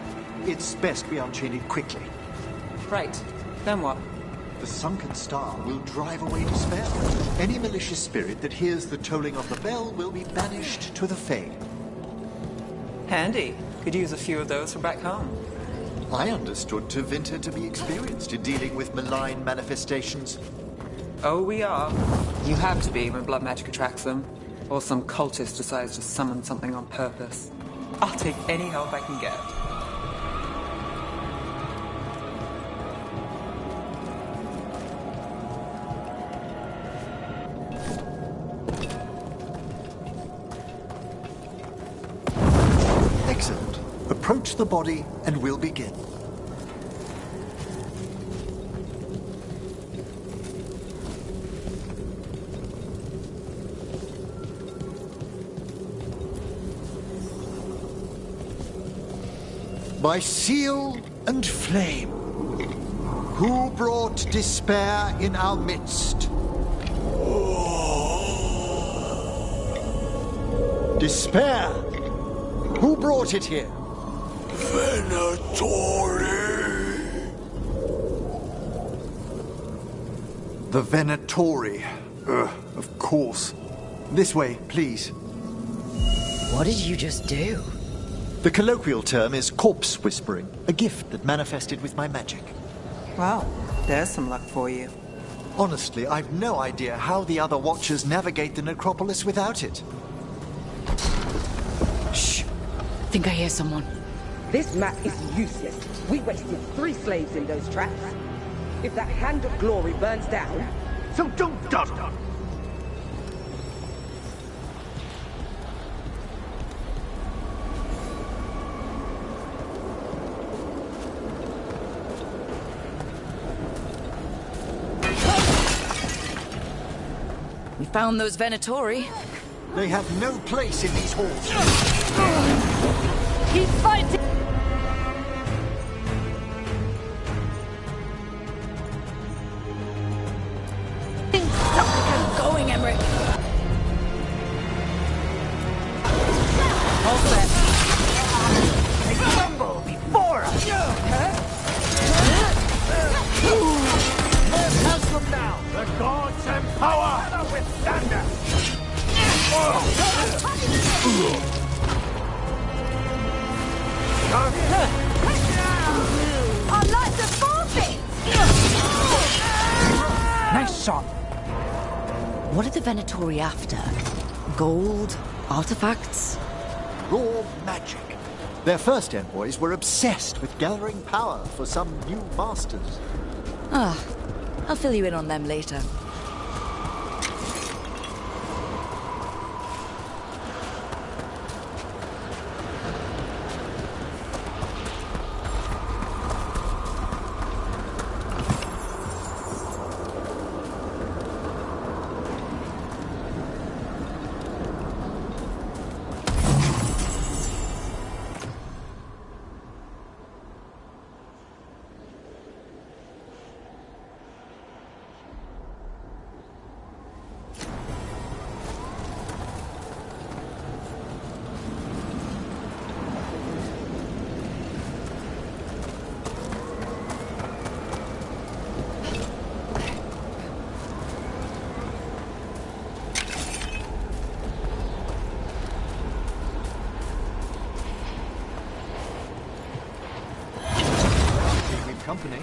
It's best we unchain it quickly. Right. Then what? The sunken star will drive away despair. Any malicious spirit that hears the tolling of the bell will be banished to the Fae. Handy. Could use a few of those for back home. I understood Tevinter to be experienced in dealing with malign manifestations. Oh, we are. You have to be when blood magic attracts them. Or some cultist decides to summon something on purpose. I'll take any help I can get. Excellent. Approach the body and we'll begin. By seal and flame, who brought despair in our midst? Despair? Who brought it here? Venatori. The Venatori. Of course. This way, please. What did you just do? The colloquial term is corpse whispering, a gift that manifested with my magic. Well, there's some luck for you. Honestly, I've no idea how the other Watchers navigate the necropolis without it. Shh. Think I hear someone. This map is useless. We wasted 3 slaves in those traps. If that hand of glory burns down, so don't dawdle. We found those Venatori. They have no place in these halls. Keep fighting! Stop going, Emmerich! All set. They crumble before us! Cast them down! The gods and power withstand us! Our lives are forfeit! Nice shot. What are the Venatori after? Gold? Artifacts? Raw magic. Their first envoys were obsessed with gathering power for some new masters. Ah, I'll fill you in on them later. Company.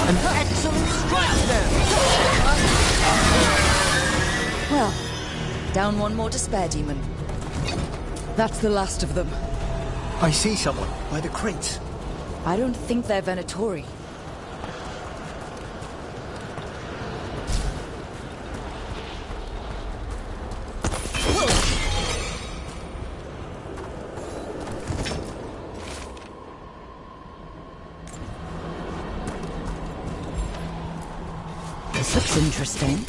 An excellent strike there! Well, down one more despair demon. That's the last of them. I see someone by the crates. I don't think they're Venatori. This looks interesting.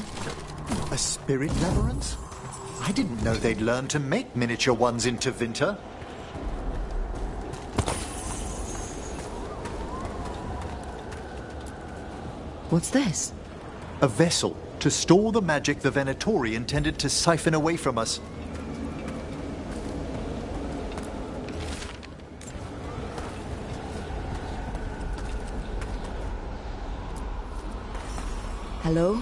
A spirit labyrinth? I didn't know they'd learned to make miniature ones in Tevinter. What's this? A vessel to store the magic the Venatori intended to siphon away from us. Hello?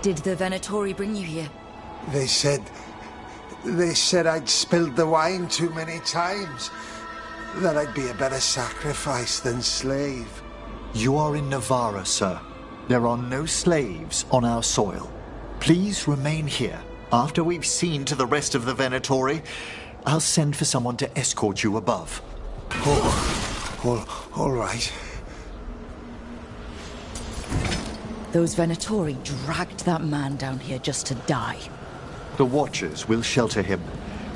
Did the Venatori bring you here? They said I'd spilled the wine too many times. That I'd be a better sacrifice than slave. You are in Navarra, sir. There are no slaves on our soil. Please remain here. After we've seen to the rest of the Venatori, I'll send for someone to escort you above. All right. Those Venatori dragged that man down here just to die. The Watchers will shelter him.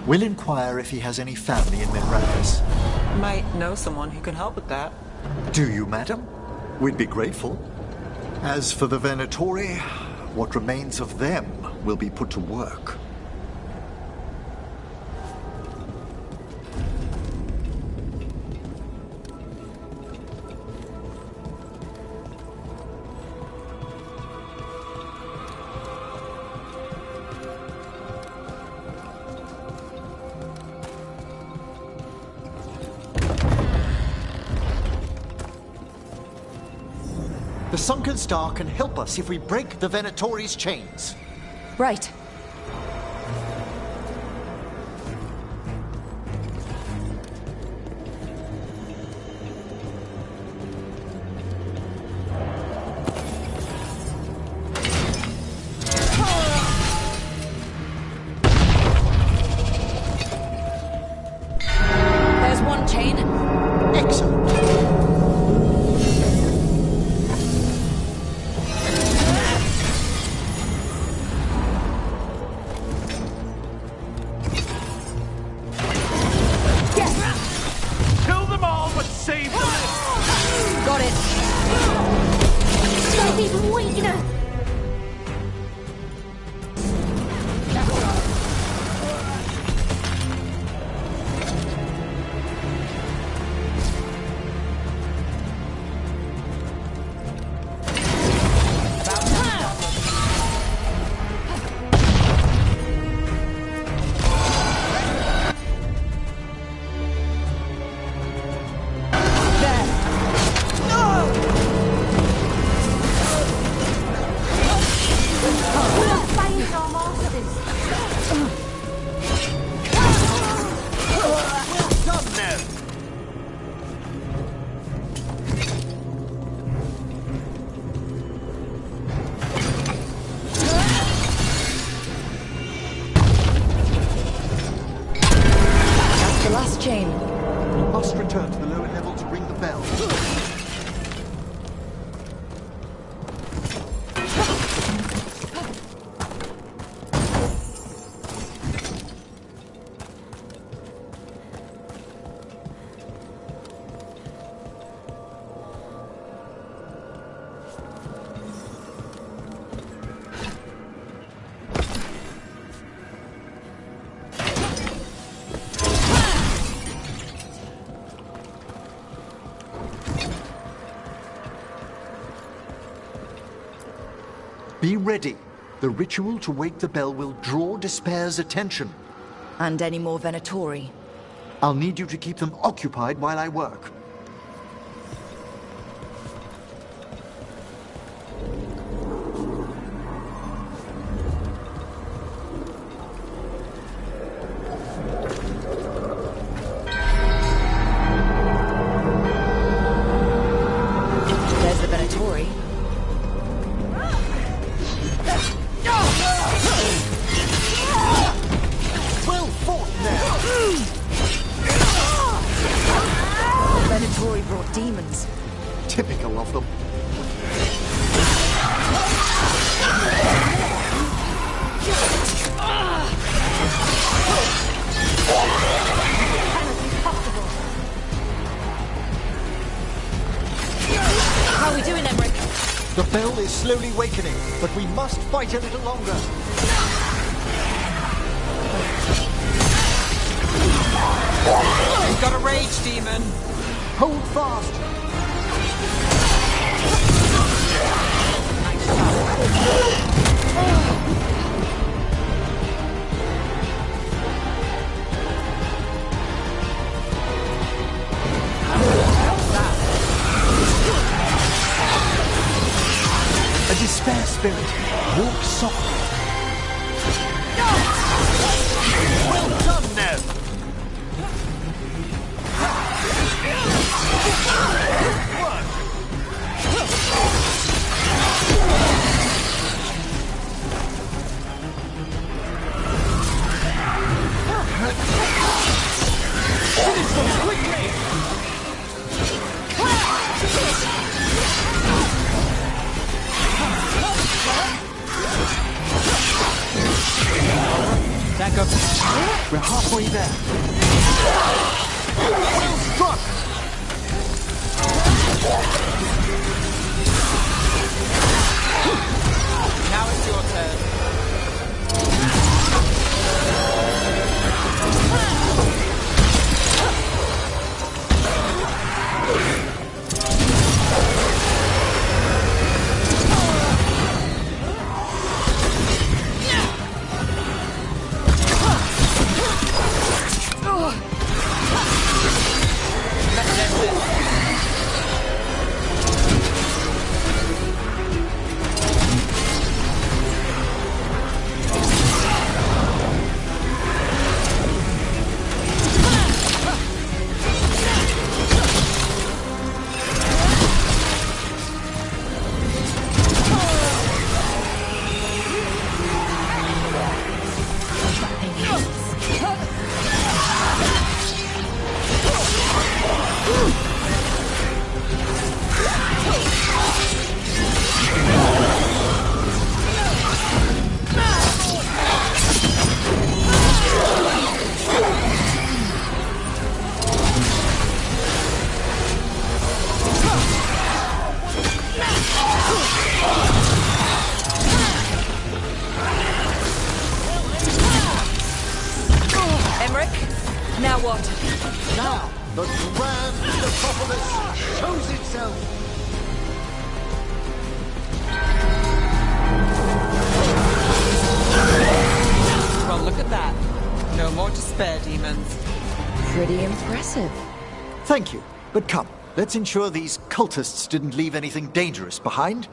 We'll inquire if he has any family in Minrathis. Might know someone who can help with that. Do you, madam? We'd be grateful. As for the Venatori, what remains of them will be put to work. The sunken star can help us if we break the Venatori's chains. Right. There's one chain. Excellent. Kill them all, but save the list! Got it. Don't even weakener! The last chain. We must return to the lower level to ring the bell. Be ready. The ritual to wake the bell will draw Despair's attention. And any more Venatori. I'll need you to keep them occupied while I work. There's the Venatori. Well fought now! Venatori brought demons. Typical of them. How are we doing, Emmerich? The bell is slowly wakening, but we must fight a little longer. He's got a rage demon. Hold fast. A despair spirit. Walk softly. Well done, Ned! Finish them quickly! Back up. We're halfway there. Well struck! Now it's your turn. Now what? Now, the grand metropolis shows itself. Well, look at that. No more despair, demons. Pretty impressive. Thank you, but come, let's ensure these cultists didn't leave anything dangerous behind.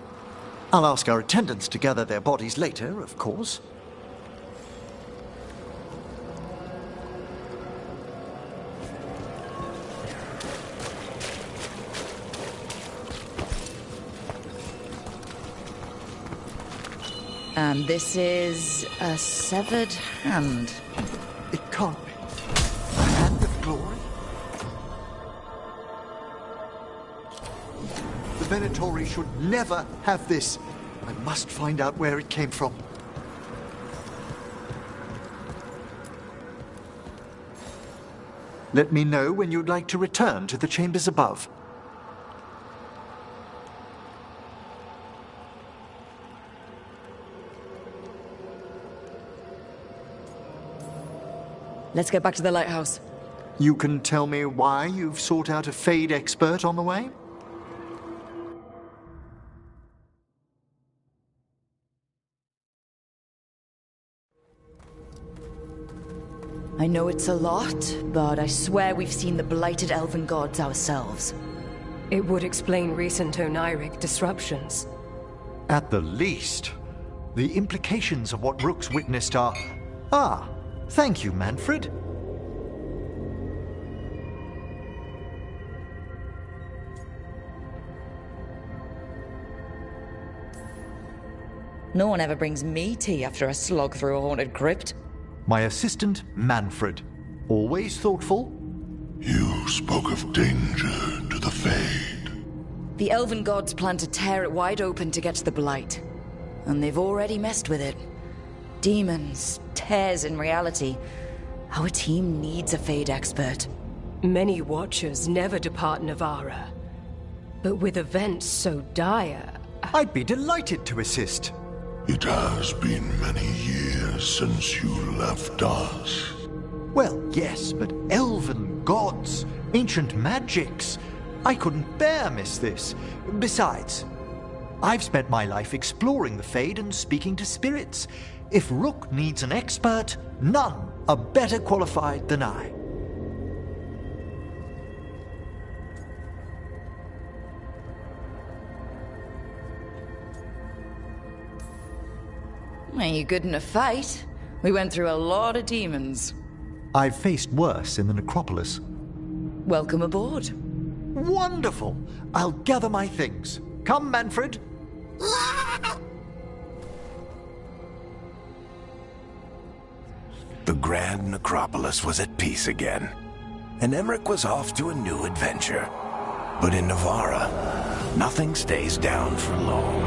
I'll ask our attendants to gather their bodies later, of course. And this is a severed hand. It can't be. A hand of glory? The Venatori should never have this. I must find out where it came from. Let me know when you'd like to return to the chambers above. Let's get back to the lighthouse. You can tell me why you've sought out a Fade expert on the way? I know it's a lot, but I swear we've seen the blighted elven gods ourselves. It would explain recent Oniric disruptions. At the least. The implications of what Rook's witnessed are... Ah, thank you, Manfred. No one ever brings me tea after a slog through a haunted crypt. My assistant, Manfred. Always thoughtful. You spoke of danger to the Fade. The elven gods plan to tear it wide open to get to the blight. And they've already messed with it. Demons, tears in reality. Our team needs a Fade expert. Many Watchers never depart Navara. But with events so dire... I'd be delighted to assist. It has been many years since you left us. Well, yes, but elven gods, ancient magics. I couldn't bear miss this. Besides, I've spent my life exploring the Fade and speaking to spirits. If Rook needs an expert, none are better qualified than I. Are you good in a fight? We went through a lot of demons. I've faced worse in the necropolis. Welcome aboard. Wonderful! I'll gather my things. Come, Manfred. The Grand Necropolis was at peace again, and Emmerich was off to a new adventure. But in Navarra, nothing stays down for long.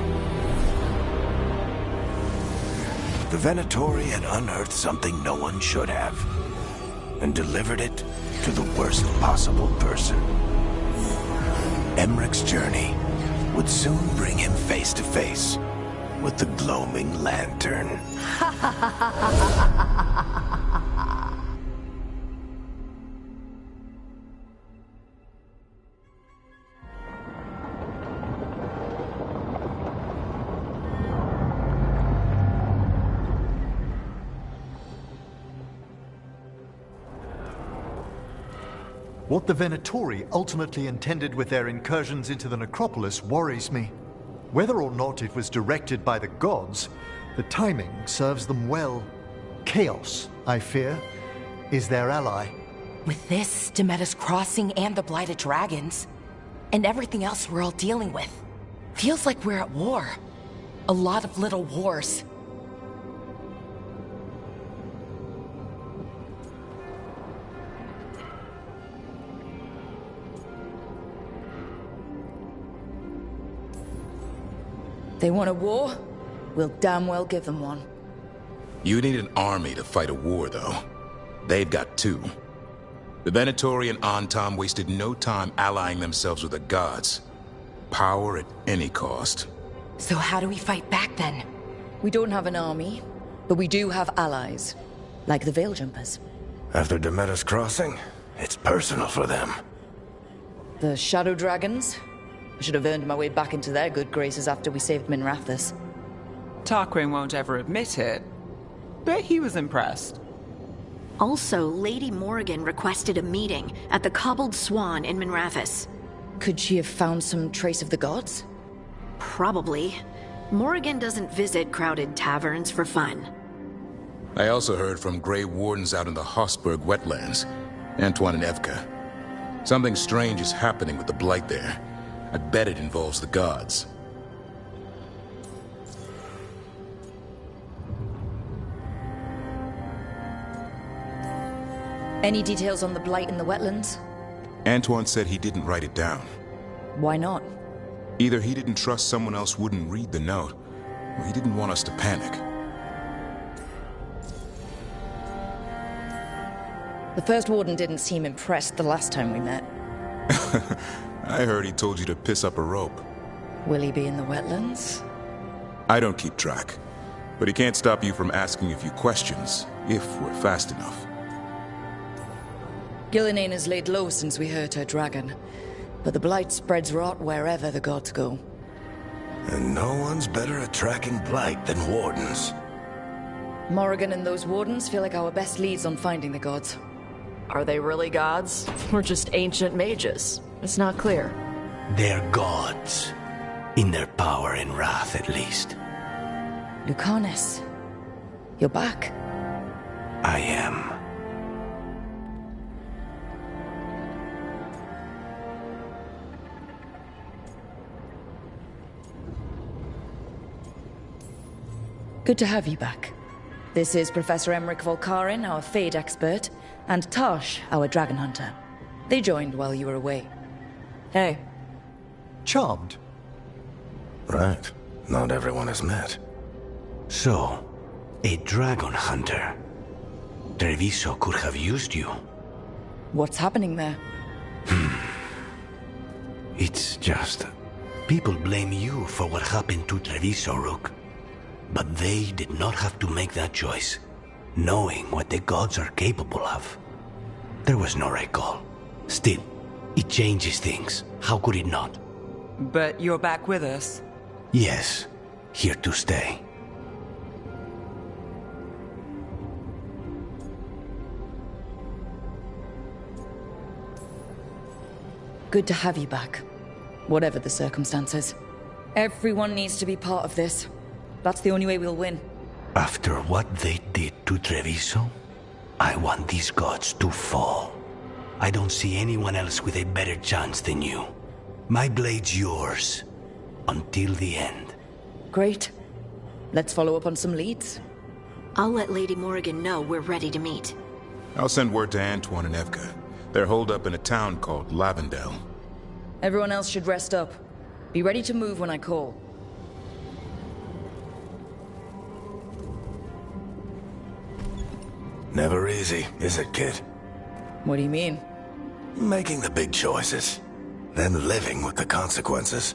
The Venatori had unearthed something no one should have, and delivered it to the worst possible person. Emmerich's journey would soon bring him face to face with the gloaming lantern. What the Venatori ultimately intended with their incursions into the necropolis worries me. Whether or not it was directed by the gods, the timing serves them well. Chaos, I fear, is their ally. With this, Demeter's Crossing and the Blighted Dragons, and everything else we're all dealing with, feels like we're at war. A lot of little wars. They want a war? We'll damn well give them one. You need an army to fight a war, though. They've got two. The Venatori and Antam wasted no time allying themselves with the gods. Power at any cost. So how do we fight back, then? We don't have an army, but we do have allies. Like the Veil Jumpers. After Demeter's Crossing, it's personal for them. The Shadow Dragons? I should have earned my way back into their good graces after we saved Minrathous. Tarquin won't ever admit it, but he was impressed. Also, Lady Morrigan requested a meeting at the Cobbled Swan in Minrathous. Could she have found some trace of the gods? Probably. Morrigan doesn't visit crowded taverns for fun. I also heard from Grey Wardens out in the Hossberg wetlands, Antoine and Evka. Something strange is happening with the Blight there. I'd bet it involves the gods. Any details on the Blight in the wetlands? Antoine said he didn't write it down. Why not? Either he didn't trust someone else wouldn't read the note, or he didn't want us to panic. The First Warden didn't seem impressed the last time we met. I heard he told you to piss up a rope. Will he be in the wetlands? I don't keep track, but he can't stop you from asking a few questions, if we're fast enough. Gillinane has laid low since we hurt her dragon, but the Blight spreads rot wherever the gods go. And no one's better at tracking Blight than Wardens. Morrigan and those Wardens feel like our best leads on finding the gods. Are they really gods? Or just ancient mages? It's not clear. They're gods. In their power and wrath, at least. Lucanus, you're back. I am. Good to have you back. This is Professor Emmerich Volkarin, our Fade expert, and Tosh, our dragon hunter. They joined while you were away. Hey. Charmed. Right. Not everyone has met. So, a dragon hunter. Treviso could have used you. What's happening there? It's just... people blame you for what happened to Treviso, Rook. But they did not have to make that choice, knowing what the gods are capable of. There was no recall. Still, it changes things. How could it not? But you're back with us. Yes, here to stay. Good to have you back, whatever the circumstances. Everyone needs to be part of this. That's the only way we'll win. After what they did to Treviso, I want these gods to fall. I don't see anyone else with a better chance than you. My blade's yours, until the end. Great. Let's follow up on some leads. I'll let Lady Morrigan know we're ready to meet. I'll send word to Antoine and Evka. They're holed up in a town called Lavendel. Everyone else should rest up. Be ready to move when I call. Never easy, is it, kid? What do you mean? Making the big choices, then living with the consequences.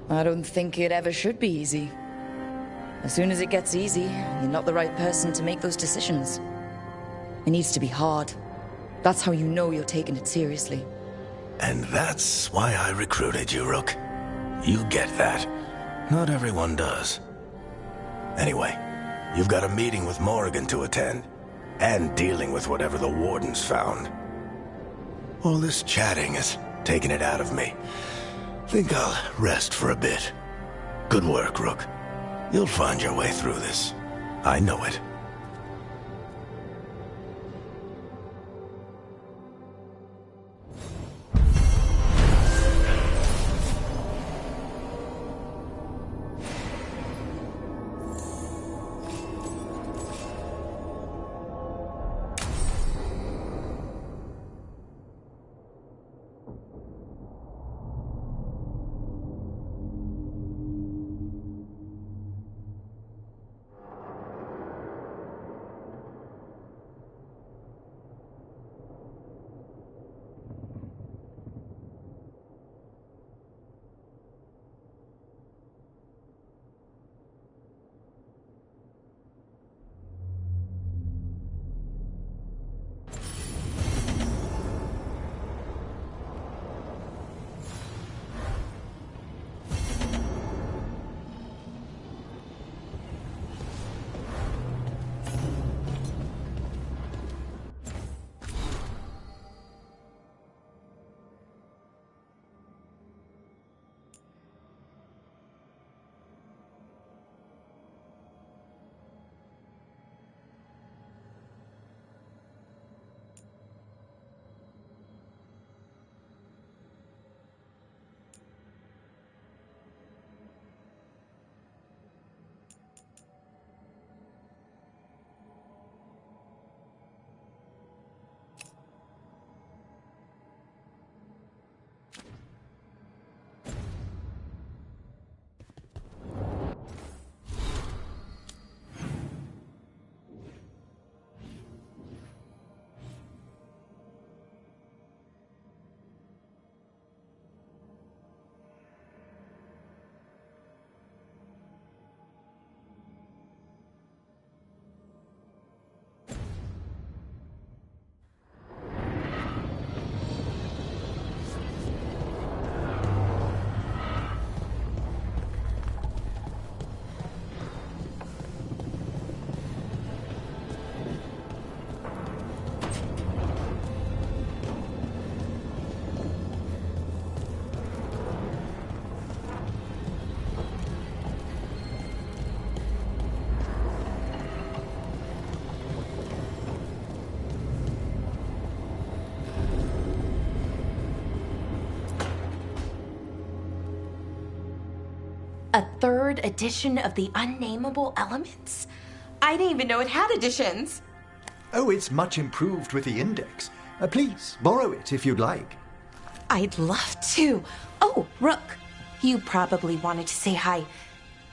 I don't think it ever should be easy. As soon as it gets easy, you're not the right person to make those decisions. It needs to be hard. That's how you know you're taking it seriously. And that's why I recruited you, Rook. You get that. Not everyone does. Anyway, you've got a meeting with Morrigan to attend, and dealing with whatever the Warden's found. All this chatting is taking it out of me. Think I'll rest for a bit. Good work, Rook. You'll find your way through this. I know it. A third edition of the Unnameable Elements? I didn't even know it had editions. Oh, it's much improved with the index. Please, borrow it if you'd like. I'd love to. Oh, Rook, you probably wanted to say hi.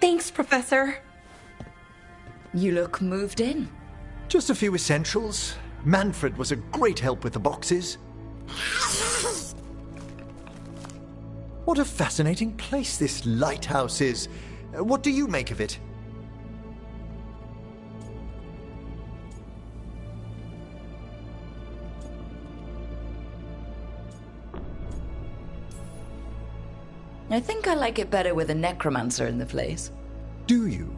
Thanks, Professor. You look moved in. Just a few essentials. Manfred was a great help with the boxes. What a fascinating place this lighthouse is. What do you make of it? I think I like it better with a necromancer in the place. Do you?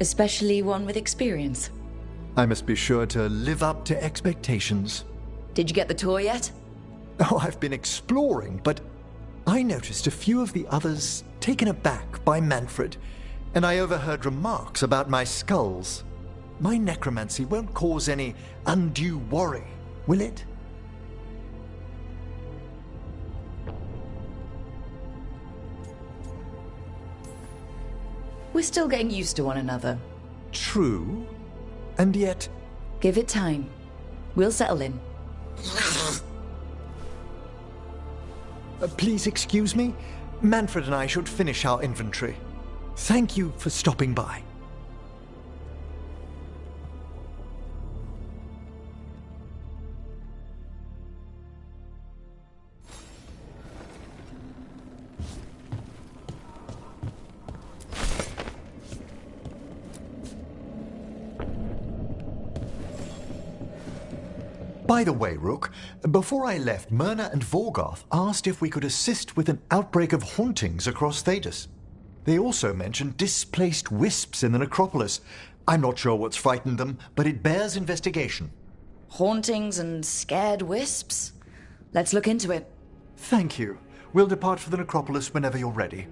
Especially one with experience. I must be sure to live up to expectations. Did you get the tour yet? Oh, I've been exploring, but I noticed a few of the others taken aback by Manfred, and I overheard remarks about my skulls. My necromancy won't cause any undue worry, will it? We're still getting used to one another. True. And yet... Give it time. We'll settle in. Please excuse me. Manfred and I should finish our inventory. Thank you for stopping by. By the way, Rook, before I left, Myrna and Vorgoth asked if we could assist with an outbreak of hauntings across Thedas. They also mentioned displaced wisps in the necropolis. I'm not sure what's frightened them, but it bears investigation. Hauntings and scared wisps? Let's look into it. Thank you. We'll depart for the necropolis whenever you're ready.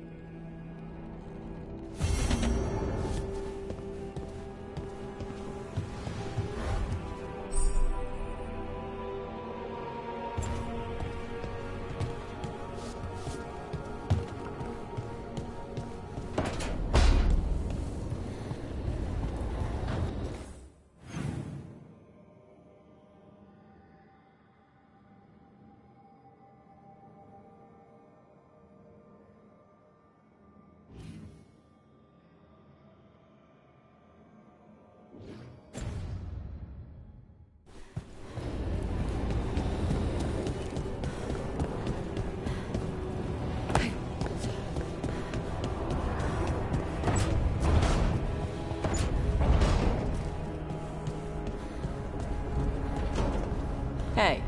Hey,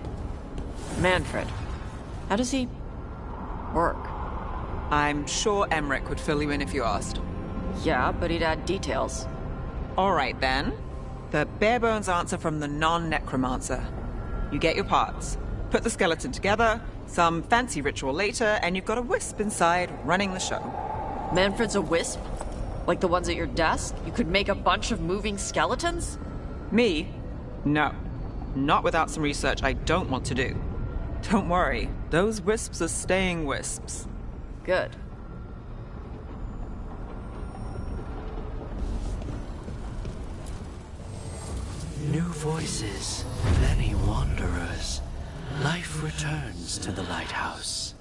Manfred. How does he work? I'm sure Emmerich would fill you in if you asked. Yeah, but he'd add details. All right, then. The bare-bones answer from the non-necromancer. You get your parts, put the skeleton together, some fancy ritual later, and you've got a wisp inside running the show. Manfred's a wisp? Like the ones at your desk? You could make a bunch of moving skeletons? Me? No. Not without some research I don't want to do. Don't worry, those wisps are staying wisps. Good. New voices, many wanderers. Life returns to the lighthouse.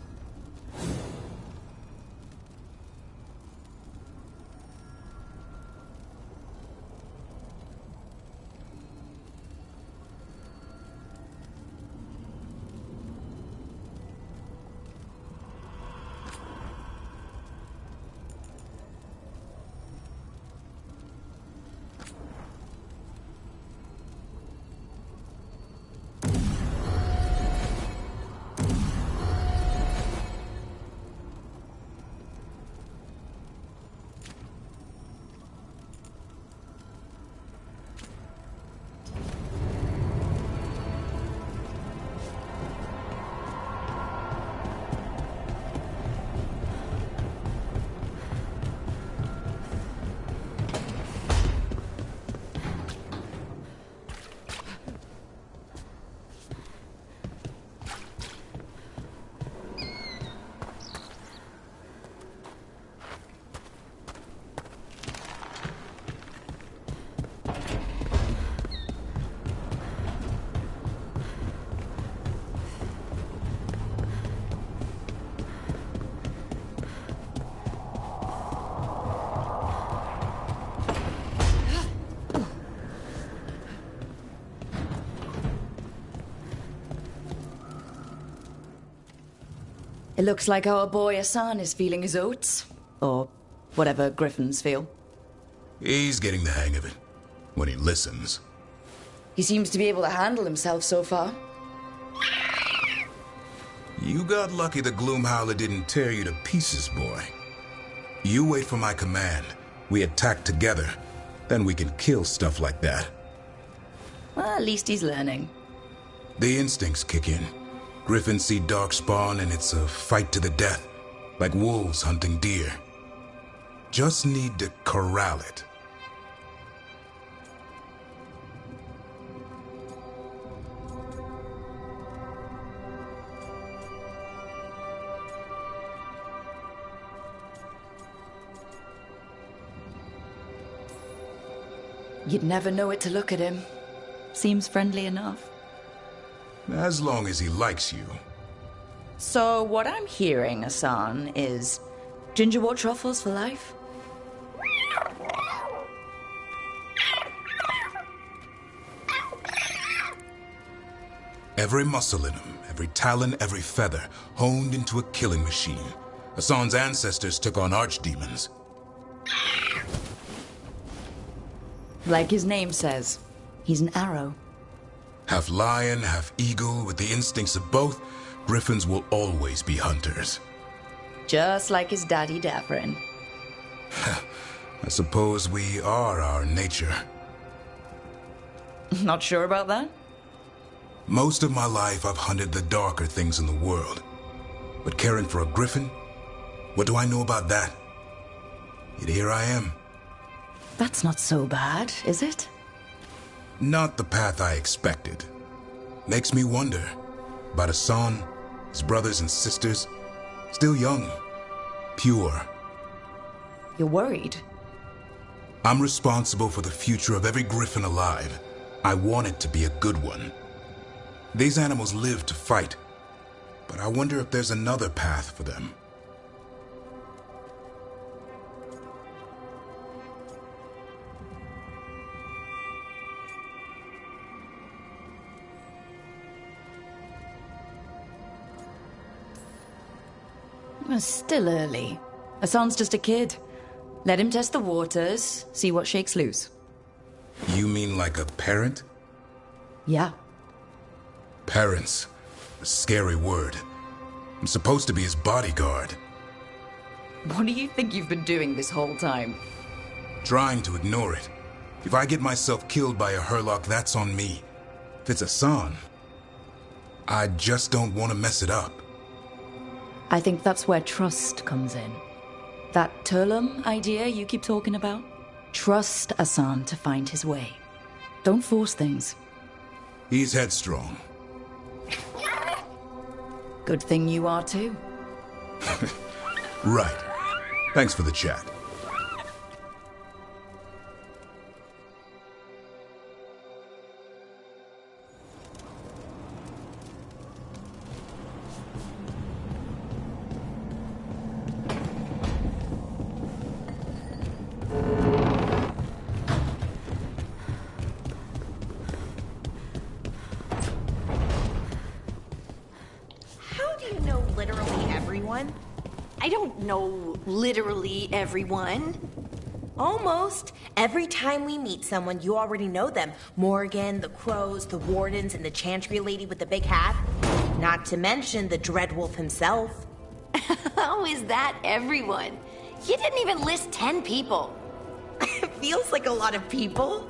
It looks like our boy Hassan is feeling his oats. Or whatever griffins feel. He's getting the hang of it. When he listens. He seems to be able to handle himself so far. You got lucky the Gloomhowler didn't tear you to pieces, boy. You wait for my command. We attack together. Then we can kill stuff like that. Well, at least he's learning. The instincts kick in. Griffins see darkspawn and it's a fight to the death. Like wolves hunting deer. Just need to corral it. You'd never know it to look at him. Seems friendly enough. As long as he likes you. So what I'm hearing, Hassan, is gingerwort truffles for life? Every muscle in him, every talon, every feather, honed into a killing machine. Hassan's ancestors took on archdemons. Like his name says, he's an arrow. Half lion, half eagle, with the instincts of both, griffins will always be hunters. Just like his daddy Davrin. I suppose we are our nature. Not sure about that? Most of my life I've hunted the darker things in the world. But caring for a griffin? What do I know about that? Yet here I am. That's not so bad, is it? Not the path I expected. Makes me wonder about Hassan, his brothers and sisters. Still young, pure. You're worried? I'm responsible for the future of every griffin alive. I want it to be a good one. These animals live to fight, but I wonder if there's another path for them. Well, still early. Hassan's just a kid. Let him test the waters, see what shakes loose. You mean like a parent? Yeah. Parents. A scary word. I'm supposed to be his bodyguard. What do you think you've been doing this whole time? Trying to ignore it. If I get myself killed by a Hurlock, that's on me. If it's Hassan, I just don't want to mess it up. I think that's where trust comes in. That Turlum idea you keep talking about? Trust Hassan to find his way. Don't force things. He's headstrong. Good thing you are too. Right. Thanks for the chat. I don't know literally everyone. Almost. Every time we meet someone, you already know them. Morgan, the Crows, the Wardens, and the Chantry lady with the big hat. Not to mention the Dreadwolf himself. How is that everyone? You didn't even list 10 people. It feels like a lot of people.